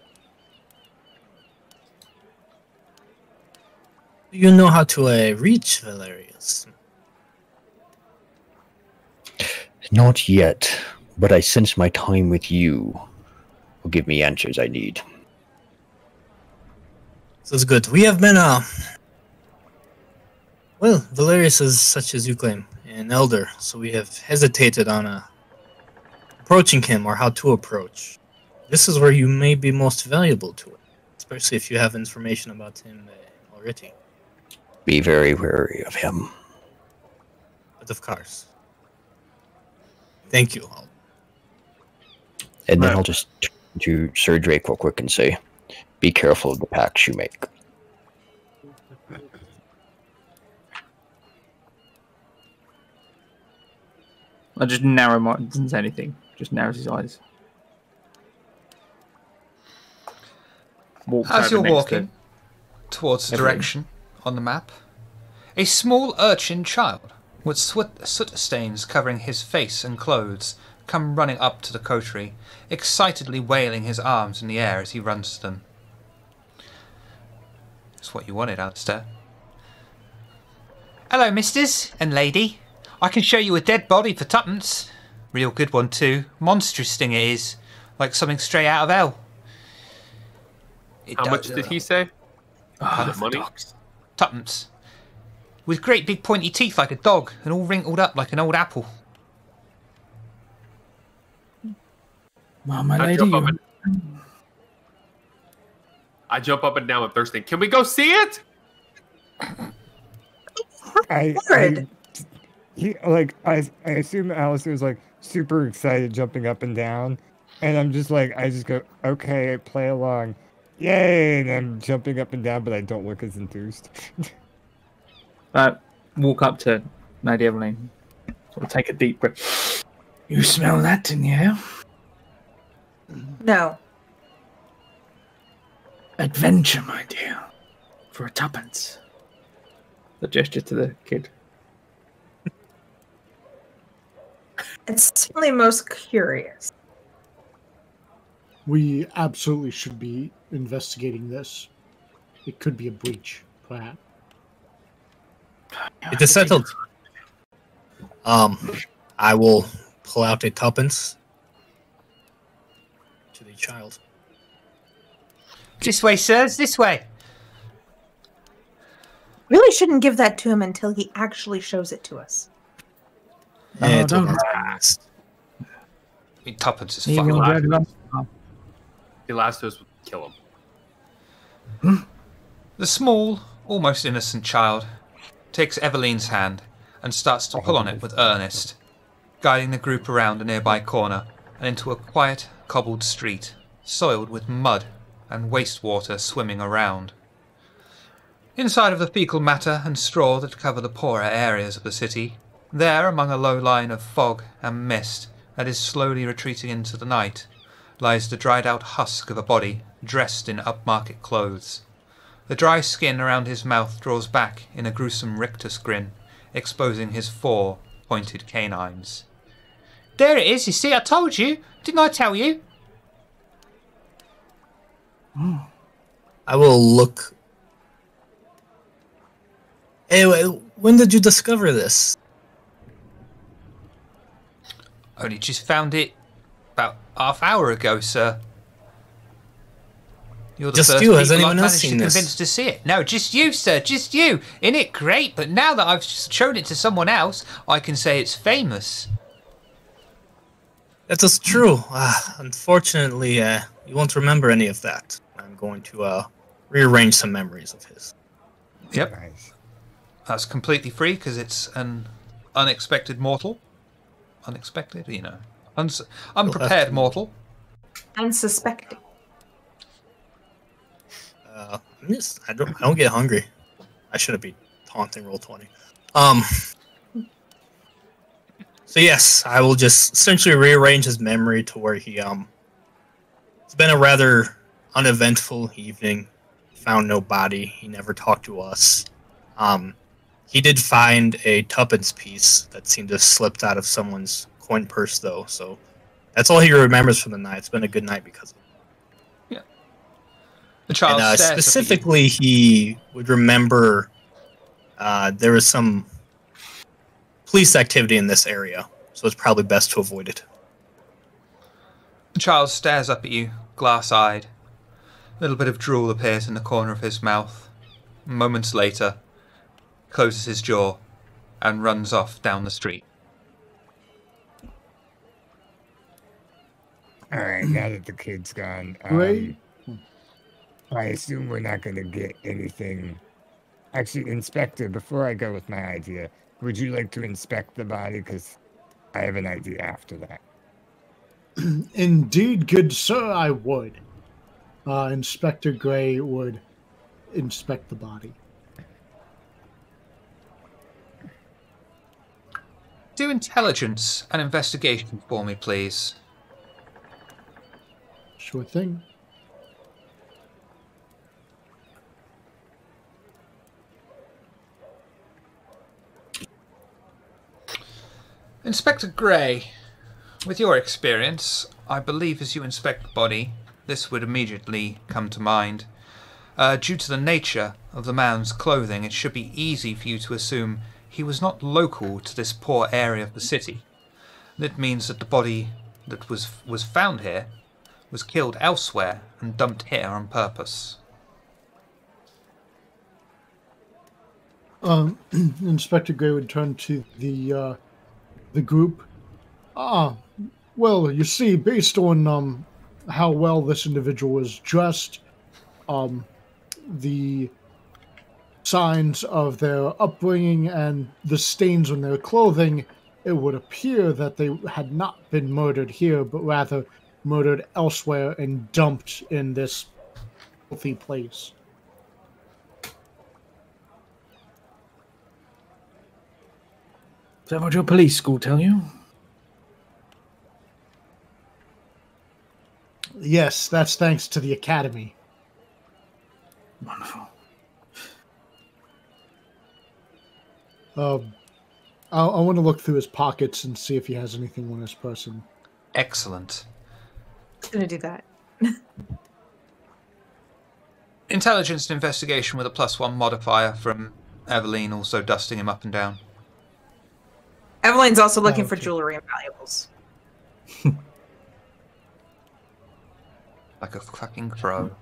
Do you know how to reach Valerius? Not yet, but I sense my time with you will give me answers I need. This is good. We have been, well, Valerius is, such as you claim, an elder, so we have hesitated on approaching him or how to approach. This is where you may be most valuable to it, especially if you have information about him already. Be very wary of him. But of course. Thank you. And then I'll just turn to Sir Drake real quick and say, be careful of the pacts you make. I just narrow my... doesn't say anything. Just narrows his eyes. Walks As over you're next walking towards the direction on the map, a small urchin child with soot stains covering his face and clothes come running up to the coterie, excitedly waving his arms in the air as he runs to them. That's what you wanted, Alistair. Hello, misters and lady. I can show you a dead body for tuppence. Real good one too. Monstrous thing it is. Like something straight out of hell. How much did he say? Oh, Money? Tuppence. With great big pointy teeth like a dog and all wrinkled up like an old apple. Well, my I lady, jump up I jump up and down with thirsting. Can we go see it? I assume Alistair's like super excited, jumping up and down, and I'm just like, I just go, okay, play along, yay, and I'm jumping up and down, but I don't look as enthused. Walk up to Lady Evelyn. Sort of take a deep breath. you smell that, didn't you? No. Adventure, my dear. For a tuppence. The gesture to the kid. It's certainly most curious. We absolutely should be investigating this. It could be a breach, perhaps. It is settled. I will pull out a tuppence to the child. This way, sirs, this way. Really shouldn't give that to him until he actually shows it to us. Yeah, don't. Tuppence is He fucking will life. dread us. The last of us would kill him. The small, almost innocent child takes Eveline's hand and starts to pull on it with earnest, guiding the group around a nearby corner and into a quiet, cobbled street, soiled with mud and wastewater swimming around. Inside of the fecal matter and straw that cover the poorer areas of the city, there, among a low line of fog and mist that is slowly retreating into the night, lies the dried-out husk of a body dressed in upmarket clothes. The dry skin around his mouth draws back in a gruesome rictus grin, exposing his 4 pointed canines. There it is, you see, I told you! Didn't I tell you? I will look. Hey, when did you discover this? Only just found it about half hour ago, sir. You're the Just first you? Has people anyone I've else managed seen to this? convince to see it. No, just you, sir, just you. Isn't it great? But now that I've shown it to someone else, I can say it's famous. That is true. Unfortunately, you won't remember any of that. I'm going to rearrange some memories of his. Yep. Nice. That's completely free because it's an unexpected mortal. Unexpected, you know. Unprepared mortal. Unsuspecting. I don't get hungry. I shouldn't be taunting roll 20. So yes, I will just essentially rearrange his memory to where he it's been a rather uneventful evening. Found no body. He never talked to us. He did find a tuppence piece that seemed to have slipped out of someone's coin purse, though. So that's all he remembers from the night. It's been a good night because of it. Yeah. The child And stares specifically, he would remember there was some police activity in this area, so it's probably best to avoid it. The child stares up at you, glass-eyed. A little bit of drool appears in the corner of his mouth. Moments later, closes his jaw and runs off down the street. Alright, now that the kid's gone, Great. I assume we're not going to get anything. Actually, Inspector, before I go with my idea, would you like to inspect the body? Because I have an idea after that. Indeed, good sir, I would. Inspector Gray would inspect the body. Do intelligence and investigation for me, please. Sure thing. Inspector Gray, with your experience, I believe as you inspect the body, this would immediately come to mind. Due to the nature of the man's clothing, it should be easy for you to assume he was not local to this poor area of the city. That means that the body that was found here was killed elsewhere and dumped here on purpose. Inspector Gray would turn to the group. Well, you see, based on how well this individual was dressed, the signs of their upbringing and the stains on their clothing, it would appear that they had not been murdered here, but rather murdered elsewhere and dumped in this filthy place. Is that what your police school tell you? Yes, that's thanks to the academy. Wonderful. I want to look through his pockets and see if he has anything on his person. Excellent. I'm gonna do that. Intelligence and investigation with a +1 modifier from Eveline, also dusting him up and down. Eveline's also looking for okay. jewelry and valuables. Like a fucking crow.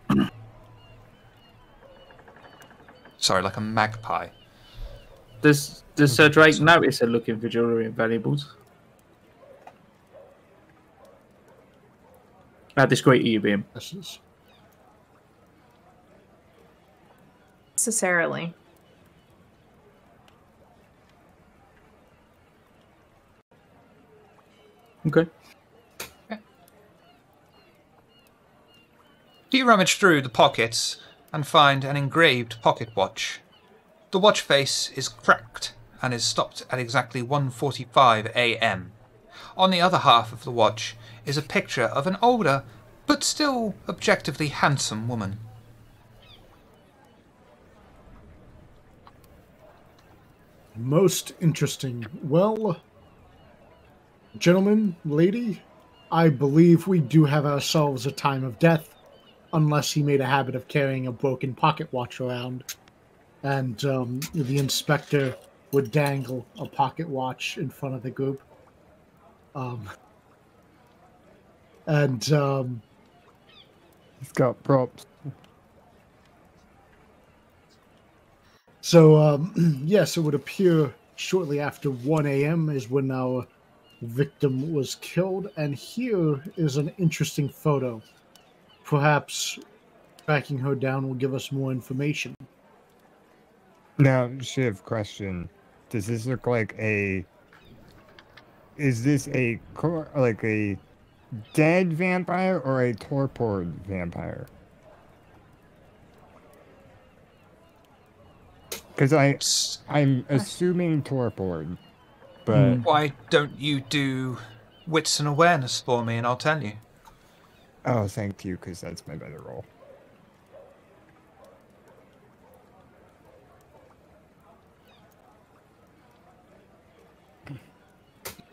Sorry, like a magpie. Does Sir Drake notice her looking for jewellery and valuables? How discreet are you being? Necessarily. Okay. You rummage through the pockets and find an engraved pocket watch. The watch face is cracked and is stopped at exactly 1:45 a.m. On the other half of the watch is a picture of an older, but still objectively handsome woman. Most interesting. Well, gentlemen, lady, I believe we do have ourselves a time of death, unless he made a habit of carrying a broken pocket watch around. And the inspector would dangle a pocket watch in front of the group. He's got props. So, yes, it would appear shortly after 1 a.m. is when our victim was killed. And here is an interesting photo. Perhaps tracking her down will give us more information. Now, Shiv, question. Does this look like a... Is this a dead vampire or a torpored vampire? Because I'm assuming torpored, but... Why don't you do wits and awareness for me and I'll tell you? Oh, thank you, because that's my better role.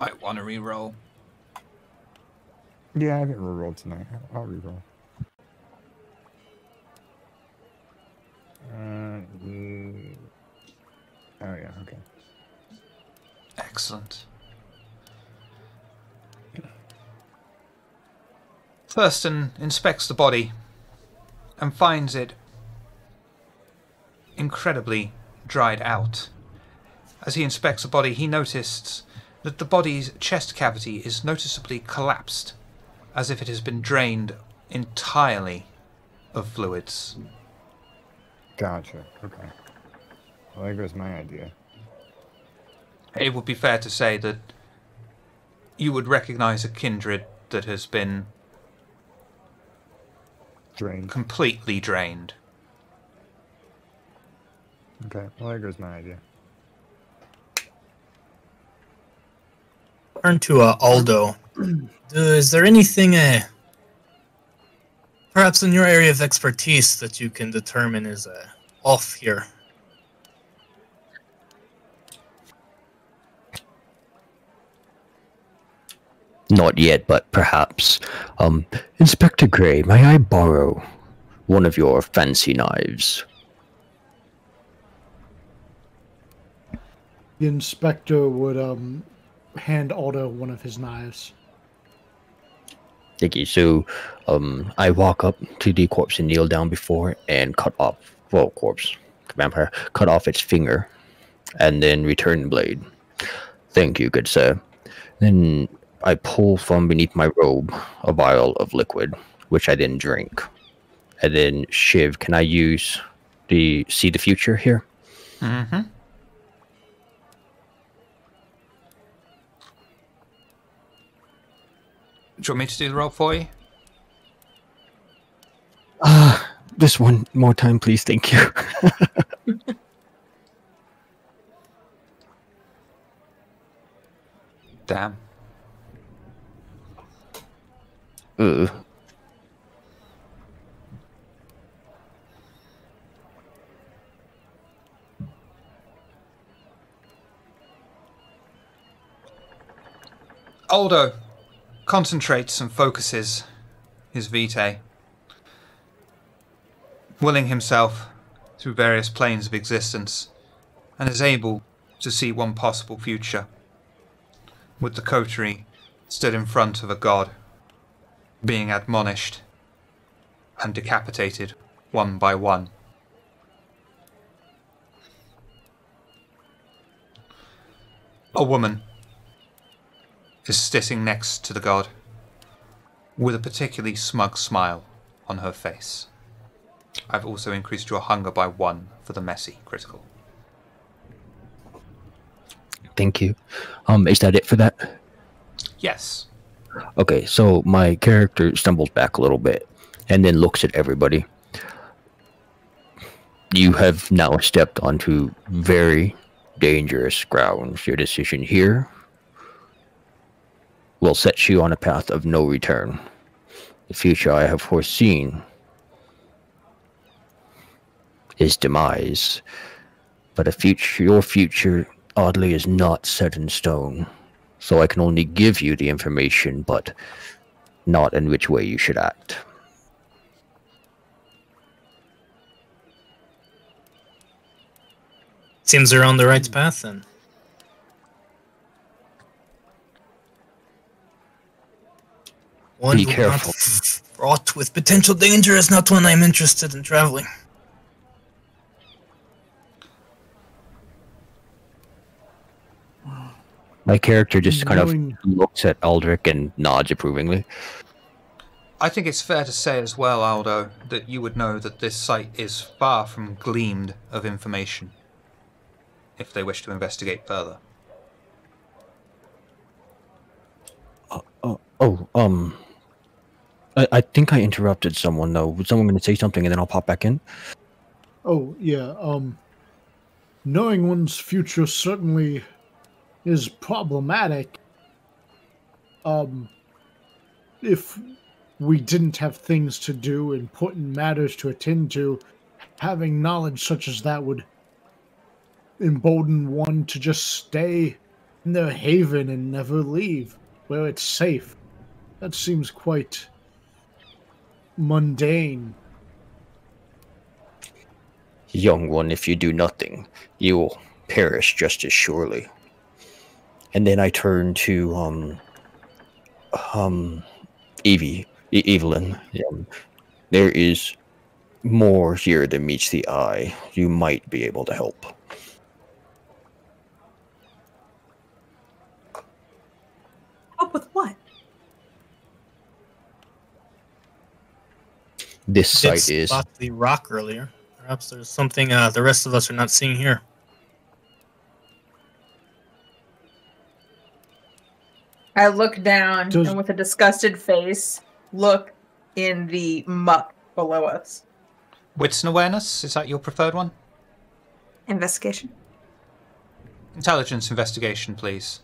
I want to re-roll. Yeah, I haven't rerolled tonight. I'll reroll. Oh yeah, okay. Excellent. Thurston inspects the body and finds it incredibly dried out. As he inspects the body, he noticed that the body's chest cavity is noticeably collapsed, as if it has been drained entirely of fluids. Gotcha. Okay. Well, there goes my idea. It would be fair to say that you would recognize a kindred that has been Drained. completely drained. Okay. Well, there goes my idea. Turn to Aldo. Is there anything, perhaps in your area of expertise, that you can determine is off here? Not yet, but perhaps. Inspector Gray, may I borrow one of your fancy knives? The inspector would hand Aldo one of his knives. Thank you. So, I walk up to the corpse and kneel down before it and cut off, vampire, cut off its finger, and then return the blade. Thank you, good sir. Then I pull from beneath my robe a vial of liquid, which I then drink. And then, Shiv, can I use the see the future here? Mm-hmm. Do you want me to do the roll for you? Just one more time, please. Thank you. Damn. Aldo concentrates and focuses his vitae, willing himself through various planes of existence, and is able to see one possible future, with the Coterie stood in front of a god, being admonished and decapitated one by one. A woman is sitting next to the god, with a particularly smug smile on her face. I've also increased your hunger by 1 for the messy critical. Thank you. Is that it for that? Yes. Okay, so my character stumbles back a little bit and then looks at everybody. You have now stepped onto very dangerous grounds. Your decision here will set you on a path of no return. The future I have foreseen is demise, but your future, oddly, is not set in stone. So I can only give you the information, but not in which way you should act. Seems they're on the right path then. One Be who careful. not fraught with potential danger is not one I'm interested in traveling. My character just kind of Knowing- looks at Aldrich and nods approvingly. I think it's fair to say as well, Aldo, that you would know that this site is far from gleamed of information, if they wish to investigate further. I think I interrupted someone, though. Was someone going to say something, and then I'll pop back in? Oh, yeah, knowing one's future certainly is problematic. If we didn't have things to do, important matters to attend to, having knowledge such as that would embolden one to just stay in their haven and never leave, where it's safe. That seems quite mundane. Young one, if you do nothing, you will perish just as surely. And then I turn to Evelyn. There is more here than meets the eye. You might be able to help. Help with what? This Did site is. spot the rock earlier. Perhaps there's something the rest of us are not seeing here. I look down and with a disgusted face, look in the muck below us. Wits and awareness, is that your preferred one? Investigation. Intelligence investigation, please.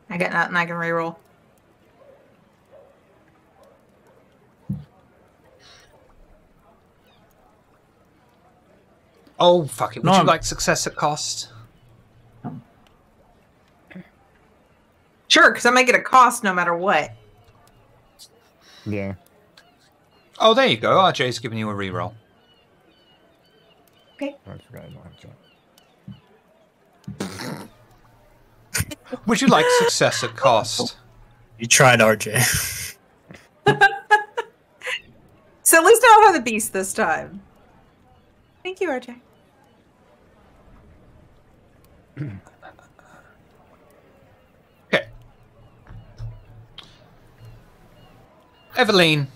I get that and I can reroll. Oh, fuck it. Would No, you like success at cost? Sure, because I might get a cost no matter what. Yeah. Oh, there you go. RJ's giving you a reroll. Okay. I forgot I don't have to. Would you like success at cost? You tried, RJ. So at least I'll have the beast this time. Thank you, RJ. Okay. Eveline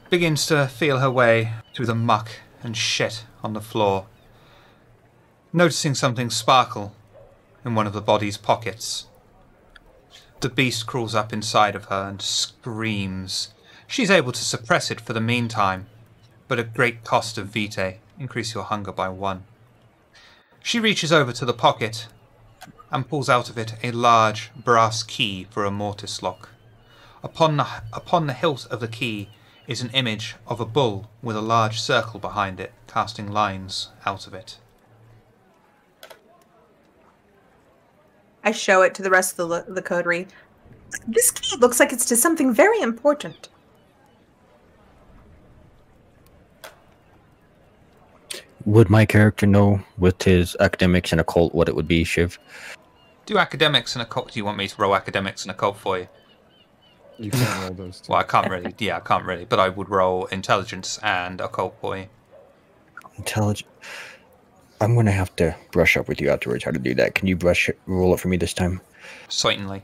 begins to feel her way through the muck and shit on the floor, noticing something sparkle in one of the body's pockets. The beast crawls up inside of her and screams. She's able to suppress it for the meantime, but at great cost of vitae. Increase your hunger by 1. She reaches over to the pocket and pulls out of it a large brass key for a mortise lock. Upon the hilt of the key is an image of a bull with a large circle behind it, casting lines out of it. I show it to the rest of the coterie. This key looks like it's to something very important. Would my character know with his academics and occult what it would be, Shiv? Do academics and occult. Do you want me to roll academics and occult for you? You can't roll those two. Well, I can't really. Yeah, I can't really. But I would roll intelligence and occult for you. Intelligent. I'm going to have to brush up with you afterwards how to do that. Can you roll it for me this time? Certainly.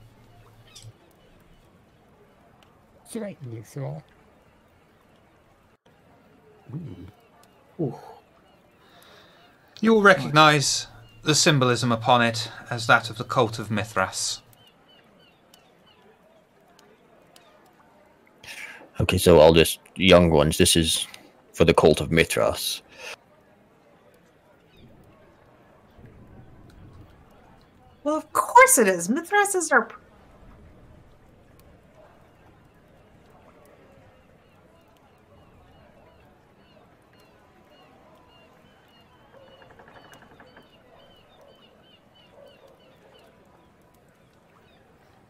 Certainly, so. You will recognize the symbolism upon it as that of the cult of Mithras. Okay, so all this young ones, this is for the cult of Mithras. Well, of course it is. Mithras is our...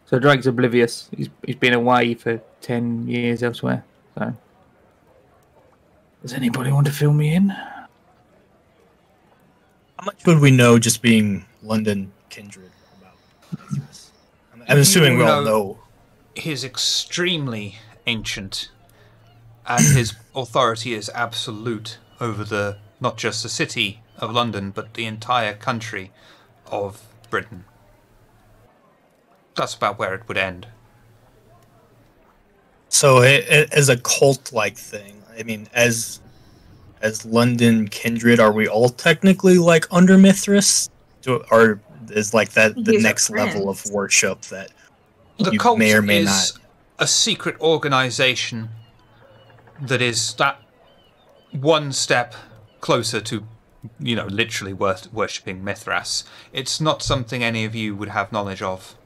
So Drake's oblivious. He's been away for 10 years elsewhere. So Does anybody want to fill me in? How much would we know just being London Kindred about this? I'm assuming we all know. He is extremely ancient, and his authority is absolute over not just the city of London, but the entire country of Britain. That's about where it would end. So as a cult-like thing, I mean, as London Kindred, are we all technically like under Mithras? Or is like that the next level of worship that The you cult may or may is not? a secret organization that is that one step closer to literally worshipping Mithras. It's not something any of you would have knowledge of.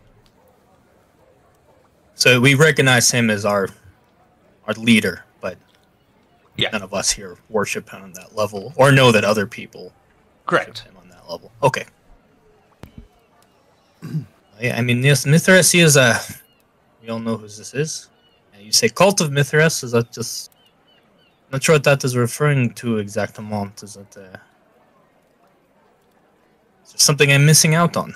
So we recognize him as our leader, but Yeah. none of us here worship him on that level, or know that other people Correct. worship him on that level. Okay. Yeah, I mean, yes, Mithras is we all know who this is. You say cult of Mithras, is that just... I'm not sure what that is referring to exactement. Is that... is there something I'm missing out on?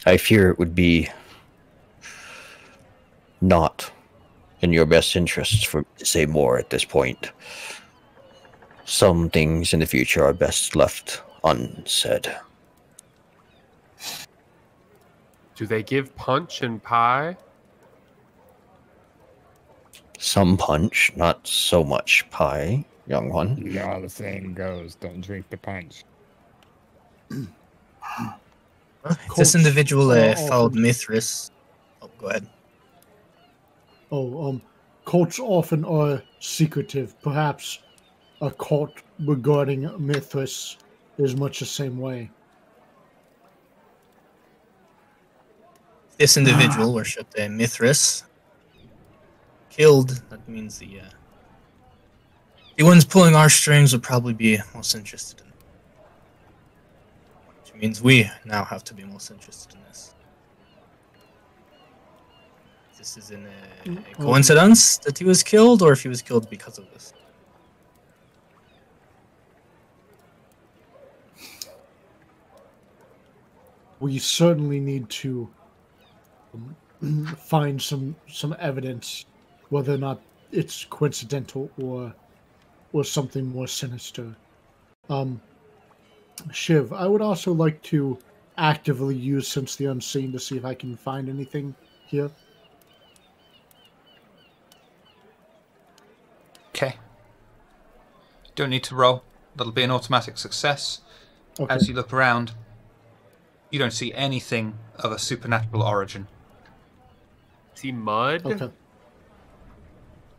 I fear it would be not in your best interests for me to say more at this point. Some things in the future are best left unsaid. Do they give punch and pie? Some punch, not so much pie, young one. You know how the saying goes, don't drink the punch. This individual followed Mithras. Oh, go ahead. Cults often are secretive. Perhaps a cult regarding Mithras is much the same way. This individual worshipped Mithras. Killed. That means the ones pulling our strings would probably be most interested in. Which means we now have to be most interested in this. This is a coincidence that he was killed, or if he was killed because of this. We certainly need to find some evidence, whether or not it's coincidental or something more sinister. Shiv, I would also like to actively use Sense the Unseen to see if I can find anything here. Okay. Don't need to roll. That'll be an automatic success. Okay. As you look around, you don't see anything of a supernatural origin. See mud? Okay.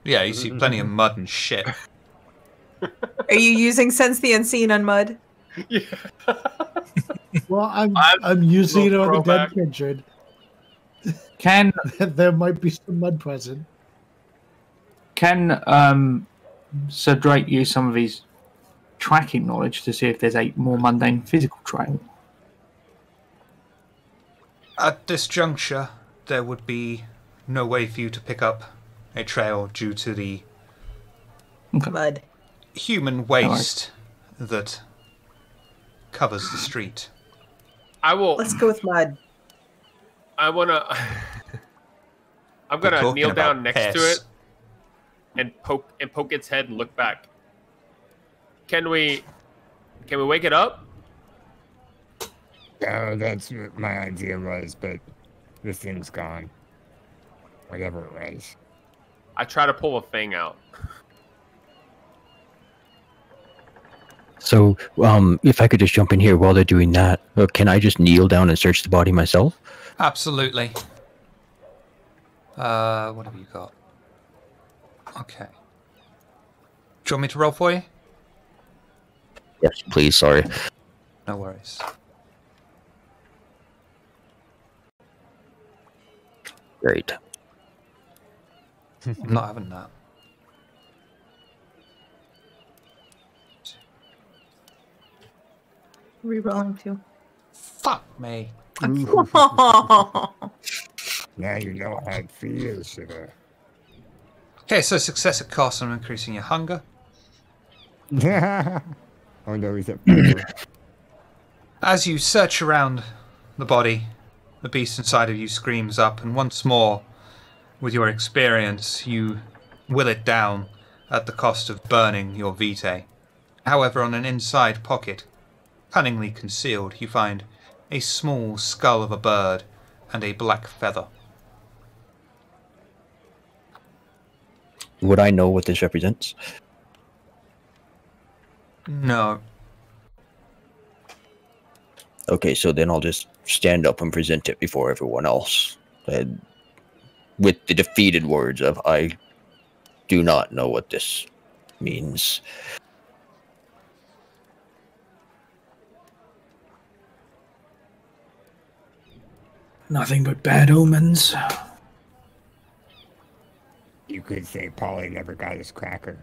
Yeah, you see plenty of mud and shit. Are you using Sense the Unseen on mud? Yeah. Well, I'm using it on the dead throwback. Kindred. Can There might be some mud present. Sir Drake use some of his tracking knowledge to see if there's a more mundane physical trail? At this juncture, there would be no way for you to pick up a trail due to the Mud. human waste that covers the street. I will. Let's go with mud. I'm gonna talking kneel down about next to piss. it and poke its head and look back. Can we wake it up? Oh, that's what my idea was, but this thing's gone. Whatever it was. I try to pull a thing out. So, if I could just jump in here while they're doing that, can I just kneel down and search the body myself? Absolutely. What have you got? Okay. Do you want me to roll for you? Yes, please, sorry. No worries. Great. I'm not having that. Rerolling too. Fuck me. Now you know how it feels, Shiver. Okay, so success at cost on increasing your hunger. Oh no, he's at 4. As you search around the body, the beast inside of you screams up, and once more, with your experience, you will it down at the cost of burning your vitae. However, on an inside pocket, cunningly concealed, you find a small skull of a bird and a black feather. Would I know what this represents? No. Okay, so then I'll just stand up and present it before everyone else. And with the defeated words of, I do not know what this means. Nothing but bad omens. You could say Polly never got his cracker.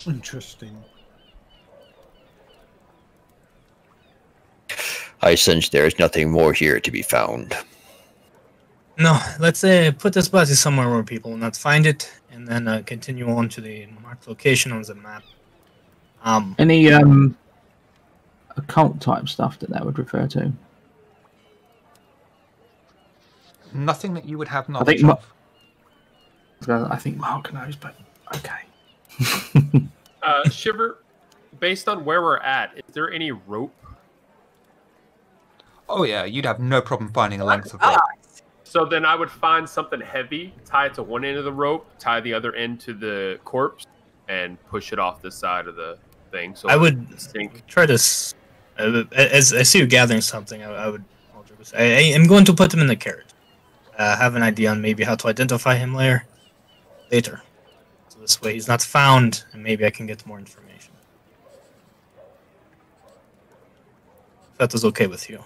Interesting. I sense there is nothing more here to be found. No, let's put this body somewhere where people will not find it, and then continue on to the marked location on the map. Any occult type stuff that would refer to? Nothing that you would have I knowledge think of. I think Mark knows, but okay. Shiver, based on where we're at, is there any rope? Oh yeah, you'd have no problem finding a length of rope. So then I would find something heavy, tie it to one end of the rope, tie the other end to the corpse, and push it off the side of the thing. So I would sink. try to, as I see you gathering something, I am going to put him in the carriage. Have an idea on maybe how to identify him later. So this way he's not found, and maybe I can get more information. If that was okay with you.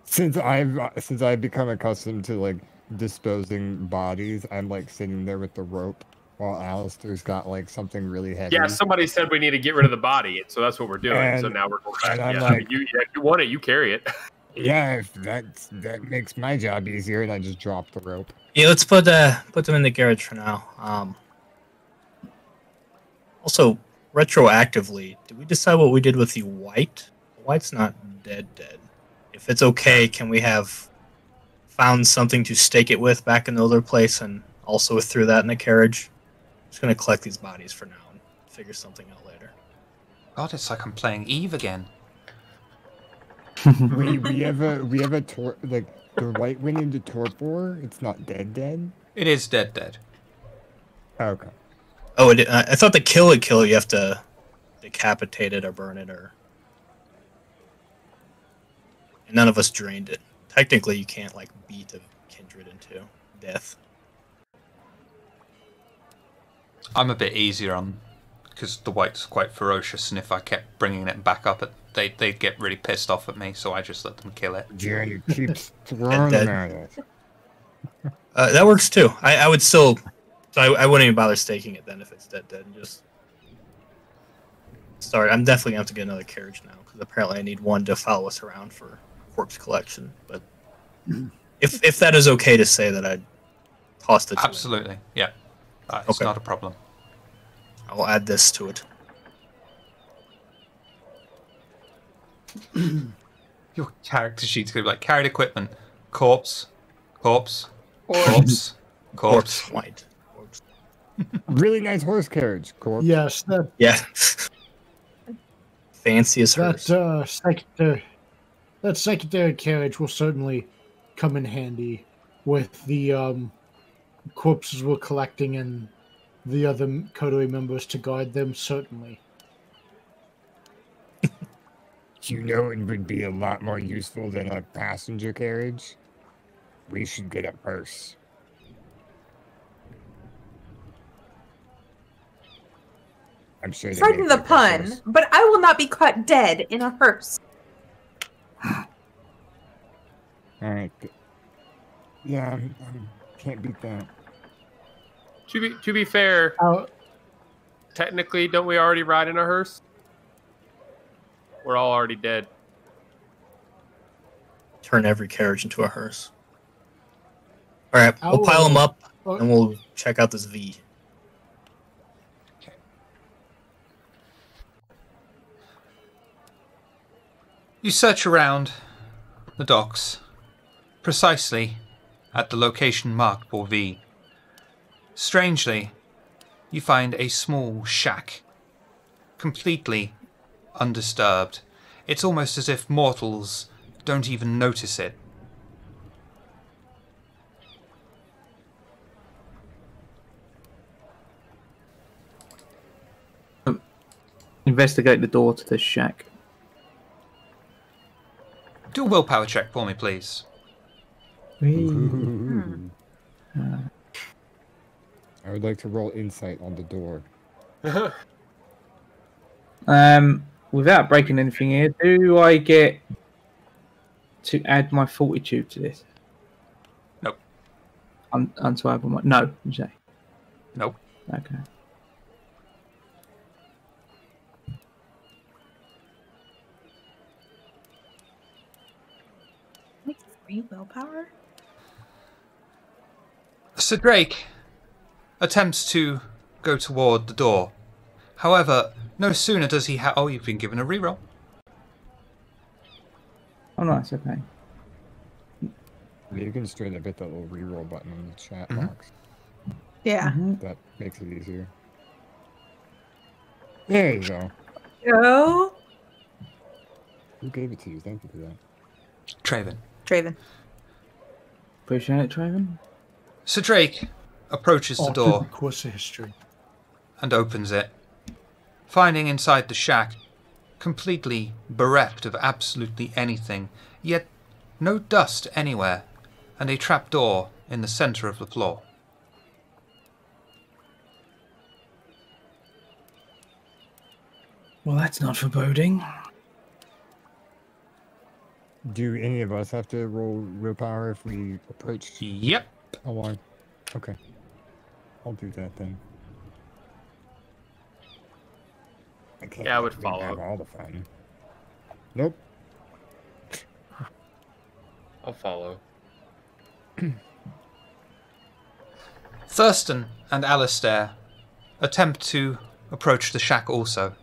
Since I've become accustomed to like disposing bodies, I'm like sitting there with the rope while Alistair's got like something really heavy. Yeah, somebody said we need to get rid of the body, so that's what we're doing. So And- now we're going back. and I'm Yeah, like- if you want it, you carry it. Yeah, if that makes my job easier, and I just drop the rope. Yeah, let's put them in the garage for now. Also, retroactively, did we decide what we did with the white? The white's not dead. If it's okay, can we have found something to stake it with back in the other place and also threw that in the carriage? I'm just gonna collect these bodies for now and figure something out later. God, it's like I'm playing Eve again. we have a like the white went into torpor. It's not dead. It is dead. Okay. Oh, I thought to kill it, you have to decapitate it or burn it, or... And none of us drained it. Technically, you can't, like, beat a kindred into death. I'm a bit easier on, because the white's quite ferocious, and if I kept bringing it back up, they'd get really pissed off at me, so I just let them kill it. Jerry keeps throwing them at us. That works too. I would still... So I wouldn't even bother staking it then if it's dead. And just... Sorry, I'm definitely going to have to get another carriage now, because apparently I need one to follow us around for corpse collection. But if that is okay to say that I'd toss the two. Absolutely, yeah. It's Okay. not a problem. I will add this to it. Your character sheet's going to be like, carried equipment, corpse, corpse, corpse, corpse. White. Really nice horse carriage, corpse. Yes, Yeah. Fanciest hers. That secondary carriage will certainly come in handy with the corpses we're collecting and the other Coterie members to guard them, certainly. You know it would be a lot more useful than a passenger carriage? We should get a hearse. I'm sure they Pardon make the good pun, hearse. but I will not be caught dead in a hearse. Alright. Yeah, can't beat that. To be fair, technically, don't we already ride in a hearse? We're all already dead. Turn every carriage into a hearse. Alright, we'll pile them up, and we'll check out this V. You search around the docks, precisely at the location marked for V. Strangely, you find a small shack, completely undisturbed. It's almost as if mortals don't even notice it. investigate the door to the shack. Do a willpower check for me, please. Ooh. I would like to roll insight on the door. Without breaking anything here, do I get to add my fortitude to this? Nope. Unswable my... No, you say? Nope. Okay. Like 3 willpower? Sir Drake attempts to go toward the door. However, no sooner does he have... Oh, you've been given a reroll. Oh, nice. Okay. You can straight up hit that little reroll button in the chat Mhm. box. Yeah. That makes it easier. There you go. Go. Who gave it to you? Thank you for that. Traven. Draven. Appreciate it, Traven. Sir Drake approaches the door Course of history. and opens it, finding inside the shack, completely bereft of absolutely anything, yet no dust anywhere, and a trapdoor in the center of the floor. Well, that's not foreboding. Do any of us have to roll willpower if we approach Yep. along? Okay. I'll do that then. I can't Yeah, I would let them follow. have all the fun. Nope. I'll follow. Thurston and Alistair attempt to approach the shack also.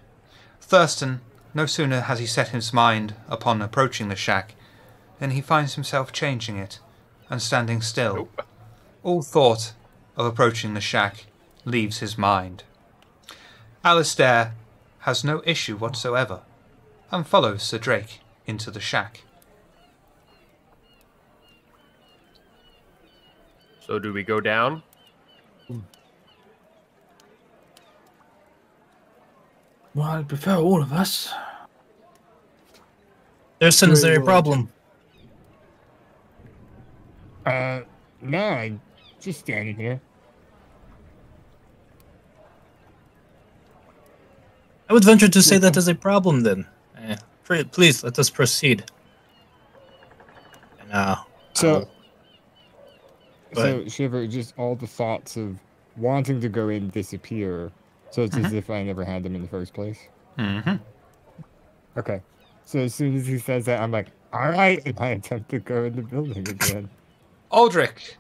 Thurston, no sooner has he set his mind upon approaching the shack, than he finds himself changing it and standing still. Nope. All thought of approaching the shack leaves his mind. Alistair has no issue whatsoever and follows Sir Drake into the shack. So do we go down? Well, I'd prefer all of us. Thurston, is there a Very well. problem? No, I'm just standing here. I would venture to say that is a problem then. Please, let us proceed. And, So, Go so Shiver, just all the thoughts of wanting to go in disappear. So it's as if I never had them in the first place. Mm-hmm. Okay. So as soon as he says that, I'm like, all right, and I attempt to go in the building again. Aldrich.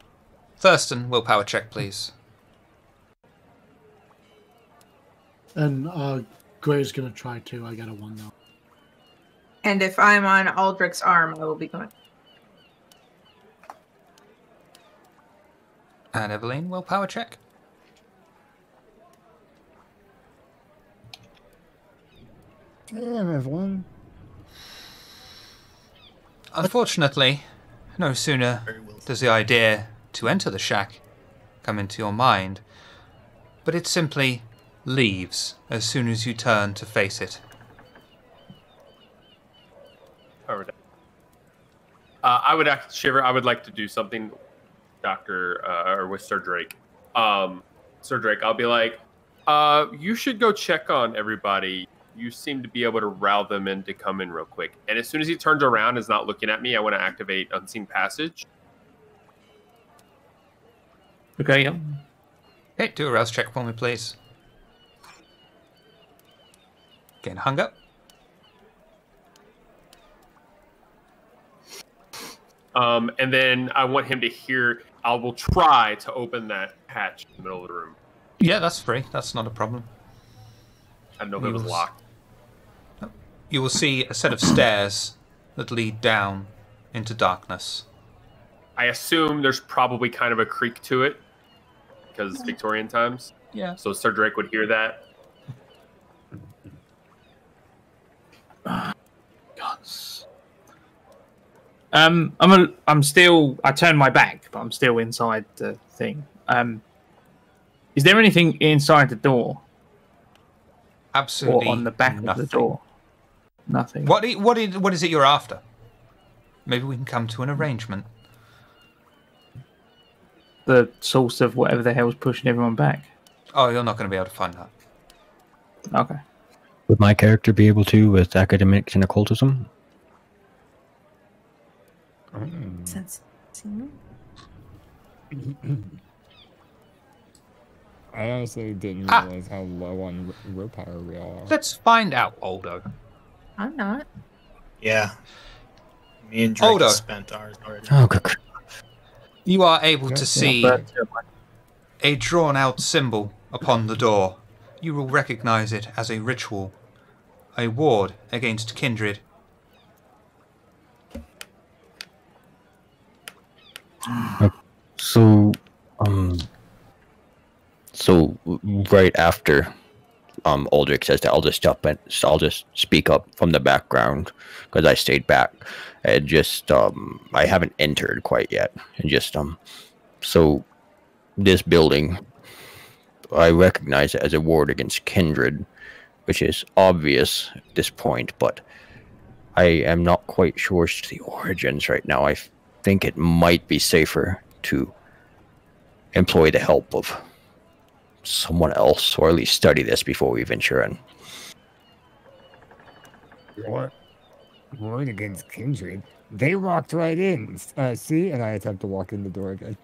Thurston, willpower check, please. And Gray's gonna try too. I got a 1 though. And if I'm on Aldrich's arm, I will be going. And Eveline, willpower check. Damn, Evelyn. Unfortunately, no sooner very well. does the idea to enter the shack come into your mind, but it simply leaves as soon as you turn to face it. I would act, Shiver. I would like to do something, Doctor, or with Sir Drake. Sir Drake, I'll be like, you should go check on everybody. You seem to be able to route them in to come in real quick. And as soon as he turns around and is not looking at me, I want to activate Unseen Passage. Okay, yeah. Okay, do a rouse check for me, please. Getting hung up. And then I want him to hear. I will try to open that hatch in the middle of the room. Yeah, that's free. That's not a problem. I didn't know if it was locked. You will see a set of stairs that lead down into darkness. I assume there's probably kind of a creak to it because it's Victorian times. Yeah. So Sir Drake would hear that. Gods. I'm still. I turned my back, but I'm still inside the thing. Is there anything inside the door? Absolutely Or on the back nothing. of the door? Nothing. What is it you're after? Maybe we can come to an arrangement. The source of whatever the hell's pushing everyone back. Oh, you're not going to be able to find that. Okay. Would my character be able to with academics and occultism? Since I honestly didn't realize how low on willpower we all are. Let's find out, Aldo. I'm not. Yeah. Me and Drake Aldo. spent ours already. Oh, good. You are able Yeah, to yeah, see a drawn-out symbol upon the door. You will recognize it as a ritual, a ward against Kindred. So, right after Aldrich says that, I'll just speak up from the background because I stayed back and just I haven't entered quite yet, and just so this building I recognize it as a ward against Kindred, which is obvious at this point, but I am not quite sure as to the origins right now. I think it might be safer to employ the help of someone else, or at least study this before we venture in. What? Ward against Kindred? They walked right in. See? And I attempt to walk in the door again.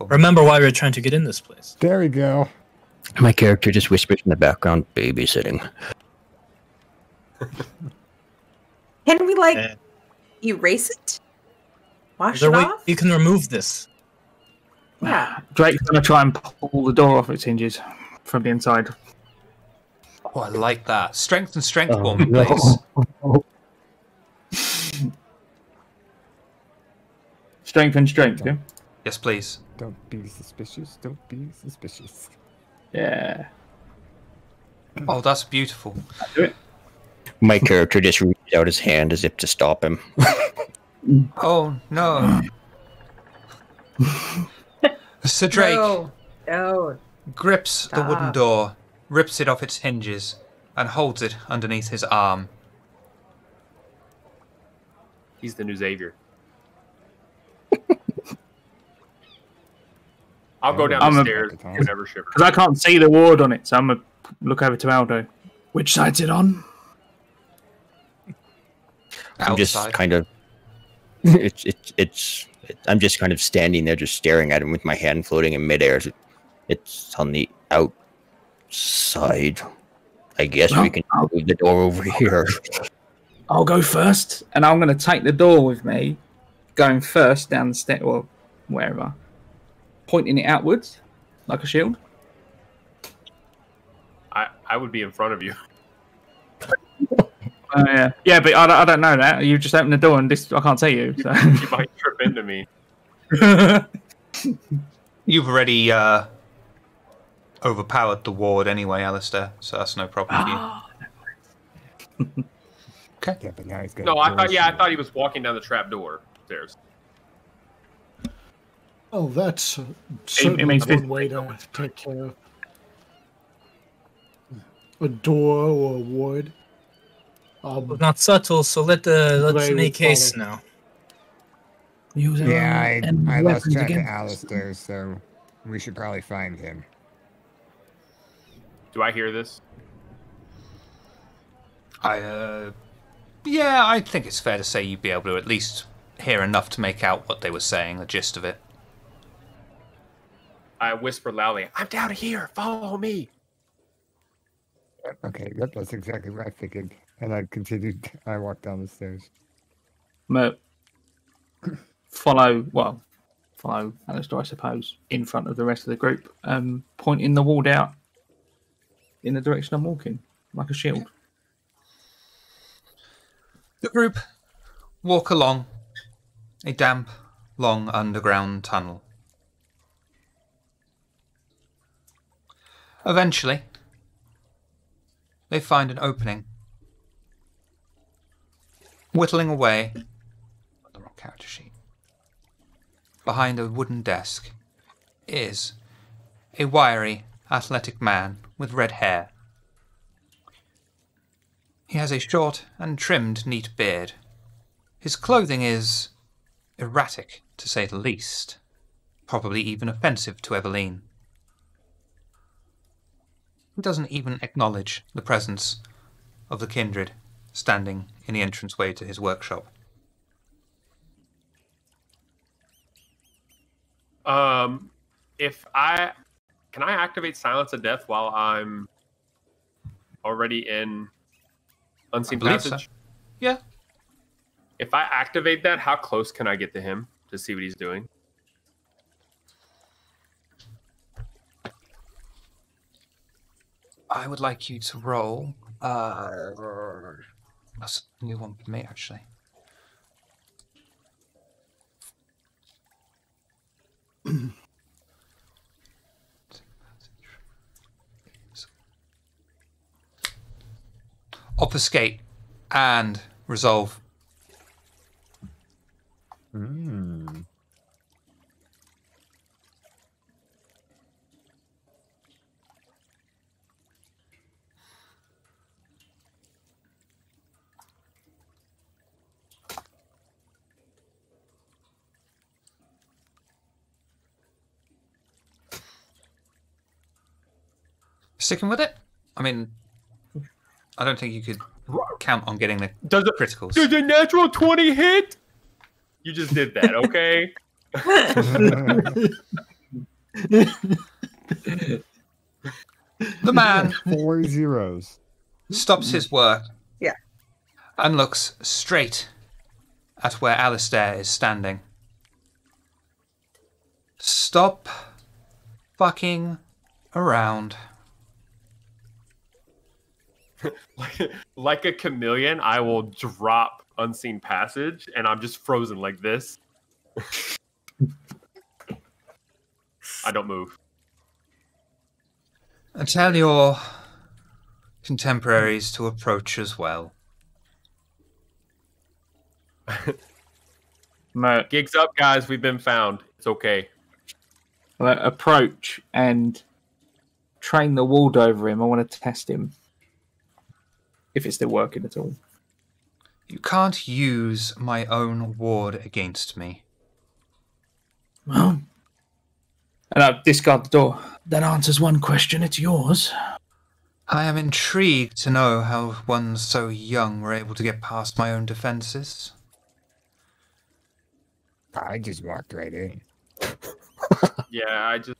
Remember why we were trying to get in this place. There we go. My character just whispers in the background, babysitting. Can we like Eh. erase it? Wash There it way off? you can remove this. Yeah. Drake's going to try and pull the door off its hinges from the inside. Oh, I like that. Strength and strength Oh, for me, no. please. Strength and strength, yeah? Yes, please. Don't be suspicious. Don't be suspicious. Yeah. Oh, that's beautiful. Do it. My character just reaches out his hand as if to stop him. Oh, no. Sir Drake No. grips the wooden Stop. door, rips it off its hinges, and holds it underneath his arm. He's the new Xavier. I'll go down I'm the a- stairs. Whatever shiver. Because I can't see the ward on it, so I'm going to look over to Aldo. Which side's it on? I'm just Outside. kind of... I'm just kind of standing there, just staring at him with my hand floating in midair. It's on the outside. I guess we can move the door over here. I'll go first. And I'm going to take the door with me, going first down the step or wherever, pointing it outwards like a shield. I would be in front of you. Yeah, but I don't know that. You just opened the door and I can't see you. So. You might trip into me. You've already overpowered the ward anyway, Alistair, so that's no problem for you. Okay. Yeah, but now he's got No, I thought bullshit. I thought he was walking down the trap door stairs. Oh, that's it certainly means one way to take care of a door or a ward. Not subtle, so let's Ray make will haste follow. now. Use our Yeah, and I lost weapons track of against us. Alistair, so we should probably find him. Do I hear this? Yeah, I think it's fair to say you'd be able to at least hear enough to make out what they were saying, the gist of it. I whisper loudly, "I'm down here. Follow me." Okay, yep, that's exactly what I figured. And I continued, I walked down the stairs. But follow Alistair, I suppose, in front of the rest of the group, pointing the ward out in the direction I'm walking, like a shield. The group walk along a damp, long underground tunnel. Eventually, they find an opening. Whittling away on the wrong character sheet. Behind a wooden desk is a wiry, athletic man with red hair. He has a short and trimmed neat beard. His clothing is erratic, to say the least, probably even offensive to Eveline. He doesn't even acknowledge the presence of the Kindred standing in the entranceway to his workshop. Can I activate Silence of Death while I'm already in Unseen Passage? So. Yeah. If I activate that, how close can I get to him to see what he's doing? I would like you to roll. That's a new one for me, actually. Obfuscate and resolve. Sticking with it? I mean, I don't think you could count on getting the criticals. Does a natural 20 hit? You just did that, okay? The man 4 zeros. stops his work. Yeah. And looks straight at where Alistair is standing. Stop fucking around. Like a chameleon, I will drop Unseen Passage, and I'm just frozen like this. I don't move. And tell your contemporaries to approach as well. Gigs up, guys. We've been found. It's okay. Approach and train the ward over him. I want to test him. If it's still working at all. You can't use my own ward against me. Well, And I discard the door. that answers one question. It's yours. I am intrigued to know how one so young were able to get past my own defenses. I just walked right in. Yeah, I just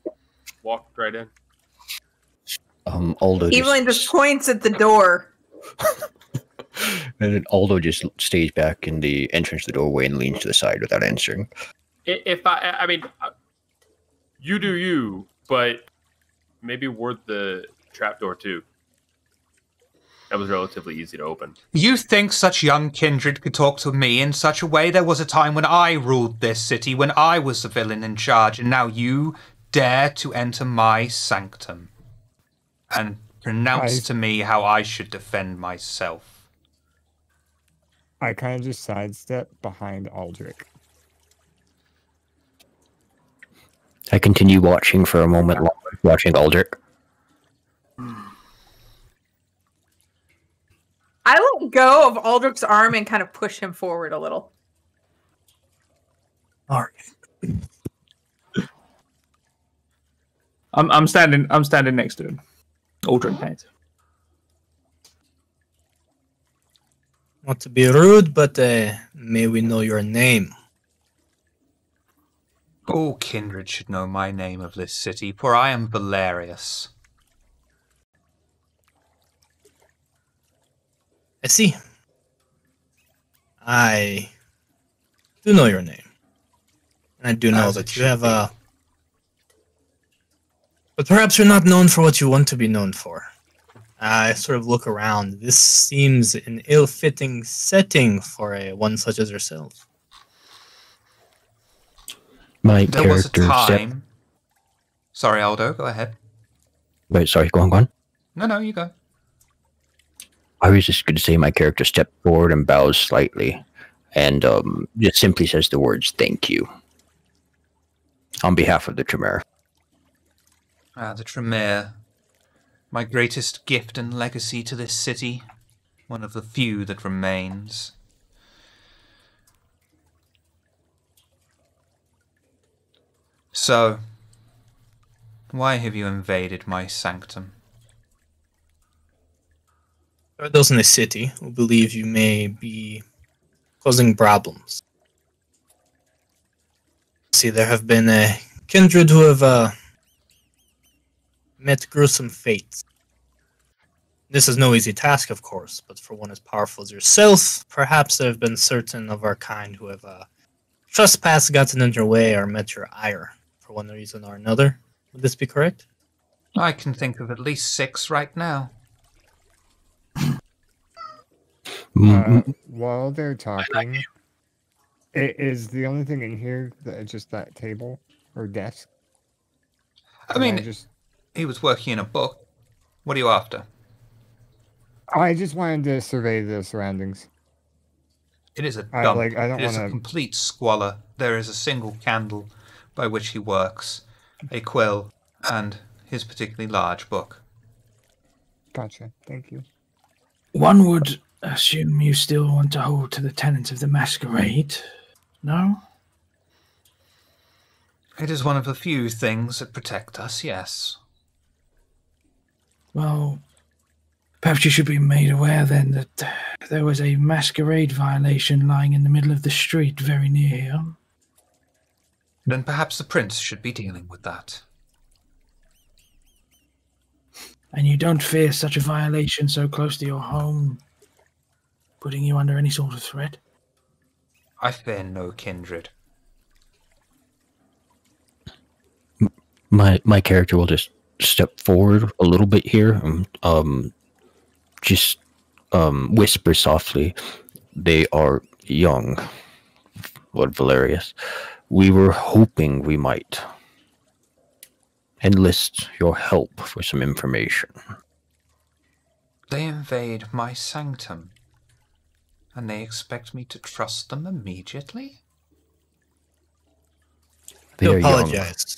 walked right in. Aldo Evelyn just points at the door. and then Aldo just stays back in the entrance to the doorway and leans to the side without answering. If I mean, you do you, but maybe ward the trapdoor too. That was relatively easy to open. You think such young kindred could talk to me in such a way? There was a time when I ruled this city, when I was the villain in charge, and now you dare to enter my sanctum and pronounce to me how I should defend myself. I kind of just sidestep behind Aldrich. I continue watching for a moment longer, watching Aldrich. I let go of Aldrich's arm and kind of push him forward a little. All right. I'm standing next to him. Aldrich hands. Not to be rude, but may we know your name? All kindred should know my name of this city, for I am Valerius. I see. I do know your name. And I do know As it that you should have be. a... But perhaps you're not known for what you want to be known for. I sort of look around. This seems an ill-fitting setting for one such as yourself. My There was a character time... Sorry, Aldo, go ahead. Wait, sorry, go on. No, you go. I was just going to say my character stepped forward and bows slightly, and just simply says the words "thank you" on behalf of the Tremere. Ah, the Tremere. My greatest gift and legacy to this city. One of the few that remains. So, why have you invaded my sanctum? There are those in the city who believe you may be causing problems. See, there have been a kindred who have met gruesome fates. This is no easy task, of course, but for one as powerful as yourself, perhaps there have been certain of our kind who have trespassed, gotten in your way, or met your ire for one reason or another. Would this be correct? I can think of at least 6 right now. While they're talking, is the only thing in here just that table or desk? I mean, he was working in a book. What are you after? I just wanted to survey the surroundings. It is a dump. I don't It is want a complete squalor. There is a single candle by which he works, a quill, and his particularly large book. Gotcha. Thank you. One would assume you still want to hold to the tenets of the masquerade, no? It is one of the few things that protect us, yes. Well, perhaps you should be made aware then that there was a masquerade violation lying in the middle of the street very near here. Then perhaps the prince should be dealing with that. And you don't fear such a violation so close to your home putting you under any sort of threat? I fear no kindred. My character will just step forward a little bit here, just whisper softly. They are young, Lord Valerius. We were hoping we might enlist your help for some information. They invade my sanctum, and they expect me to trust them immediately? They I are apologize.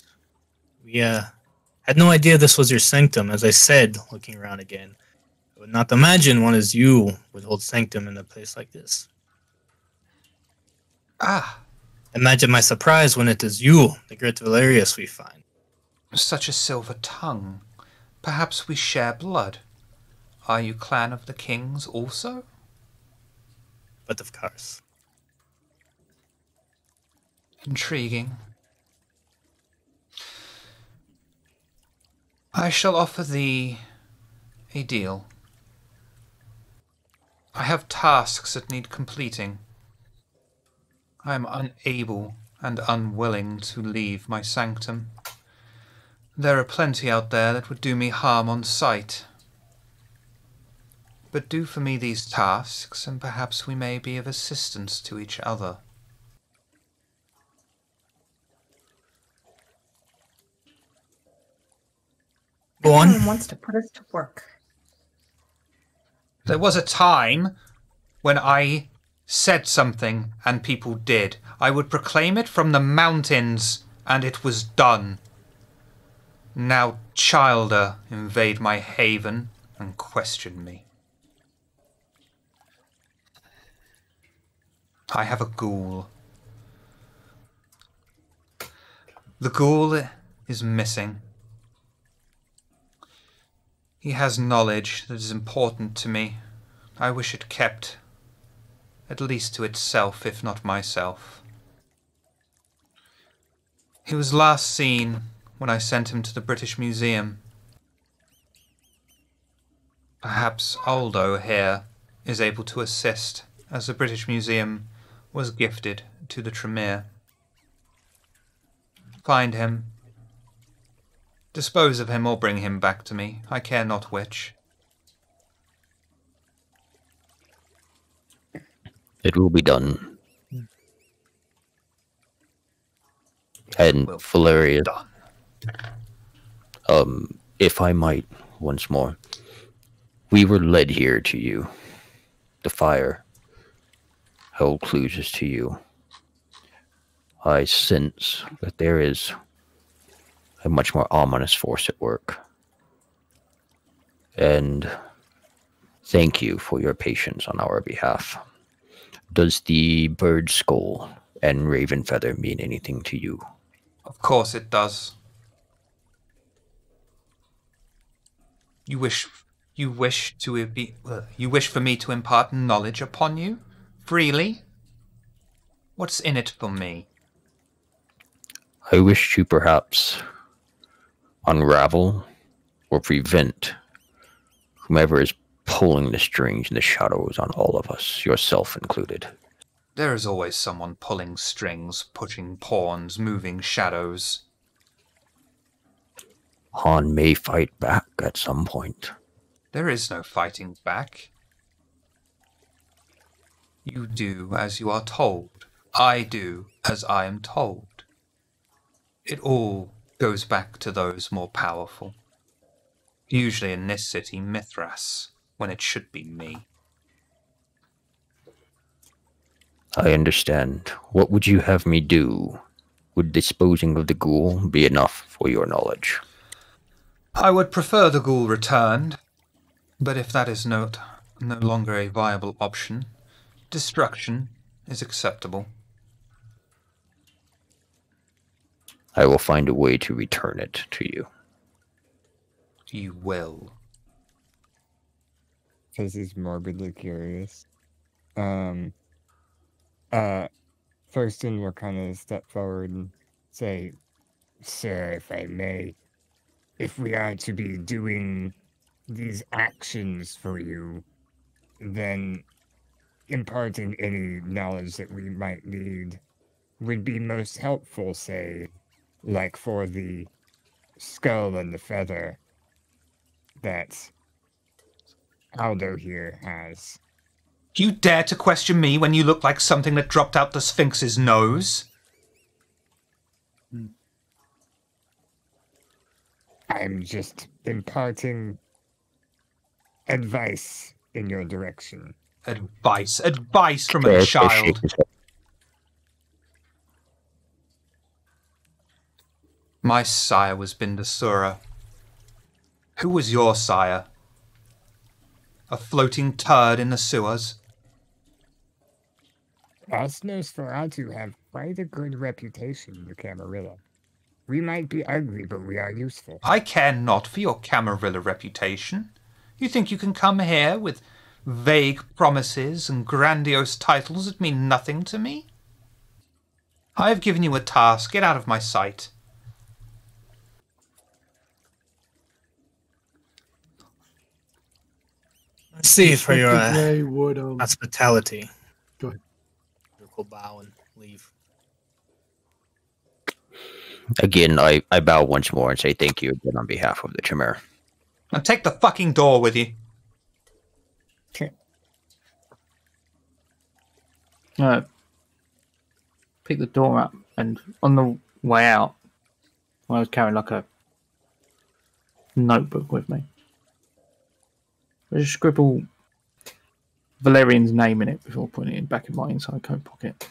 We had no idea this was your sanctum. As I said, looking around again, I would not imagine one as you would hold sanctum in a place like this. Ah, Imagine my surprise when it is you, the great Valerius, we find. such a silver tongue. Perhaps we share blood. Are you clan of the kings also? But of course. Intriguing. I shall offer thee a deal. I have tasks that need completing. I am unable and unwilling to leave my sanctum. There are plenty out there that would do me harm on sight. But do for me these tasks, and perhaps we may be of assistance to each other. Go on. Everyone wants to put us to work. There was a time when I said something and people did. I would proclaim it from the mountains, and it was done. Now Childer invade my haven and question me. I have a ghoul. The ghoul is missing. He has knowledge that is important to me. I wish it kept, at least to itself, if not myself. He was last seen when I sent him to the British Museum. Perhaps Aldo here is able to assist, as the British Museum was gifted to the Tremere. Find him. Dispose of him or bring him back to me. I care not which. It will be done. And Valerius, if I might, once more, we were led here to you. The fire held clues to you. I sense that there is a much more ominous force at work. And thank you for your patience on our behalf. Does the bird skull and raven feather mean anything to you? Of course it does. You wish for me to impart knowledge upon you freely? What's in it for me? I wish to perhaps unravel or prevent whomever is pulling the strings in the shadows on all of us, yourself included. There is always someone pulling strings, pushing pawns, moving shadows. Han may fight back at some point. There is no fighting back. You do as you are told. I do as I am told. It all goes back to those more powerful. Usually in this city, Mithras, when it should be me. I understand. What would you have me do? Would disposing of the ghoul be enough for your knowledge? I would prefer the ghoul returned, but if that is no longer a viable option, destruction is acceptable. I will find a way to return it to you. You will. Because he's morbidly curious. Thurston will kind of step forward and say, "Sir, if I may, if we are to be doing these actions for you, then imparting any knowledge that we might need would be most helpful, say, like for the skull and the feather that Aldo here has." You dare to question me when you look like something that dropped out the Sphinx's nose? I'm just imparting advice in your direction. Advice from a child. My sire was Bindasura. Who was your sire? A floating turd in the sewers? Us Nosferatu have quite a good reputation in the Camarilla. We might be ugly, but we are useful. I care not for your Camarilla reputation. You think you can come here with vague promises and grandiose titles that mean nothing to me? I have given you a task. Get out of my sight. Let's see for your They would, hospitality. Go ahead. We'll bow and leave. Again, I bow once more and say thank you again on behalf of the Chimera. And take the fucking door with you. Pick the door up, and on the way out, I was carrying like a notebook with me. I just scribble Valerian's name in it before putting it back in my inside coat pocket.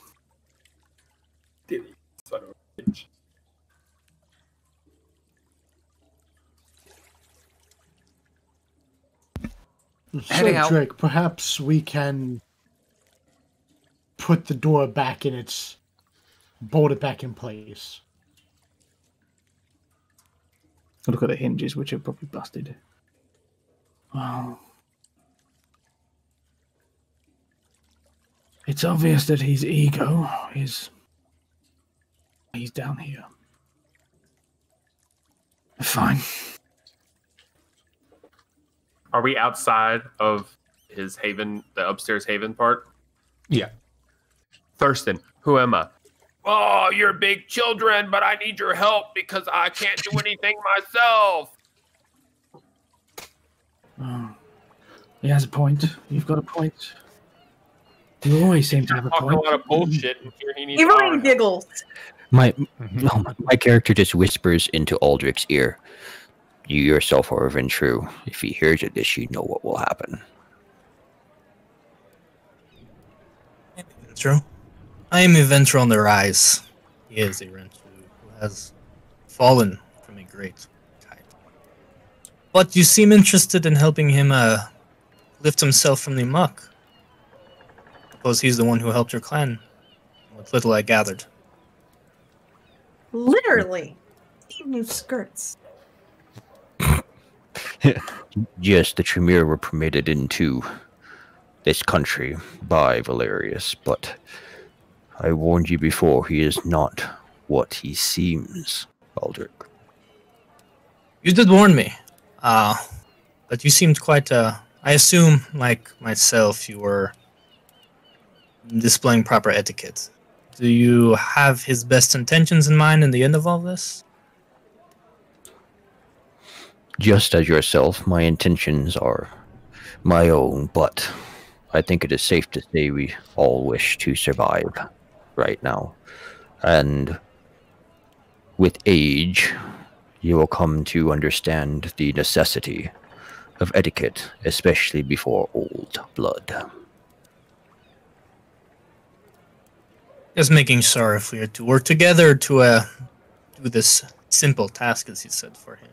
Heading out. Drake, perhaps we can put the door back in its... bolt it back in place. I look at the hinges, which are probably busted. Well, it's obvious that his ego is... he's down here. Fine. Are we outside of his haven, the upstairs haven part? Yeah. Thurston, who am I? Oh, you're big children, but I need your help because I can't do anything myself. Oh, he has a point. You've got a point. You always seem to have a Talking point. a lot of bullshit. And here he needs Everyone our giggles. My character just whispers into Aldrich's ear. You yourself are even true. If he hears of this, you know what will happen. True. I am a venture on the rise. He is a wrench who has fallen from a great type. But you seem interested in helping him lift himself from the muck. Suppose he's the one who helped your clan. What little I gathered. Literally. Need new skirts. Yes, the Tremere were permitted into this country by Valerius, but I warned you before, he is not what he seems, Aldrich. You did warn me. But you seemed quite, I assume, like myself, you were displaying proper etiquette. Do you have his best intentions in mind in the end of all this? Just as yourself, my intentions are my own, but I think it is safe to say we all wish to survive right now. And with age, you will come to understand the necessity of etiquette, especially before old blood. Just making sure if we are to work together to do this simple task, as he said for him,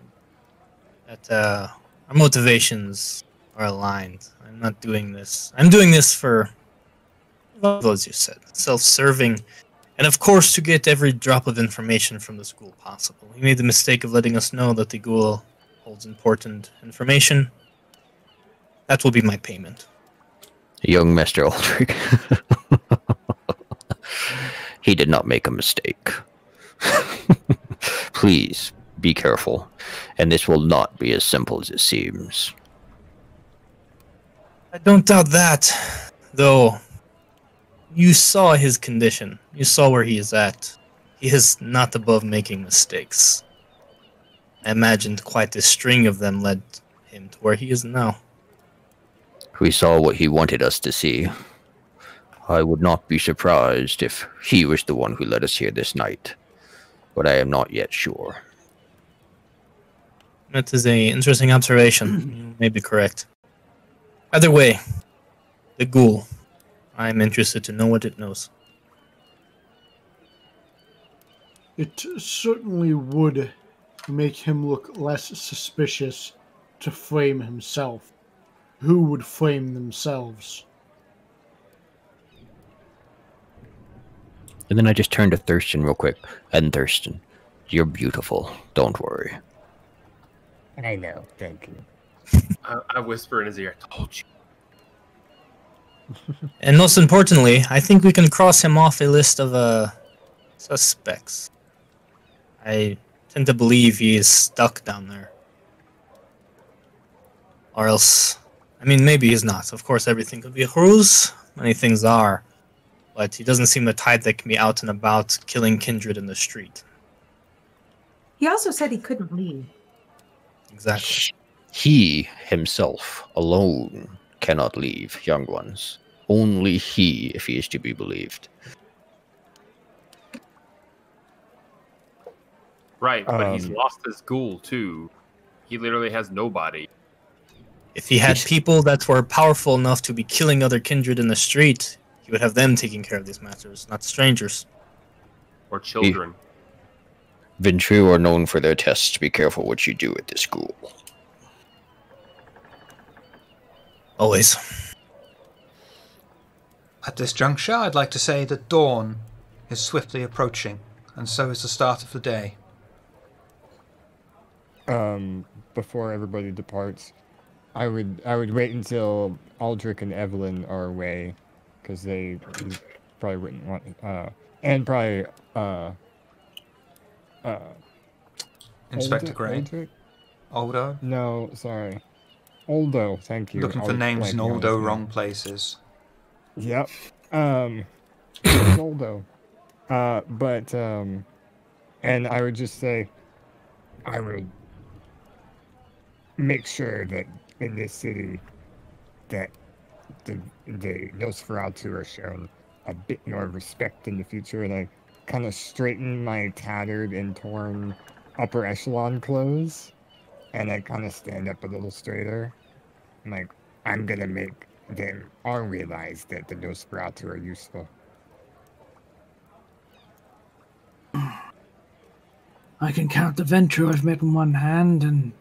that our motivations are aligned. I'm not doing this. I'm doing this for, as you said, self-serving, and of course to get every drop of information from the school possible. He made the mistake of letting us know that the ghoul holds important information. That will be my payment. Young Mr. Aldrich. He did not make a mistake. Please, be careful. And this will not be as simple as it seems. I don't doubt that, though. You saw his condition. You saw where he is at. He is not above making mistakes. I imagined quite a string of them led him to where he is now. We saw what he wanted us to see. I would not be surprised if he was the one who led us here this night, but I am not yet sure. That is an interesting observation. You may be correct. Either way, the ghoul. I am interested to know what it knows. It certainly would make him look less suspicious to frame himself. Who would frame themselves? And then I just turned to Thurston real quick. And Thurston, you're beautiful. Don't worry. I know. Thank you. I whisper in his ear, I told you. And most importantly, I think we can cross him off a list of suspects. I tend to believe he is stuck down there. Or else, I mean, maybe he's not. Of course, everything could be a ruse. Many things are. But he doesn't seem the type that can be out and about killing Kindred in the street. He also said he couldn't leave. Exactly. He himself alone cannot leave, young ones. Only he, if he is to be believed. Right, but he's lost his ghoul too. He literally has nobody. If he had people that were powerful enough to be killing other Kindred in the street, he would have them taking care of these matters, not strangers. Or children. Ventru are known for their tests. Be careful what you do at this school. Always. At this juncture, I'd like to say that dawn is swiftly approaching, and so is the start of the day. Before everybody departs, I would wait until Aldrich and Evelyn are away, because they probably wouldn't want, and probably, Inspector Gray. Aldrich? Oldo? No, sorry. Oldo, thank you. Looking I for was names in blanking on Oldo his wrong name. places. Yep. It's Oldo. And I would just say, I would make sure that in this city that the Nosferatu are shown a bit more respect in the future, and I kind of straighten my tattered and torn upper echelon clothes, and I kind of stand up a little straighter. I'm like, I'm gonna make them all realize that the Nosferatu are useful. I can count the Ventrue I've met on one hand and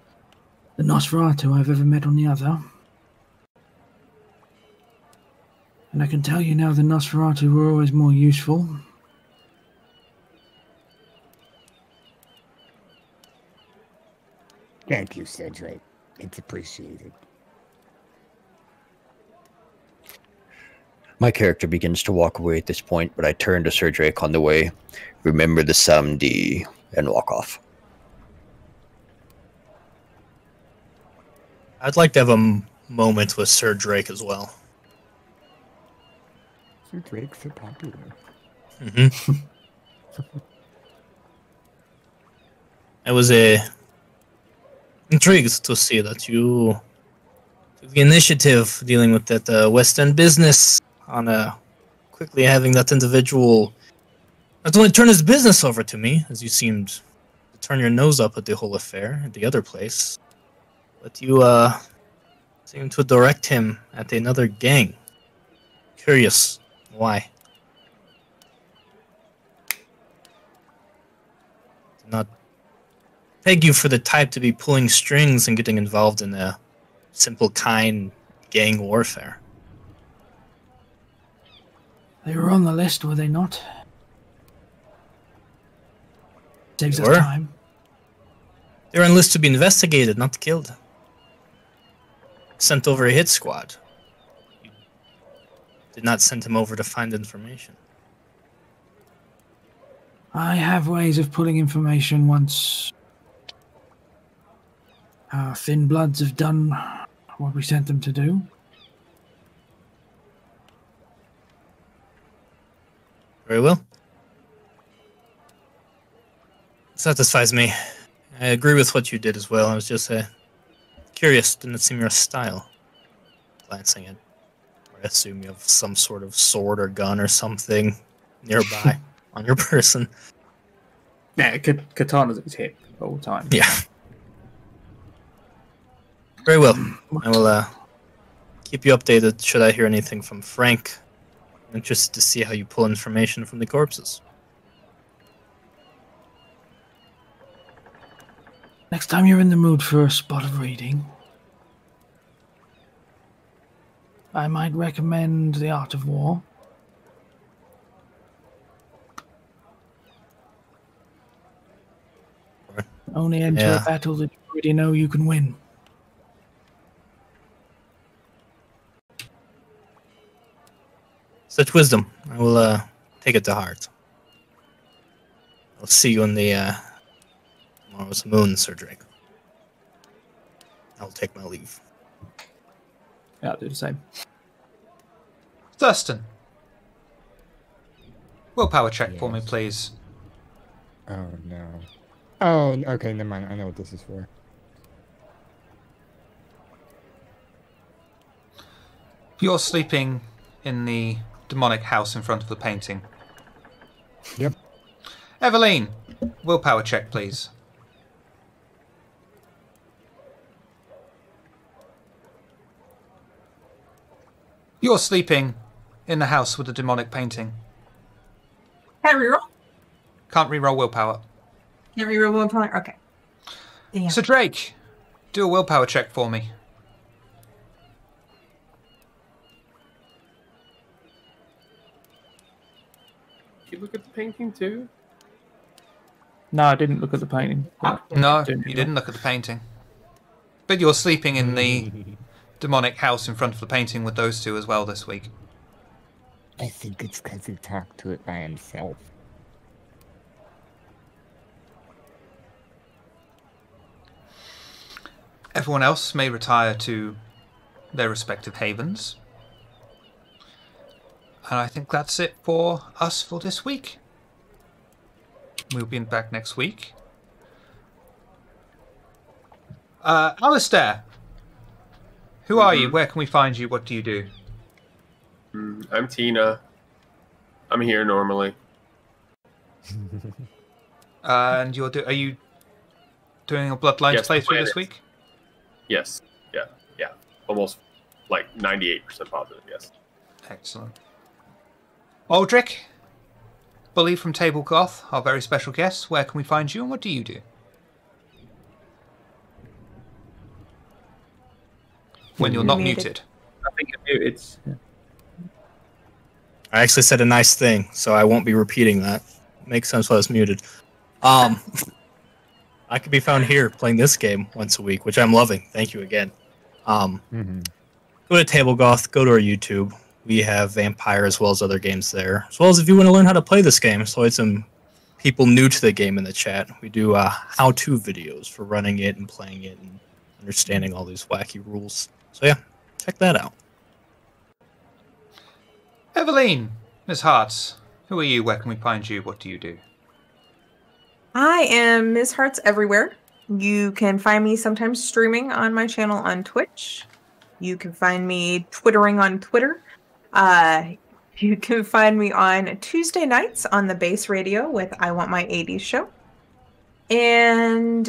the Nosferatu I've ever met on the other. And I can tell you now the Nosferatu were always more useful. Thank you, Cedric. It's appreciated. My character begins to walk away at this point, but I turn to Sir Drake on the way. Remember the Samedi and walk off. I'd like to have a moment with Sir Drake as well. Sir Drake's so popular. Mm-hmm. I was intrigued to see that you took the initiative dealing with that West End business on quickly having that individual not only turn his business over to me, as you seemed to turn your nose up at the whole affair at the other place, but you seemed to direct him at another gang. Curious why. Did not peg you for the type to be pulling strings and getting involved in a simple kind gang warfare. They were on the list, were they not? Saves They us were. time. They were on list to be investigated, not killed. Sent over a hit squad. You did not send him over to find information. I have ways of pulling information once our thin bloods have done what we sent them to do. Very well. Satisfies me. I agree with what you did as well. I was just curious. Didn't it seem your style? Glancing at, I assume you have some sort of sword or gun or something nearby on your person. Yeah, katana's at his hip the whole time. Yeah. Very well. I will keep you updated should I hear anything from Frank. I'm interested to see how you pull information from the corpses. Next time you're in the mood for a spot of reading, I might recommend The Art of War. Only enter a battle that you already know you can win. Such wisdom. I will take it to heart. I'll see you on the tomorrow's moon, Sir Drake. I'll take my leave. Yeah, I'll do the same. Thurston. Willpower check for me, please. Oh, no. Oh, okay, never mind. I know what this is for. You're sleeping in the demonic house in front of the painting. Yep. Eveline, willpower check, please. You're sleeping in the house with the demonic painting. Can't reroll? Can't reroll willpower. Can't reroll willpower? Okay. Damn. So Drake, do a willpower check for me. You look at the painting too? No, I didn't look at the painting. No, you didn't look at the painting. But you're sleeping in the demonic house in front of the painting with those two as well this week. I think it's because he talked to it by himself. Everyone else may retire to their respective havens. And I think that's it for us for this week. We'll be back next week. Alistair, who are you? Where can we find you? What do you do? I'm Tina. I'm here normally. And are you doing a Bloodlines playthrough this week? Yes. Yeah. Almost like 98% positive, yes. Excellent. Aldrich, Bully from Table Goth, our very special guest. Where can we find you and what do you do? When you're not muted. I think you're muted. Yeah. I actually said a nice thing, so I won't be repeating that. Makes sense why I was muted. I could be found here playing this game once a week, which I'm loving. Thank you again. Go to Table Goth, go to our YouTube. We have Vampire as well as other games there. As well as if you want to learn how to play this game. So it's some people new to the game in the chat. We do how-to videos for running it and playing it and understanding all these wacky rules. So yeah, check that out. Eveline, Ms. Hearts, who are you? Where can we find you? What do you do? I am Ms. Hearts everywhere. You can find me sometimes streaming on my channel on Twitch. You can find me twittering on Twitter. You can find me on Tuesday nights on the Base Radio with I Want My 80s show. And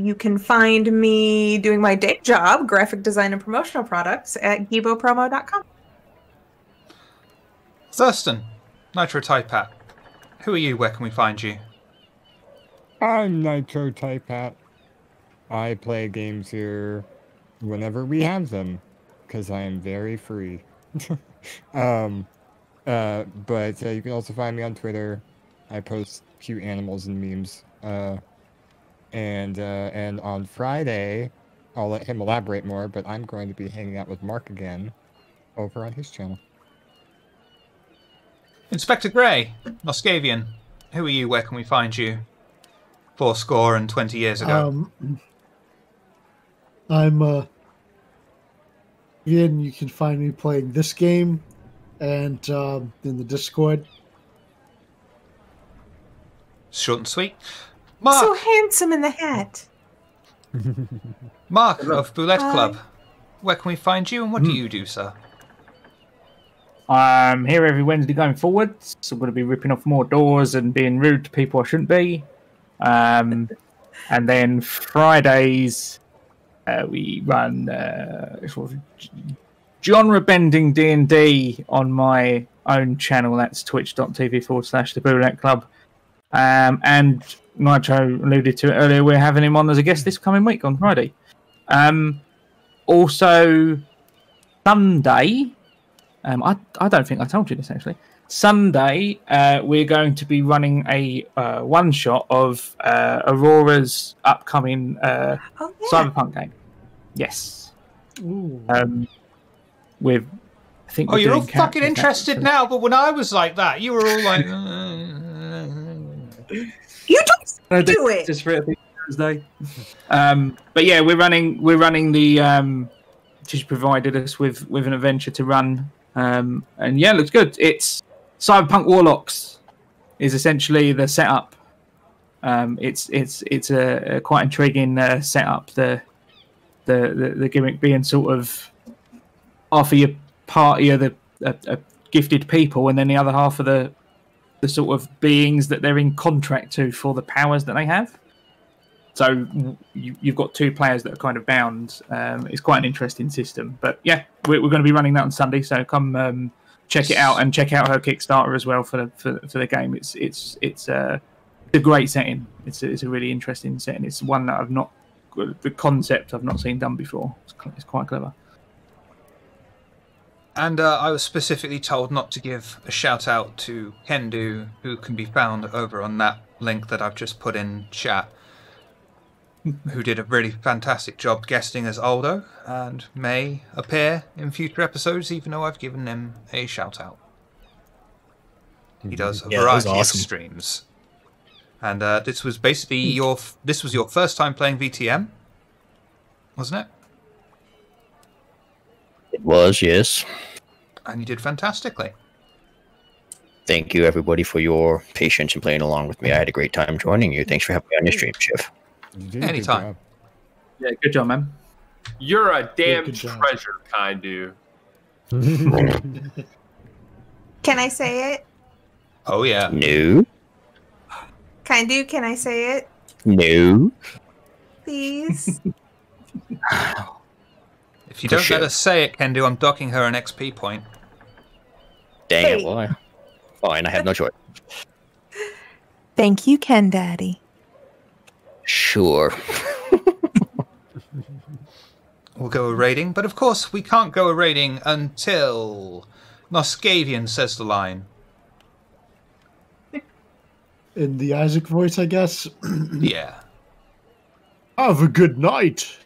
you can find me doing my day job, graphic design and promotional products, at gibopromo.com. Thurston, Nitro Typat, who are you? Where can we find you? I'm Nitro Typat. I play games here whenever we have them, because I am very free. But you can also find me on Twitter. I post cute animals and memes. And on Friday, I'll let him elaborate more, but I'm going to be hanging out with Mark again over on his channel. Inspector Grey, Moscavian, who are you? Where can we find you? 20 years ago. I'm again, you can find me playing this game and in the Discord. Short and sweet. Mark! So handsome in the hat. Mark of Boulette Club. Where can we find you and what do you do, sir? I'm here every Wednesday going forward, so I'm going to be ripping off more doors and being rude to people I shouldn't be. And then Fridays, we run sort of genre-bending D&D on my own channel. That's twitch.tv/The Boulette Club. And Nitro alluded to it earlier, we're having him on as a guest this coming week on Friday. Also, Sunday... I don't think I told you this actually. Sunday, we're going to be running a one-shot of Aurora's upcoming Cyberpunk game. Yes. With, I think. Oh, you're all fucking interested now, but when I was like that, you were all like. You don't do it. Just for Thursday. But yeah, we're running the. She's provided us with an adventure to run. And yeah, it looks good. It's Cyberpunk Warlocks is essentially the setup. It's a quite intriguing setup. The gimmick being sort of half of your party are the gifted people, and then the other half are the sort of beings that they're in contract to for the powers that they have. So you've got two players that are kind of bound. It's quite an interesting system. But yeah, we're going to be running that on Sunday. So come check it out and check out her Kickstarter as well for the game. It's a great setting. It's a really interesting setting. It's one that the concept I've not seen done before. It's quite clever. And I was specifically told not to give a shout out to Kendu, who can be found over on that link that I've just put in chat. Who did a really fantastic job guesting as Aldo and may appear in future episodes, even though I've given him a shout out. He does a variety of streams, and this was basically your first time playing VTM, wasn't it? It was, yes. And you did fantastically. Thank you, everybody, for your patience and playing along with me. I had a great time joining you. Thanks for having me on your stream, Chef. Anytime. Yeah, good job, man. You're a damn treasure, Kindu. Can I say it? Oh, yeah. No. Kindu, can I say it? No. Please? If you don't let us say it, Kendu, I'm docking her an XP point. Dang it, why? Fine, I have no choice. Thank you, Ken Daddy. Sure. We'll go a raiding, but of course we can't go a raiding until Noscavian says the line. In the Isaac voice, I guess. Yeah. Have a good night,